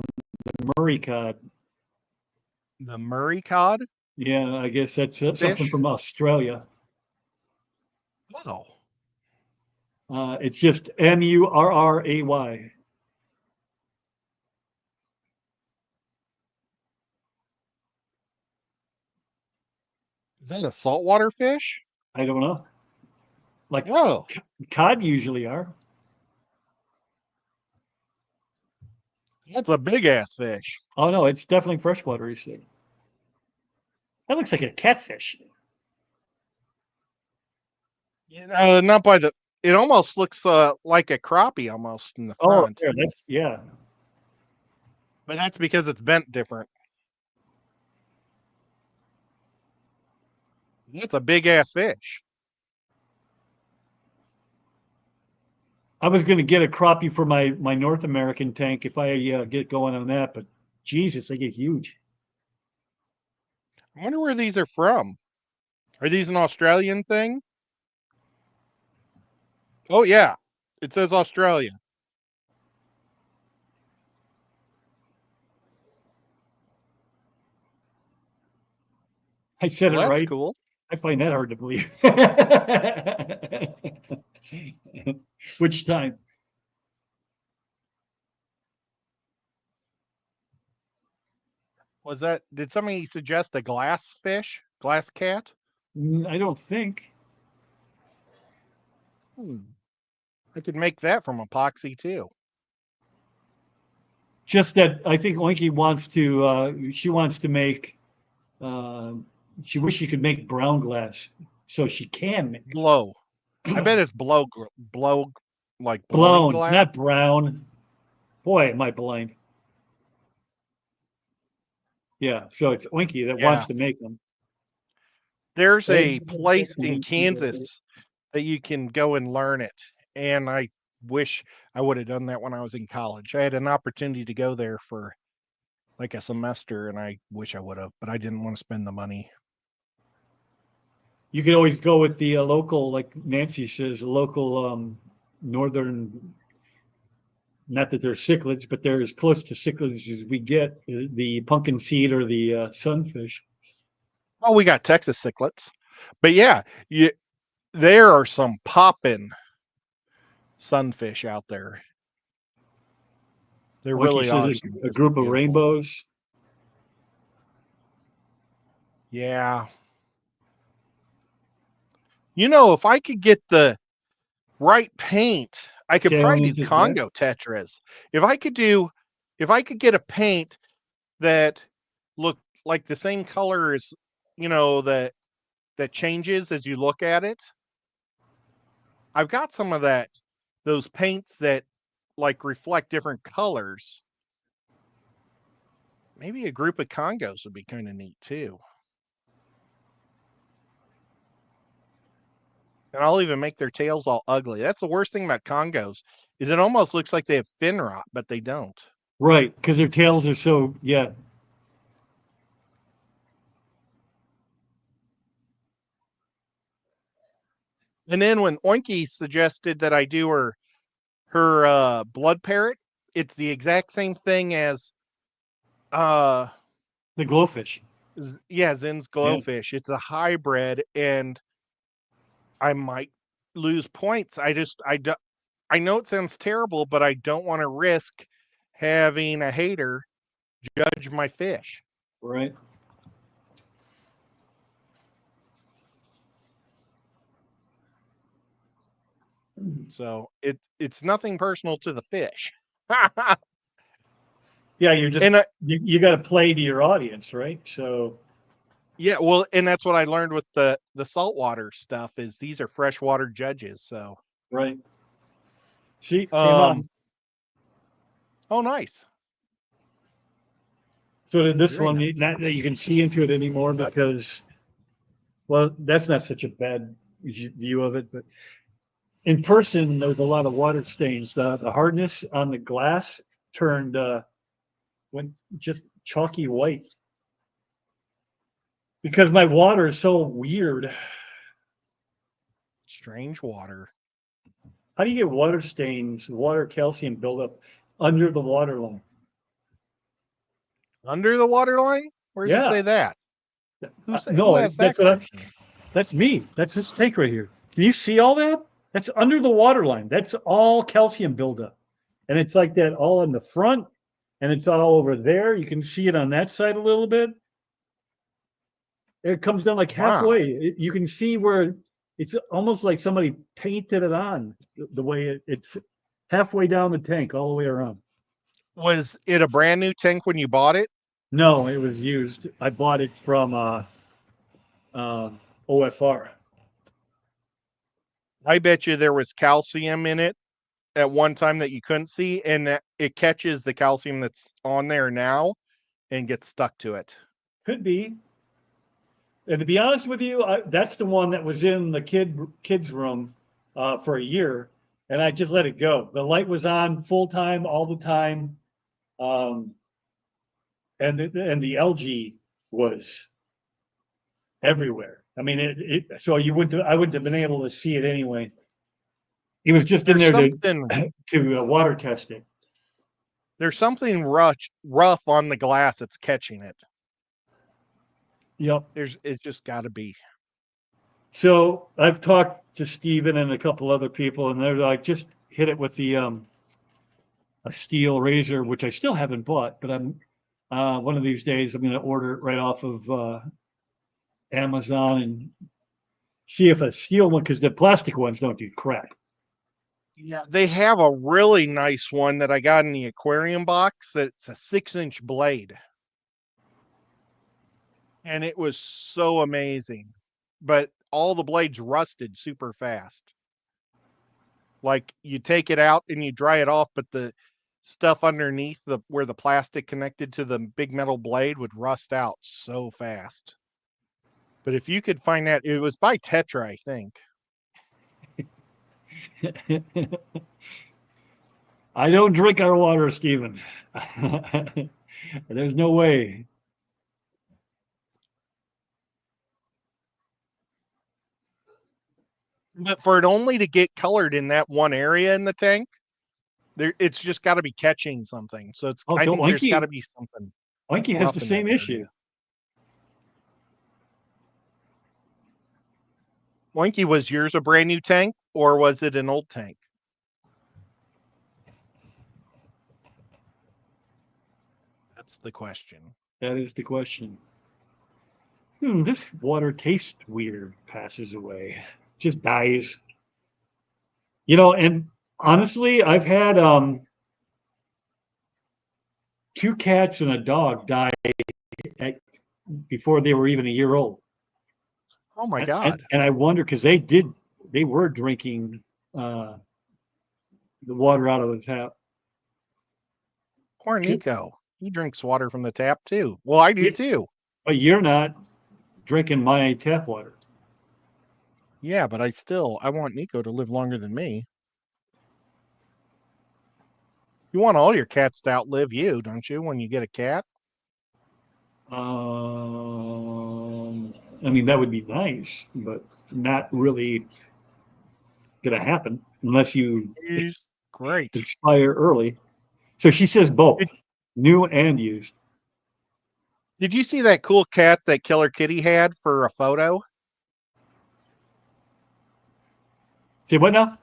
Murray cod. The Murray cod? Yeah, I guess that's something Fish? from Australia. Wow. It's just Murray. Is that a saltwater fish? I don't know. Like Whoa. cod usually are. That's a big ass fish. Oh no, it's definitely freshwater. You see, that looks like a catfish. You know, not by the. It almost looks like a crappie almost in the Oh, front. there, that's yeah. But that's because it's bent different. That's a big ass fish. I was going to get a crappie for my North American tank if I get going on that, but Jesus, they get huge. I wonder where these are from. Are these an Australian thing? Oh yeah, it says Australia. I said Well, it that's right. cool. I find that hard to believe. Which time? Was that? Did somebody suggest a glass fish? Glass cat? I don't think. I could make that from epoxy too. Just that I think Oinky wants to. She wants to make. She wishes she could make brown glass, so she can make Blow. I bet it's blow like blowing blown, glass. not brown. Boy, am I blind. Yeah, so it's Oinky that Yeah. wants to make them. There's a place in Kansas that you can go and learn it. And I wish I would have done that when I was in college. I had an opportunity to go there for like a semester and I wish I would have, but I didn't want to spend the money. You could always go with the local, like Nancy says, local northern. Not that they're cichlids, but they're as close to cichlids as we get. The pumpkin seed or the sunfish. Oh, we got Texas cichlids, but yeah, there are some popping sunfish out there. There Like really he says, are. a Some just group of beautiful. rainbows. Yeah. If I could get the right paint, I could probably do Salience is bad. Congo tetras. If I could get a paint that looked like the same color as, that changes as you look at it. I've got some of those paints that like reflect different colors. Maybe a group of Congos would be kind of neat too. And I'll even make their tails all ugly. That's the worst thing about Congos, is it almost looks like they have fin rot, but they don't. Right, because their tails are so, yeah. And then when Oinky suggested that I do her blood parrot, it's the exact same thing as The glowfish. Zen's glowfish. It's a hybrid, and I might lose points. I know it sounds terrible, but I don't want to risk having a hater judge my fish. Right. So it's nothing personal to the fish. Yeah, you're just, And you got to play to your audience, right? So, yeah, well, and that's what I learned with the saltwater stuff, is these are freshwater judges. So right. See, came on. Oh, nice. So did this Very one, nice. not that you can see into it anymore because, well, that's not such a bad view of it, but in person, there's a lot of water stains. The hardness on the glass turned, went just chalky white. Because my water is so weird. Strange water. How do you get water stains, water calcium buildup under the water line? Under the water line? Where does it say that? Who asked that question? That's me. That's this tank right here. Can you see all that? That's under the water line. That's all calcium buildup. And it's like that all in the front, and it's all over there. You can see it on that side a little bit. It comes down like halfway. You can see where it's almost like somebody painted it on the way it's halfway down the tank all the way around. Was it a brand new tank when you bought it? No, it was used. I bought it from OFR. I bet you there was calcium in it at one time that you couldn't see, and that it catches the calcium that's on there now and gets stuck to it. Could be. And to be honest with you, that's the one that was in the kids' room for a year, and I just let it go. The light was on full time all the time, and the algae was everywhere. I mean, so I wouldn't have been able to see it anyway. He was just in there to water test it. There's something rough on the glass that's catching it. Yep. It's just got to be. So I've talked to Steven and a couple other people, and they're like, just hit it with the a steel razor, which I still haven't bought, but I'm one of these days I'm going to order it right off of Amazon and see if a steel one, because the plastic ones don't do crap. Yeah, they have a really nice one that I got in the aquarium box. That's a 6-inch blade. And it was so amazing. But all the blades rusted super fast. Like you take it out and you dry it off, but the stuff underneath where the plastic connected to the big metal blade would rust out so fast. But if you could find that, it was by Tetra, I think. I don't drink our water, Steven. There's no way. But for it only to get colored in that one area in the tank, it's just got to be catching something. So I think there's got to be something. Oinky has the same issue. Wanky, was yours a brand new tank or was it an old tank? That's the question. That is the question. This water tastes weird, passes away, just dies. And honestly, I've had two cats and a dog die at, before they were even a year old. Oh my And, God. and I wonder because they were drinking the water out of the tap. Poor Nico. He drinks water from the tap too. Well, I do Yeah. too. But you're not drinking my tap water. Yeah, but I want Nico to live longer than me. You want all your cats to outlive you, don't you, when you get a cat? I mean, that would be nice, but not really going to happen unless you He's great. expire early. So she says both, Did, new and used. did you see that cool cat that Killer Kitty had for a photo? Say what now?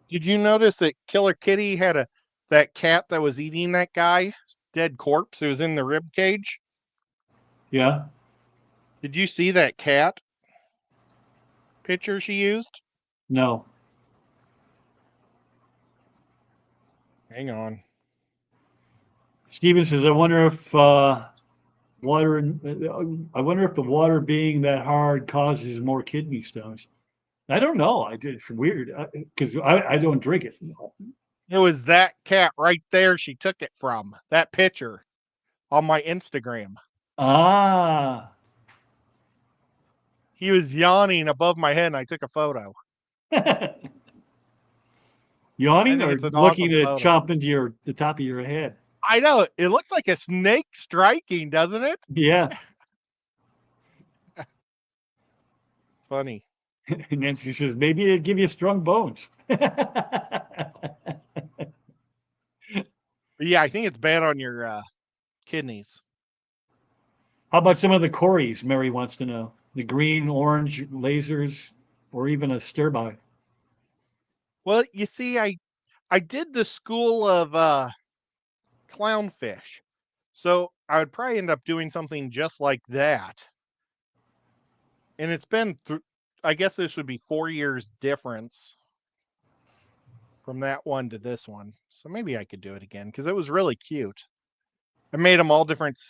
Did you notice that Killer Kitty had that cat that was eating that guy's dead corpse? It was in the rib cage. Yeah. Did you see that cat picture she used? No. Hang on. Steven says, I wonder if water, I wonder if the water being that hard causes more kidney stones. I don't know. It's weird because I don't drink it. It was that cat right there she took it from. That picture on my Instagram. Ah. He was yawning above my head and I took a photo. Yawning think or it's an looking awesome to photo. chomp into the top of your head? I know. It looks like a snake striking, doesn't it? Yeah. Funny. And Nancy says, maybe it'd give you strong bones. But yeah, I think it's bad on your kidneys. How about some of the Corys? Mary wants to know. The green, orange lasers, or even a stir-by. Well, you see, I did the school of clownfish. So I would probably end up doing something just like that. And it's been I guess this would be 4 years difference from that one to this one. So maybe I could do it again because it was really cute. I made them all different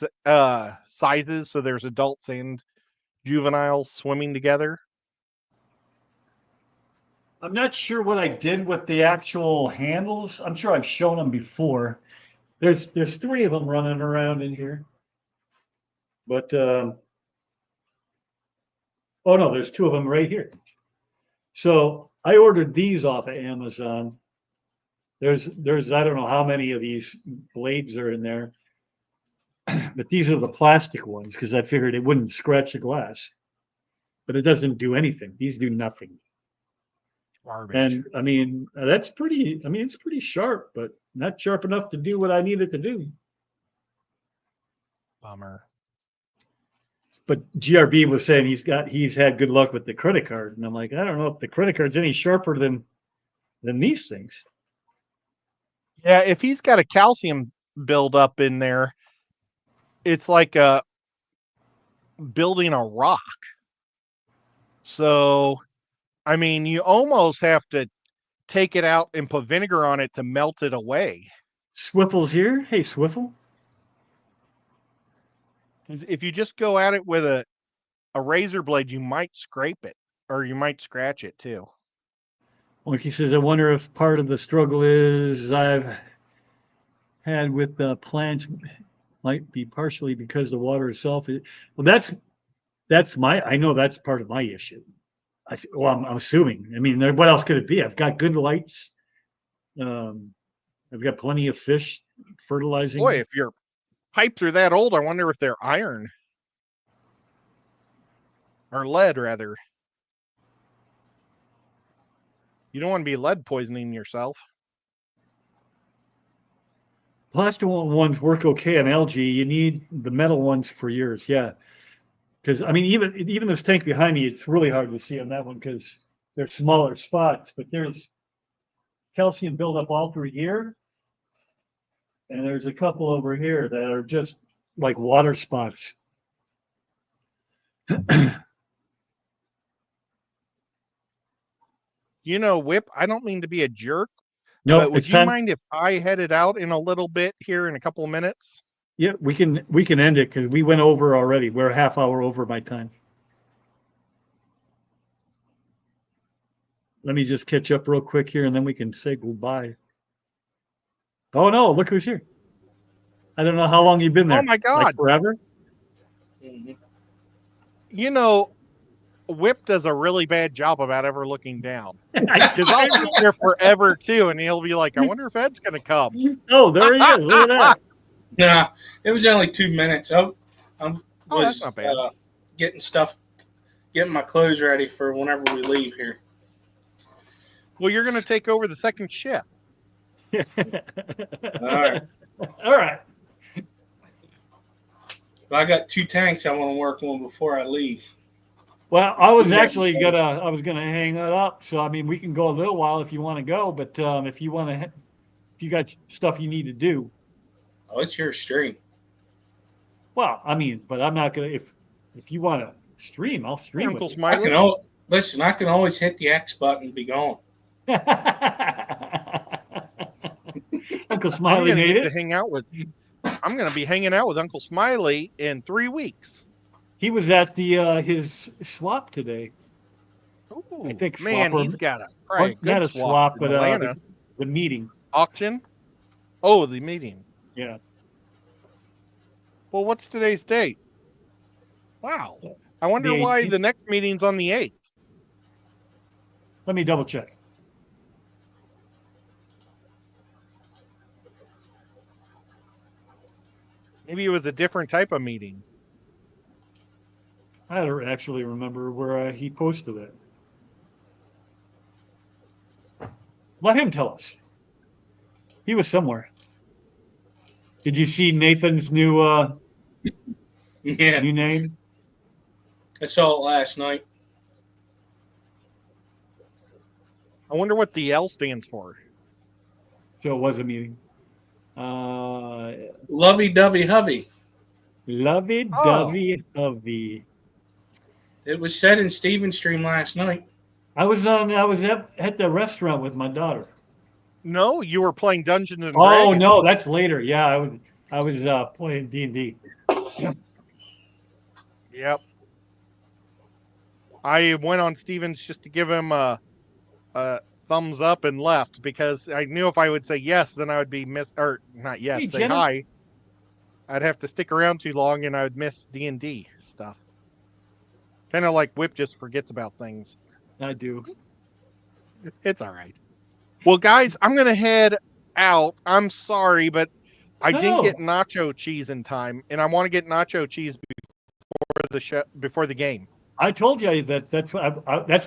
sizes. So there's adults and juveniles swimming together. I'm not sure what I did with the actual handles. I'm sure I've shown them before. There's three of them running around in here. But oh no, there's two of them right here. So I ordered these off of Amazon. There's I don't know how many of these blades are in there, but these are the plastic ones because I figured it wouldn't scratch the glass. But it doesn't do anything. These do nothing. Garbage. And I mean, that's pretty, I mean, it's pretty sharp, but not sharp enough to do what I need it to do. Bummer. But GRB was saying he's had good luck with the credit card. And I'm like, I don't know if the credit card's any sharper than these things. Yeah, if he's got a calcium buildup in there, it's like building a rock. So, I mean, you almost have to take it out and put vinegar on it to melt it away. Swiffle's here. Hey, Swiffle. Because if you just go at it with a razor blade, you might scrape it or you might scratch it too. Like he says, I wonder if part of the struggle is I've had with the plants might be partially because the water itself is, well, I know that's part of my issue. I'm assuming. I mean, what else could it be? I've got good lights. I've got plenty of fish fertilizing. Boy, if your pipes are that old, I wonder if they're iron or lead, rather. You don't want to be lead poisoning yourself. Plastic ones work okay on algae. You need the metal ones for yours. Yeah. Because I mean, even this tank behind me, it's really hard to see on that one because there's smaller spots, but there's calcium buildup all through here. And there's a couple over here that are just like water spots. You know, Whip, I don't mean to be a jerk, No, but would it's you time. mind if I headed out in a little bit here in a couple of minutes? Yeah, we can end it because we went over already. We're a half hour over my time. Let me just catch up real quick here, and then we can say goodbye. Oh no! Look who's here. I don't know how long you've been there. Oh my Like God. forever. Mhm. You know, Whip does a really bad job about ever looking down. I Because I'll sit there forever too, and he'll be like, I wonder if Ed's going to come. Oh, there he is. Look at that. Nah, it was only 2 minutes. I Oh, was that's not bad. getting my clothes ready for whenever we leave here. Well, you're going to take over the second shift. All right. All right. I got 2 tanks I want to work on before I leave. Well, I was actually gonna hang that up. So I mean, we can go a little while if you want to go, but if you got stuff you need to do, Oh, it's your stream. well, I mean, but I'm not gonna if you want to stream, I'll stream Uncle with Smiley. Listen, I can always hit the X button and be gone. you. Uncle I'm Smiley going to made get to it. hang out with. I'm going to be hanging out with Uncle Smiley in 3 weeks. He was at the his swap today. Ooh, I think man, swap or- he's got a Well, probably not good a swap, swap, in but Atlanta. the meeting. Auction. Oh, the meeting. Yeah. Well, what's today's date? Wow. I wonder The why 18th. the next meeting's on the 8th. Let me double check. Maybe it was a different type of meeting. I don't actually remember where he posted it. Let him tell us. He was somewhere. Did you see Nathan's new Yeah, new name? I saw it last night. I wonder what the L stands for. So it was a meeting. Lovey-dovey hubby. Lovey Oh. dovey hubby. It was said in Steven's stream last night. I was at the restaurant with my daughter. No, you were playing Dungeons and Oh Dragons. no, that's later. Yeah, I was playing D&D. Yep. I went on Stevens just to give him a thumbs up and left because I knew if I would say yes, then I would be not yes, Hey, say Jenna. hi. I'd have to stick around too long and I would miss D&D stuff. Kind of like Whip just forgets about things. I do. It's all right. Well, guys, I'm going to head out. I'm sorry, but I didn't No. get nacho cheese in time, and I want to get nacho cheese before the game. I told you that's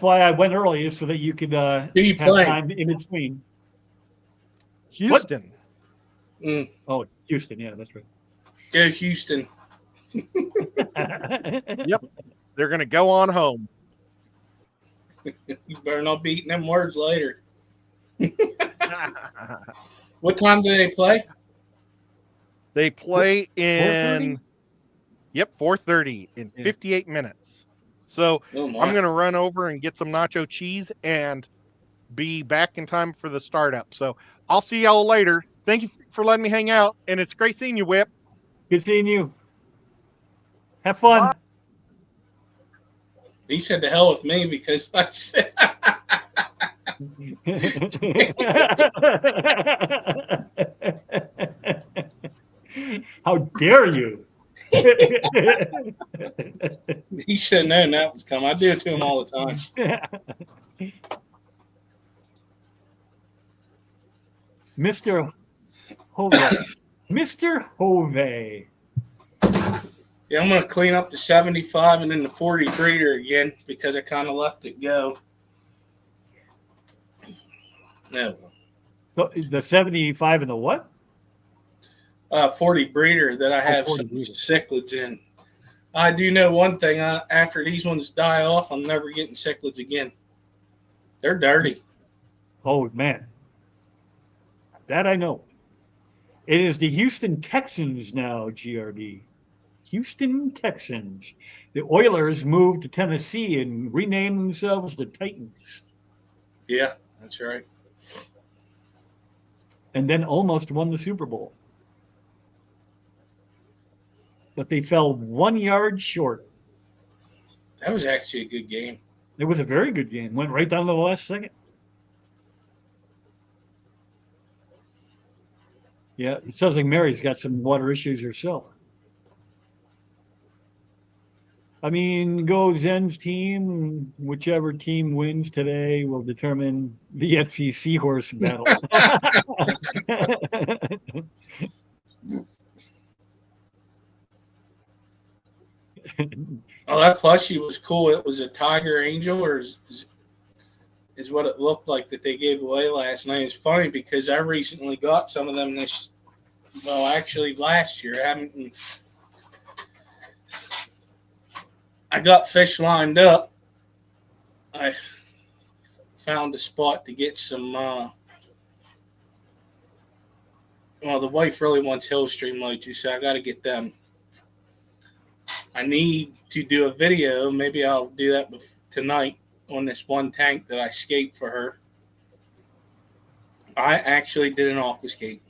why I went early is so that you could Who you have playing? time in between. Houston. Mm, Oh, Houston. Yeah, that's right. go Houston. They're going to go on home. You better not be eating them words later. What time do they play? They play in 4:30? 4:30 in Yeah. 58 minutes. So Oh my. I'm going to run over and get some nacho cheese and be back in time for the startup. So I'll see y'all later. Thank you for letting me hang out, and it's great seeing you, Whip. Good seeing you. Have fun. He said to hell with me because I said How dare you? he should have known that was coming. I do it to him all the time. Mr. Hove. Mr. Hove. Yeah, I'm gonna clean up the 75 and then the 40 breeder again because I kind of left it go. No, The 75 and the what? 40 breeder that I have 40 some breeder. cichlids in. I do know one thing. After these ones die off, I'm never getting cichlids again. They're dirty. Oh, man. That I know. It is the Houston Texans now, GRD. Houston Texans. The Oilers moved to Tennessee and renamed themselves the Titans. Yeah, that's right. And then almost won the Super Bowl. But they fell 1 yard short. That was actually a good game. It was a very good game. Went right down to the last second. Yeah, it sounds like Mary's got some water issues herself. I mean, go Zen's team. Whichever team wins today will determine the FC Seahorse battle. Oh, that plushie was cool. It was a Tiger Angel, or is what it looked like that they gave away last night. It's funny because I recently got some of them actually last year. I got fish lined up. I found a spot to get some. The wife really wants Hillstream Mochi, so I got to get them. I need to do a video. Maybe I'll do that tonight on this one tank that I scaped for her. I actually did an aquascape.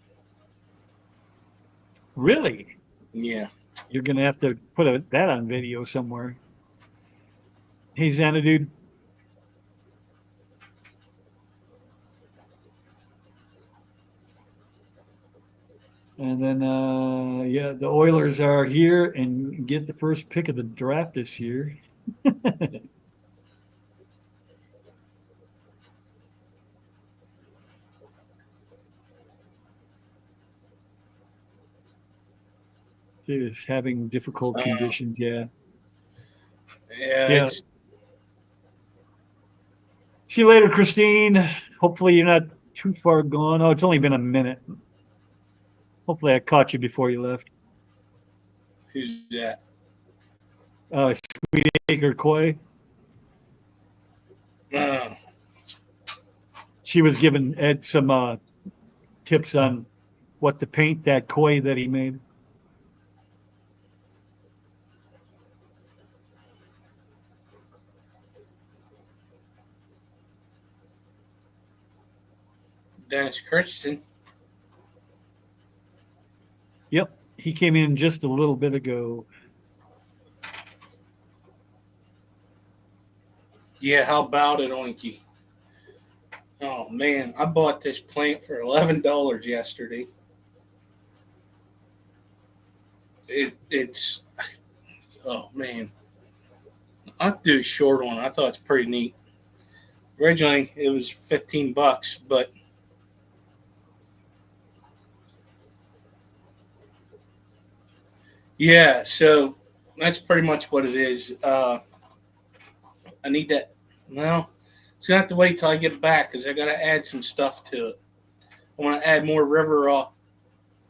Really? Yeah. You're going to have to put that on video somewhere. Hey, Xanadu. And then, yeah, the Oilers are here and get the first pick of the draft this year. Just having difficult conditions, yeah. Yeah. See you later, Christine. Hopefully you're not too far gone. Oh, it's only been a minute. Hopefully I caught you before you left. Who's that? Sweet Acre Koi. She was giving Ed some tips on what to paint that koi that he made. Dennis Christensen. Yep, he came in just a little bit ago. Yeah, how about it, Oinky? Oh, man, I bought this plant for $11 yesterday. It's, oh, man. I'll do a short one. I thought it's pretty neat. Originally, it was $15, but yeah, so that's pretty much what it is. I need that. Well, it's going to have to wait till I get back because I got to add some stuff to it. I want to add more river rock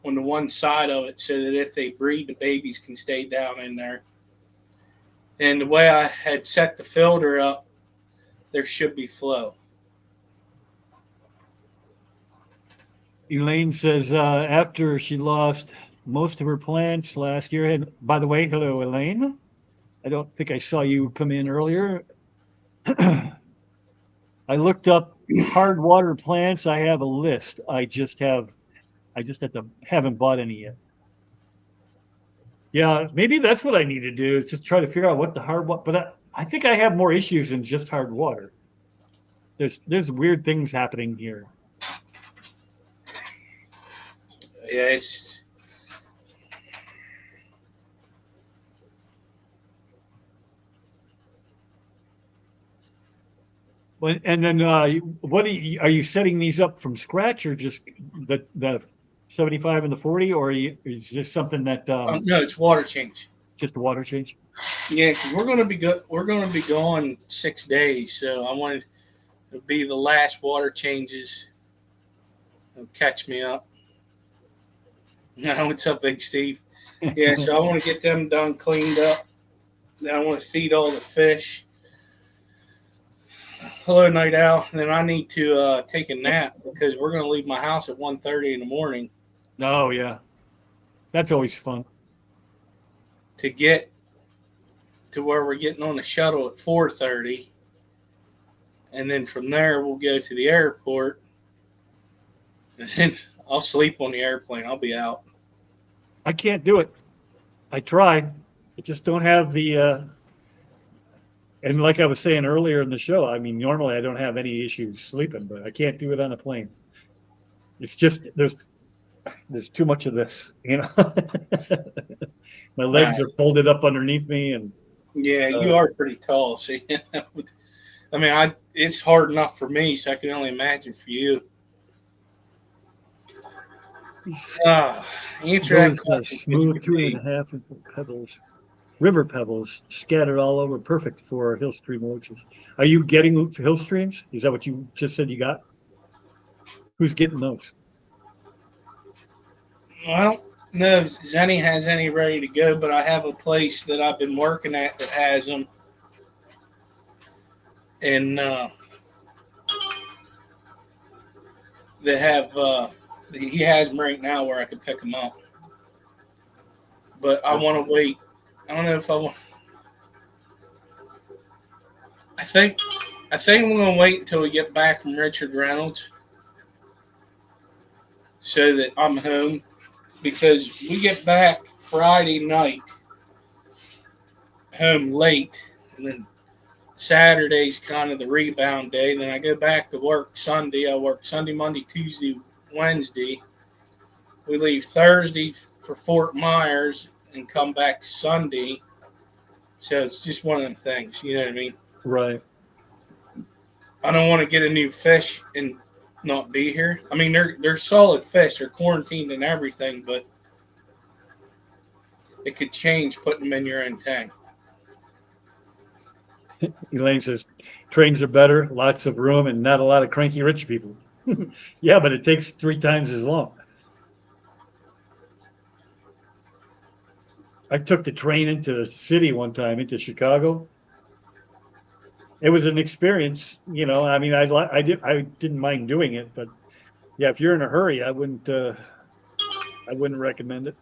on the one side of it so that if they breed, the babies can stay down in there. And the way I had set the filter up, there should be flow. Elaine says after she lost most of her plants last year, and by the way, hello, Elaine. I don't think I saw you come in earlier. I looked up hard water plants. I have a list. I just haven't bought any yet. Yeah, maybe that's what I need to do is just try to figure out what the hard water, but I think I have more issues than just hard water. There's weird things happening here. Yeah, it's And then what are you setting these up from scratch or just the 75 and the 40, or is this something that no, it's water change. just a water change? Yeah, because we're going to be gone 6 days, so I wanted to be the last water changes. It'll catch me up. What's up, Big Steve? Yeah, so I want to get them done, cleaned up, Then I want to feed all the fish. Hello, Night Owl. And then I need to take a nap because we're going to leave my house at 1:30 in the morning Oh yeah, that's always fun. to get to where we're getting on the shuttle at 4:30. And then from there, we'll go to the airport. And then I'll sleep on the airplane. I'll be out. I can't do it. I try. I just don't have the. And like I was saying earlier in the show, I mean, normally I don't have any issues sleeping, but I can't do it on a plane. It's just there's too much of this, you know. My legs are folded up underneath me, and Yeah, you are pretty tall. So, I mean, it's hard enough for me, so I can only imagine for you. Answer that those question. smooth 2.5 inch pebbles, river pebbles scattered all over, perfect for hill stream roaches. Are you getting hill streams? Is that what you just said you got? Who's getting those? I don't know if Zenny has any ready to go, but I have a place that I've been working at that has them. And they have, he has them right now where I could pick them up. But I want to wait. I don't know if I want. I think I'm going to wait until we get back from Richard Reynolds so that I'm home, because we get back Friday night home late, and then Saturday's kind of the rebound day. Then I go back to work Sunday. I work Sunday, Monday, Tuesday, Wednesday. We leave Thursday for Fort Myers and come back Sunday. So it's just one of them things, you know what I mean? Right. I don't want to get a new fish and not be here. I mean, they're solid fish. They're quarantined and everything, but it could change putting them in your own tank. Elaine says trains are better, lots of room, and not a lot of cranky rich people. Yeah, but it takes 3 times as long. I took the train into the city one time, into Chicago. It was an experience, you know. I mean, I didn't mind doing it, but yeah, if you're in a hurry, I wouldn't recommend it.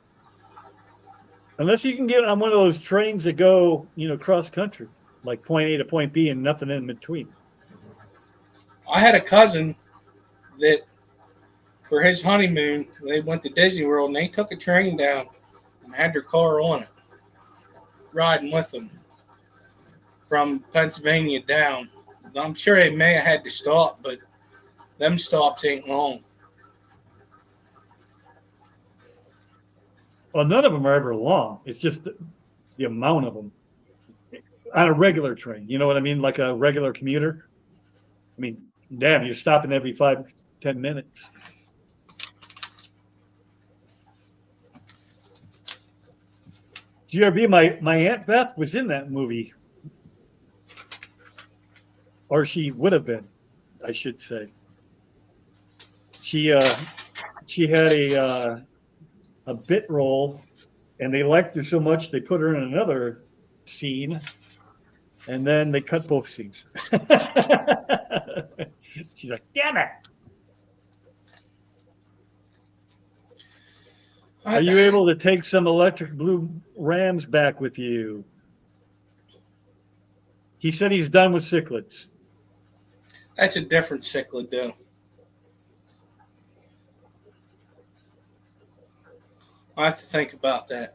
Unless you can get on one of those trains that go, you know, cross country, like point A to point B and nothing in between. I had a cousin that, for his honeymoon, they went to Disney World and they took a train down and had their car on it, riding with them from Pennsylvania down. I'm sure they may have had to stop, but them stops ain't long. Well, none of them are ever long. It's just the amount of them on a regular train. You know what I mean? Like a regular commuter. I mean, damn, you're stopping every 5-10 minutes. GRB, my Aunt Beth was in that movie. Or she would have been, I should say. She had a bit role, and they liked her so much they put her in another scene, and then they cut both scenes. She's like, damn it. Are you able to take some electric blue Rams back with you? He said he's done with cichlids. That's a different cichlid, though. I have to think about that.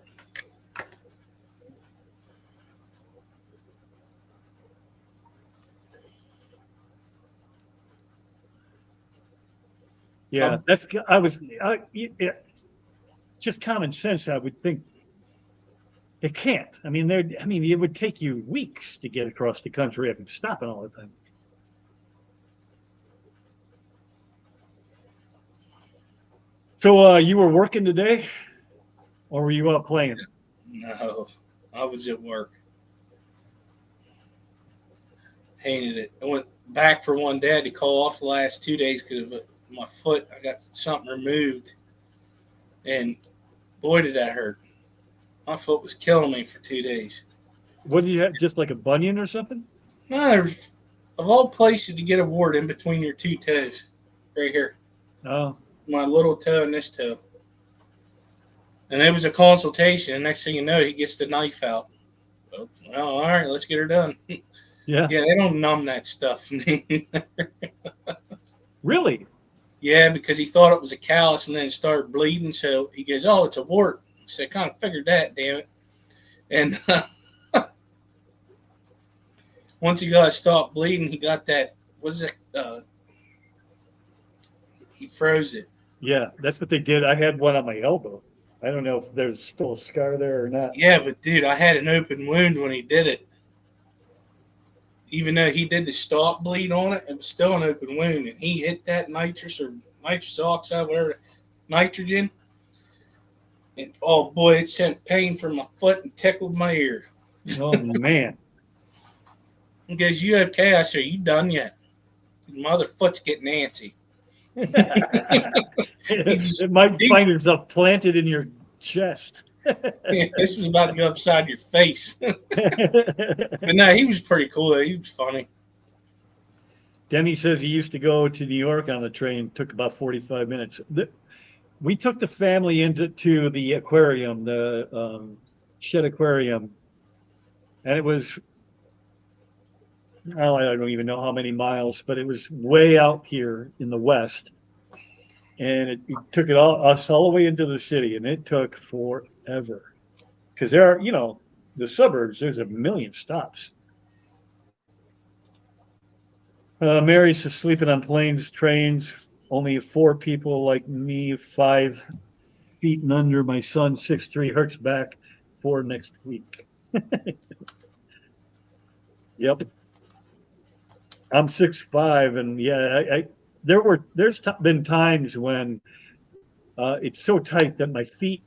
Yeah, just common sense. I would think it can't. I mean, it would take you weeks to get across the country if it's stopping all the time. So you were working today, or were you out playing? No, I was at work. Hated it. I went back for one day. I had to call off the last 2 days because of my foot. I got something removed, and boy, did that hurt. My foot was killing me for 2 days. What do you have? Just like a bunion or something? No, there's, of all places to get a wart in between your two toes, right here, Oh, my little toe and this toe. And it was a consultation. And next thing you know, he gets the knife out. Oh, well, all right, let's get her done. yeah. Yeah, they don't numb that stuff. Really? Yeah, because he thought it was a callus and then it started bleeding. So he goes, "Oh, it's a wart." So I kind of figured that, damn it. And once he got it stopped bleeding, he got that. What is it? He froze it. Yeah, that's what they did. I had one on my elbow. I don't know if there's still a scar there or not. Yeah, but dude, I had an open wound when he did it. Even though he did the stop bleed on it, it was still an open wound. And he hit that nitrous oxide, whatever, nitrogen. And oh boy, it sent pain from my foot and tickled my ear. Oh man. He goes, "You okay?" I said, "You done yet?" My other foot's getting antsy. It might find itself planted in your chest. This was about to go upside your face. But no, he was pretty cool. He was funny. Denny says he used to go to New York on the train. Took about 45 minutes. We took the family to the aquarium, the Shed Aquarium, and it was, oh, I don't even know how many miles, but it was way out here in the west, and it took us all the way into the city, and it took forever because there are, the suburbs. There's a million stops. Mary's sleeping on planes, trains. Only 4 people like me, 5 feet and under. My son, 6'3", hurts back for next week. Yep. I'm 6'5", and yeah, there's been times when it's so tight that my feet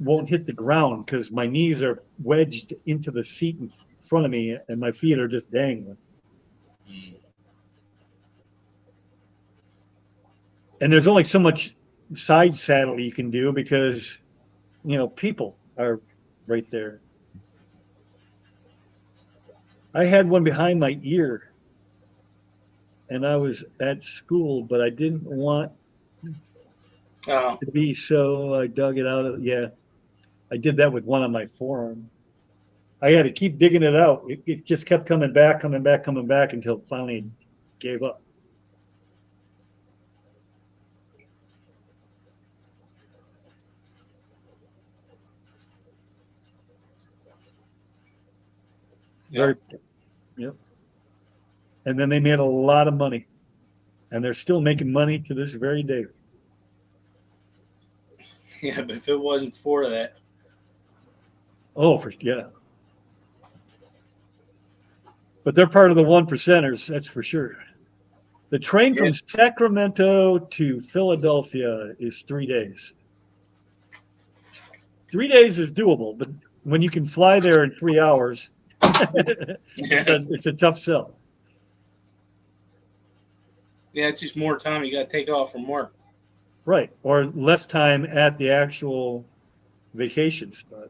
won't hit the ground because my knees are wedged into the seat in front of me, and my feet are just dangling. And there's only so much side saddle you can do because, people are right there. I had one behind my ear, and I was at school, but I didn't want Oh, to be, so I dug it out. Yeah, I did that with one on my forearm. I had to keep digging it out. It just kept coming back, coming back, coming back until it finally gave up. Very, yep. And then they made a lot of money, and they're still making money to this very day. yeah, but if it wasn't for that, Oh, yeah. But they're part of the 1%ers, that's for sure. The train from Sacramento to Philadelphia is 3 days. 3 days is doable, but when you can fly there in 3 hours, it's a tough sell. yeah, it's just more time you got to take off from work. Right, or less time at the actual vacation spot.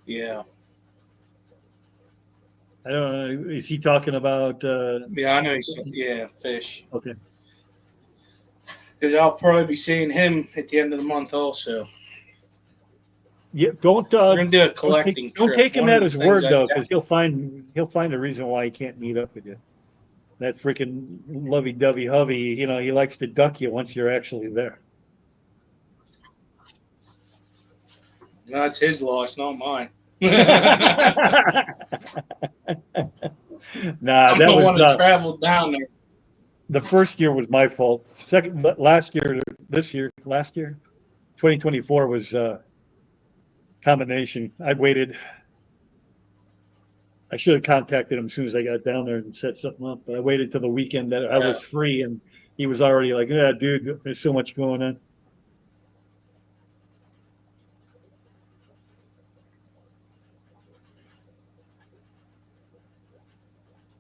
Yeah, I don't know. Is he talking about? yeah, I know. Yeah, fish. Okay. Because I'll probably be seeing him at the end of the month also. Yeah, don't We're gonna do a collecting don't trip. take him One of at the his things word I though, because he'll find a reason why he can't meet up with you. That freaking lovey-dovey hovey, he likes to duck you once you're actually there. No, it's his loss, not mine. Nah, I'm that the one was that traveled down there. the first year was my fault. Last year, 2024 was combination. I waited. I should have contacted him as soon as I got down there and set something up. But I waited till the weekend that I was free, and he was already like, "Yeah, dude, there's so much going on."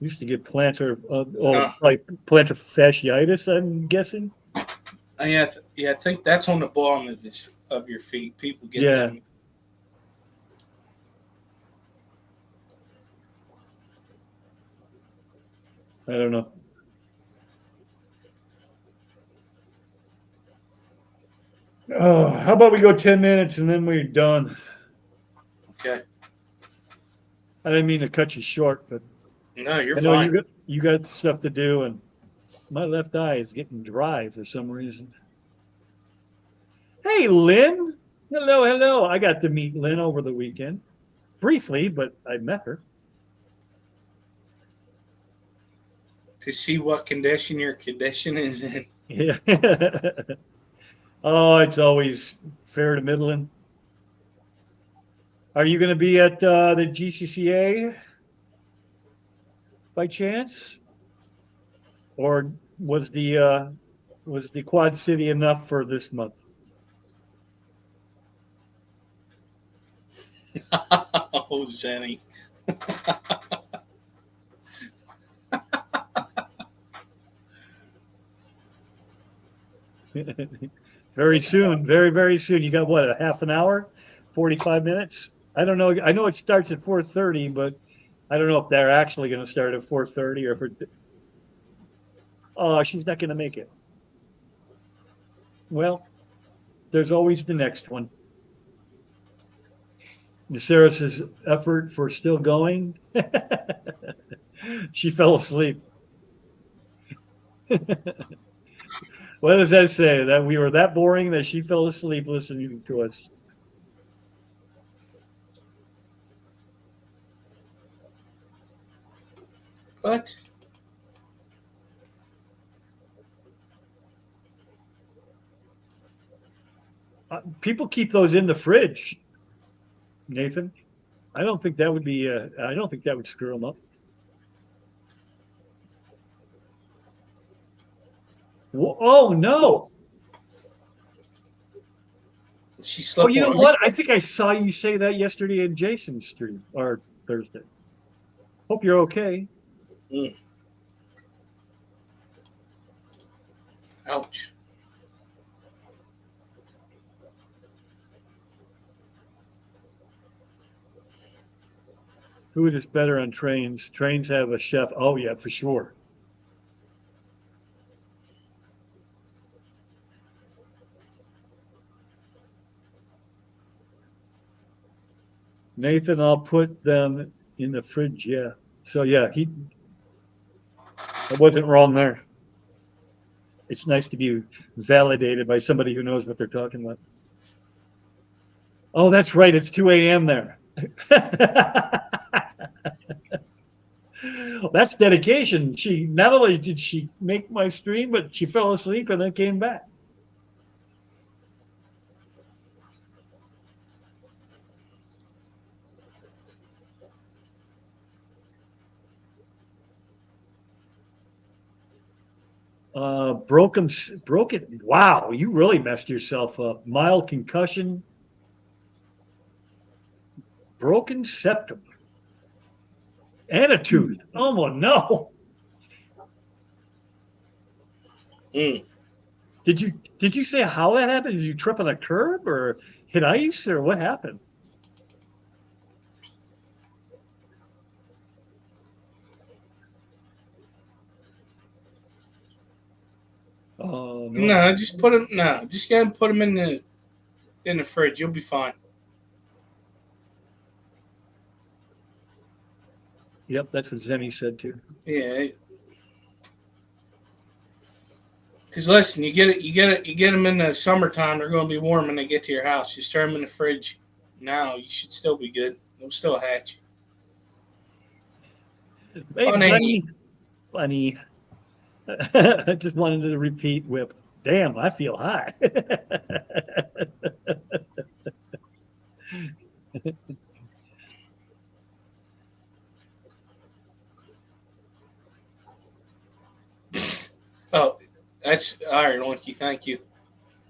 Used to get plantar, No. like plantar fasciitis, I'm guessing. Yeah, I think that's on the bottom of your feet. People get Yeah. them. I don't know. Oh, how about we go 10 minutes and then we're done? Okay. I didn't mean to cut you short, but No, you're I know fine. you got stuff to do, and my left eye is getting dry for some reason. Hey, Lynn. Hello, hello. I got to meet Lynn over the weekend. Briefly, but I met her. To see what condition your condition is in. Yeah. Oh, it's always fair to middling. Are you going to be at the GCCA by chance? Or was the Quad City enough for this month? Oh, Zenny. Very soon, very, very soon. You got what, a half an hour, 45 minutes? I don't know. I know it starts at 4:30, but I don't know if they're actually going to start at 4:30 or if it. Oh, she's not going to make it. Well, there's always the next one. Sarah's effort for still going. She fell asleep. What does that say? That we were that boring that she fell asleep listening to us. What? People keep those in the fridge, Nathan. I don't think that would be. I don't think that would screw them up. Oh no! She Oh, slept you know on what? I think I saw you say that yesterday in Jason's stream or Thursday. Hope you're okay. Mm. Ouch. Food is better on trains. Trains have a chef. Oh yeah, for sure. Nathan, I'll put them in the fridge. Yeah. So yeah, I wasn't wrong there. It's nice to be validated by somebody who knows what they're talking about. Oh, that's right. It's 2 a.m. there. That's dedication. She not only did she make my stream, but she fell asleep and then came back. Broken. Wow, you really messed yourself up. Mild concussion, broken septum, and a tooth. Oh no! Mm. Did you say how that happened? Did you trip on a curb or hit ice or what happened? Oh no! No, just put them. No, just go ahead and put them in the fridge. You'll be fine. Yep, that's what Zenny said too. Yeah. Because listen, you get them in the summertime. They're going to be warm when they get to your house. You stir them in the fridge now. You should still be good. They'll still hatch. Hey, Funny. funny. I just wanted to repeat Whip. Damn, I feel high. Oh, that's all right, Oinky. Thank you.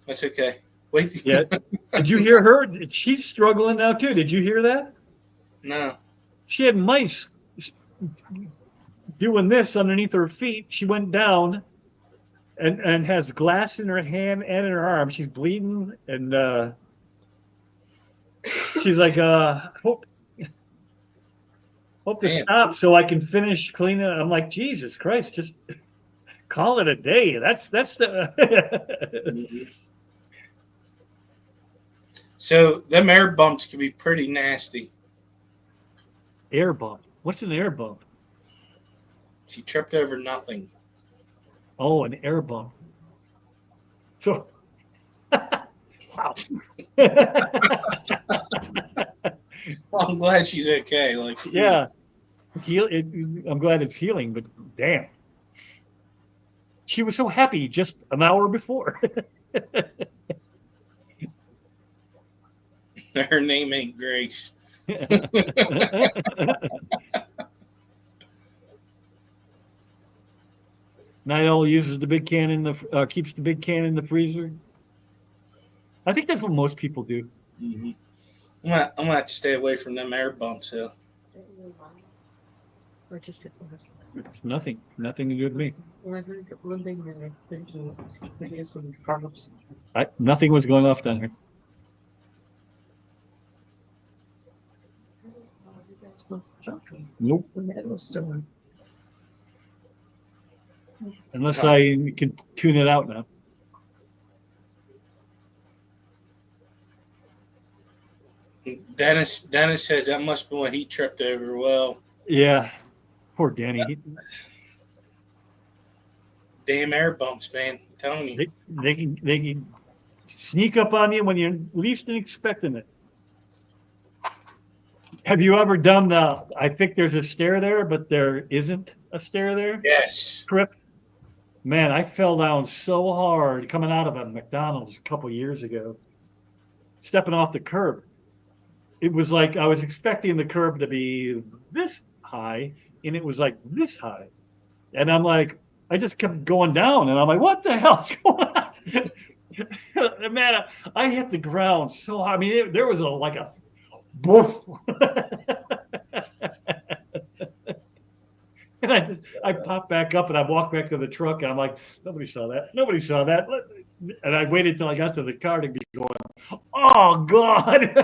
That's okay. Wait. Yeah. Did you hear her? She's struggling now too. Did you hear that? No. She had mice doing this underneath her feet. She went down and has glass in her hand and in her arm. She's bleeding, and she's like, hope to Damn. stop so I can finish cleaning it. I'm like, Jesus Christ, just call it a day. That's the So them air bumps can be pretty nasty. air bump. What's an air bump? She tripped over nothing. Oh, an air bump. So, wow. Well, I'm glad she's okay. Like, Yeah, I'm glad it's healing, but damn, she was so happy just an hour before. her name ain't Grace. Night Owl uses the big can in the keeps the big can in the freezer. I think that's what most people do. Mm-hmm. I'm gonna have to stay away from them air bumps. So It's nothing to do with me. Nothing was going off down here. Nope. Unless I can tune it out now. Dennis says that must be when he tripped over. Well, Yeah. Poor Danny. damn air bumps, man. I'm telling you. They can sneak up on you when you're least expecting it. Have you ever done I think there's a stair there, but there isn't a stair there? Yes. Trip. Man, I fell down so hard coming out of a McDonald's a couple years ago, stepping off the curb. It was like I was expecting the curb to be this high, and it was like this high. And I'm like, I just kept going down, and I'm like, what the hell's going on? Man, I hit the ground so hard. I mean, there was like a boof. And I popped back up and I walked back to the truck and I'm like, nobody saw that. Nobody saw that. And I waited till I got to the car to be going, oh God.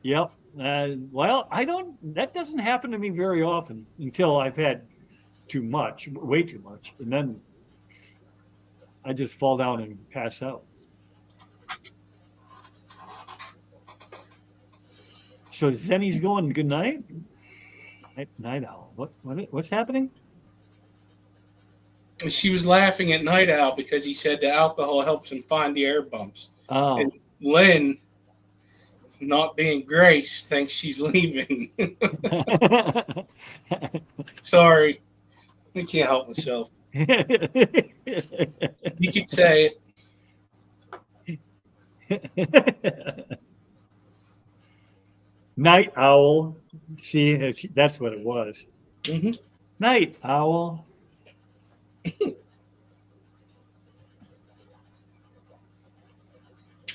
Yep. Well, that doesn't happen to me very often until I've had too much, way too much. And then I just fall down and pass out. So Zenny's going, good night? Night Owl. What's happening? She was laughing at Night Owl because he said the alcohol helps him find the air bumps. Oh. And Lynn, not being Grace, thinks she's leaving. Sorry. I can't help myself. You could say it. Night Owl. See, that's what it was. Mm-hmm. Night Owl.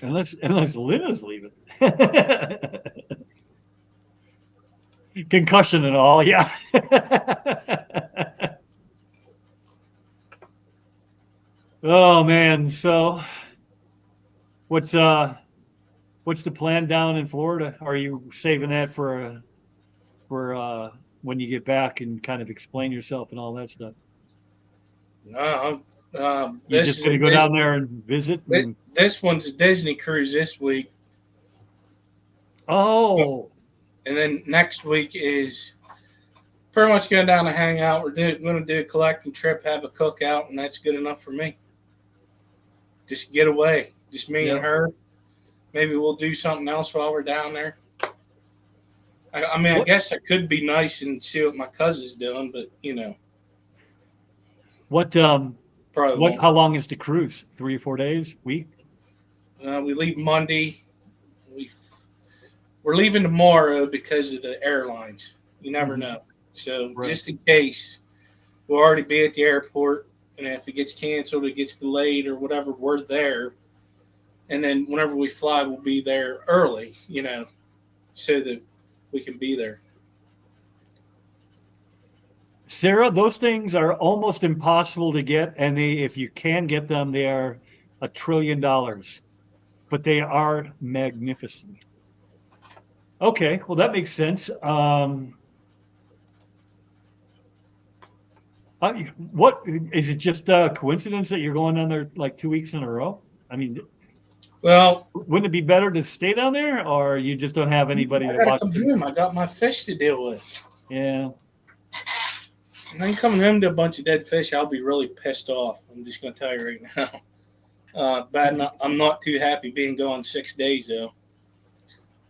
Unless Lynn is leaving. Concussion and all, yeah. Oh man, so what's the plan down in Florida? Are you saving that for when you get back and kind of explain yourself and all that stuff? No, You're just going to go down there and visit? This one's a Disney cruise this week. Oh. And then next week is pretty much going down to hang out. We're going to do a collecting trip, have a cookout, and that's good enough for me. Just get away. Just me and her. Maybe we'll do something else while we're down there. I guess I could be nice and see what my cousin's doing, but, you know. Probably how long is the cruise? 3 or 4 days? Week? We leave Monday. We're leaving tomorrow because of the airlines. You never know. So just in case, we'll already be at the airport. and if it gets canceled, it gets delayed or whatever, we're there. And then whenever we fly, we'll be there early, so that we can be there. Sarah, those things are almost impossible to get, and if you can get them, they are $1 trillion. But they are magnificent. Okay, well that makes sense. What is it? Just a coincidence that you're going down there like 2 weeks in a row? I mean, Well, wouldn't it be better to stay down there, or you just don't have anybody I to gotta watch? come home. I got my fish to deal with. Yeah. And then coming home to a bunch of dead fish, I'll be really pissed off. I'm just gonna tell you right now. I'm not too happy being gone 6 days though.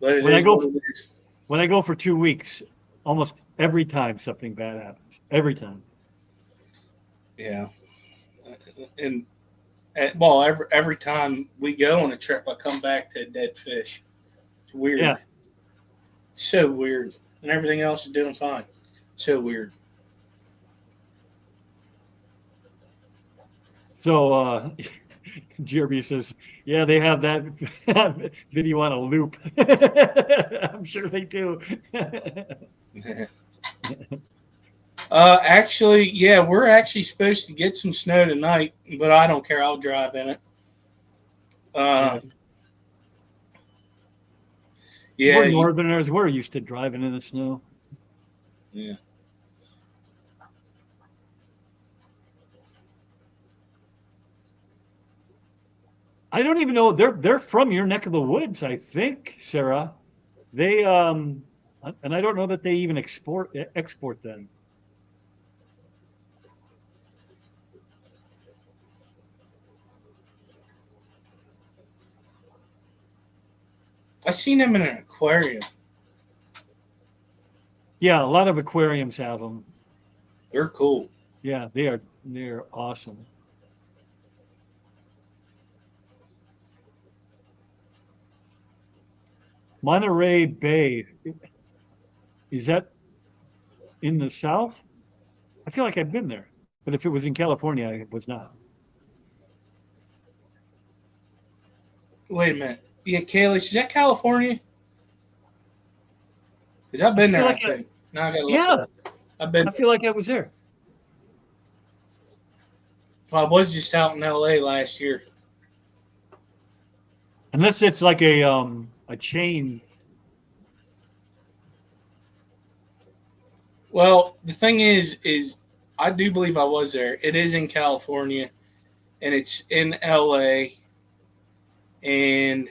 But it When I is go- what it is. When I go for 2 weeks, almost every time something bad happens. Every time. Yeah. And well, every time we go on a trip, I come back to a dead fish. It's weird. Yeah. So weird. And everything else is doing fine. So weird. So Jeremy says, yeah, they have that video on a loop. I'm sure they do. Actually, yeah, we're actually supposed to get some snow tonight, but I don't care. I'll drive in it. We're Yeah, Northerners. We're used to driving in the snow. yeah. I don't even know. They're from your neck of the woods, I think, Sarah. They and I don't know that they even export them. I seen them in an aquarium. Yeah, a lot of aquariums have them. They're cool. Yeah, they're awesome. Monterey Bay, is that in the south? I feel like I've been there, but if it was in California, I was not. Wait a minute. Yeah, Kaylee, is that California? Because I've been I feel there, like I think. Now I gotta look Yeah, it up. I've been. I feel like I was there. Well, I was just out in LA last year. Unless it's like a chain. Well, the thing is I do believe I was there. It is in California, and it's in LA, and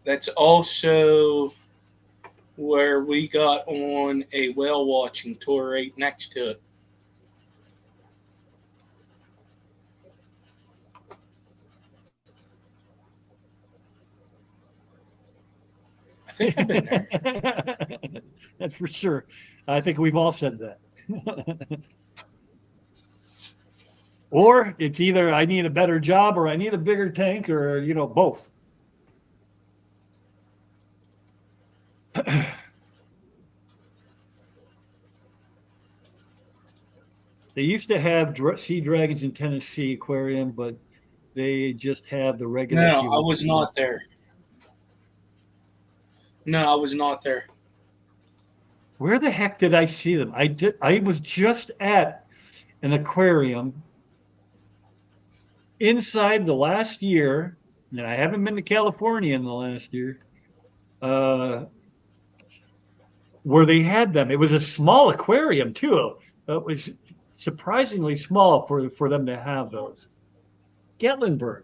that's also where we got on a whale watching tour right next to it. I think I've been there. That's for sure. I think we've all said that. Or it's either I need a better job or I need a bigger tank or, both. They used to have sea dragons in Tennessee Aquarium, but they just have the regular. No, I was not there. No, I was not there. Where the heck did I see them? I was just at an aquarium inside the last year, and I haven't been to California in the last year, where they had them. It was a small aquarium too. It was surprisingly small for them to have those. Gatlinburg.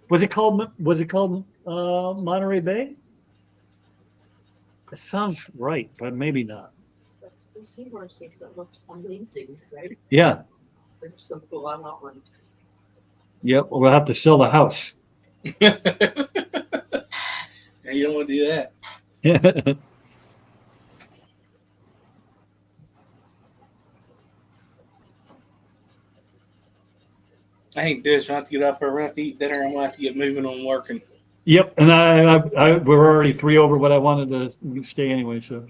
Was it called Monterey Bay? That sounds right, but maybe not. The seahorses that looked amazing, right? Yeah. They're so cool. I want one. Yep. We'll have to sell the house. Yeah, you don't want to do that. I hate this. I have to get up. I have to eat dinner. I'm gonna have to get moving on working. Yep. And I we're already 3 over what I wanted to stay anyway. So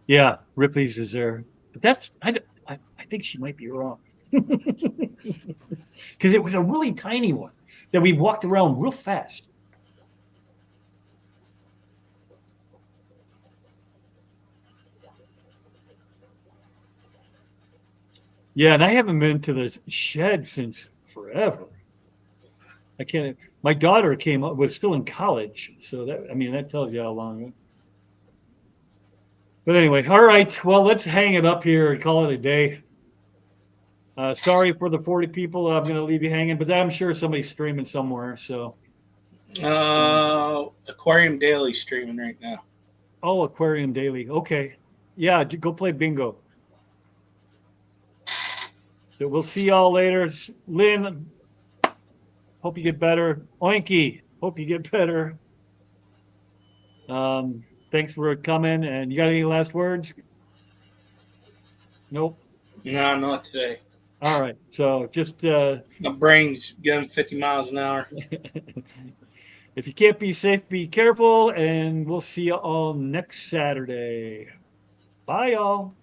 Yeah, Ripley's is there, but I think she might be wrong. Because it was a really tiny one that we walked around real fast. Yeah, and I haven't been to the shed since forever. I can't. My daughter was still in college, so that tells you how long. But anyway, all right. Well, let's hang it up here and call it a day. Sorry for the 40 people. I'm going to leave you hanging, but I'm sure somebody's streaming somewhere. So, Aquarium Daily streaming right now. oh, Aquarium Daily. Okay, yeah, go play bingo. So we'll see y'all later. Lynn, hope you get better. Oinky, hope you get better. Thanks for coming. And you got any last words? Nope. No, not today. All right. So just My brain's going 50 miles an hour. if you can't be safe, be careful. And we'll see you all next Saturday. Bye, y'all.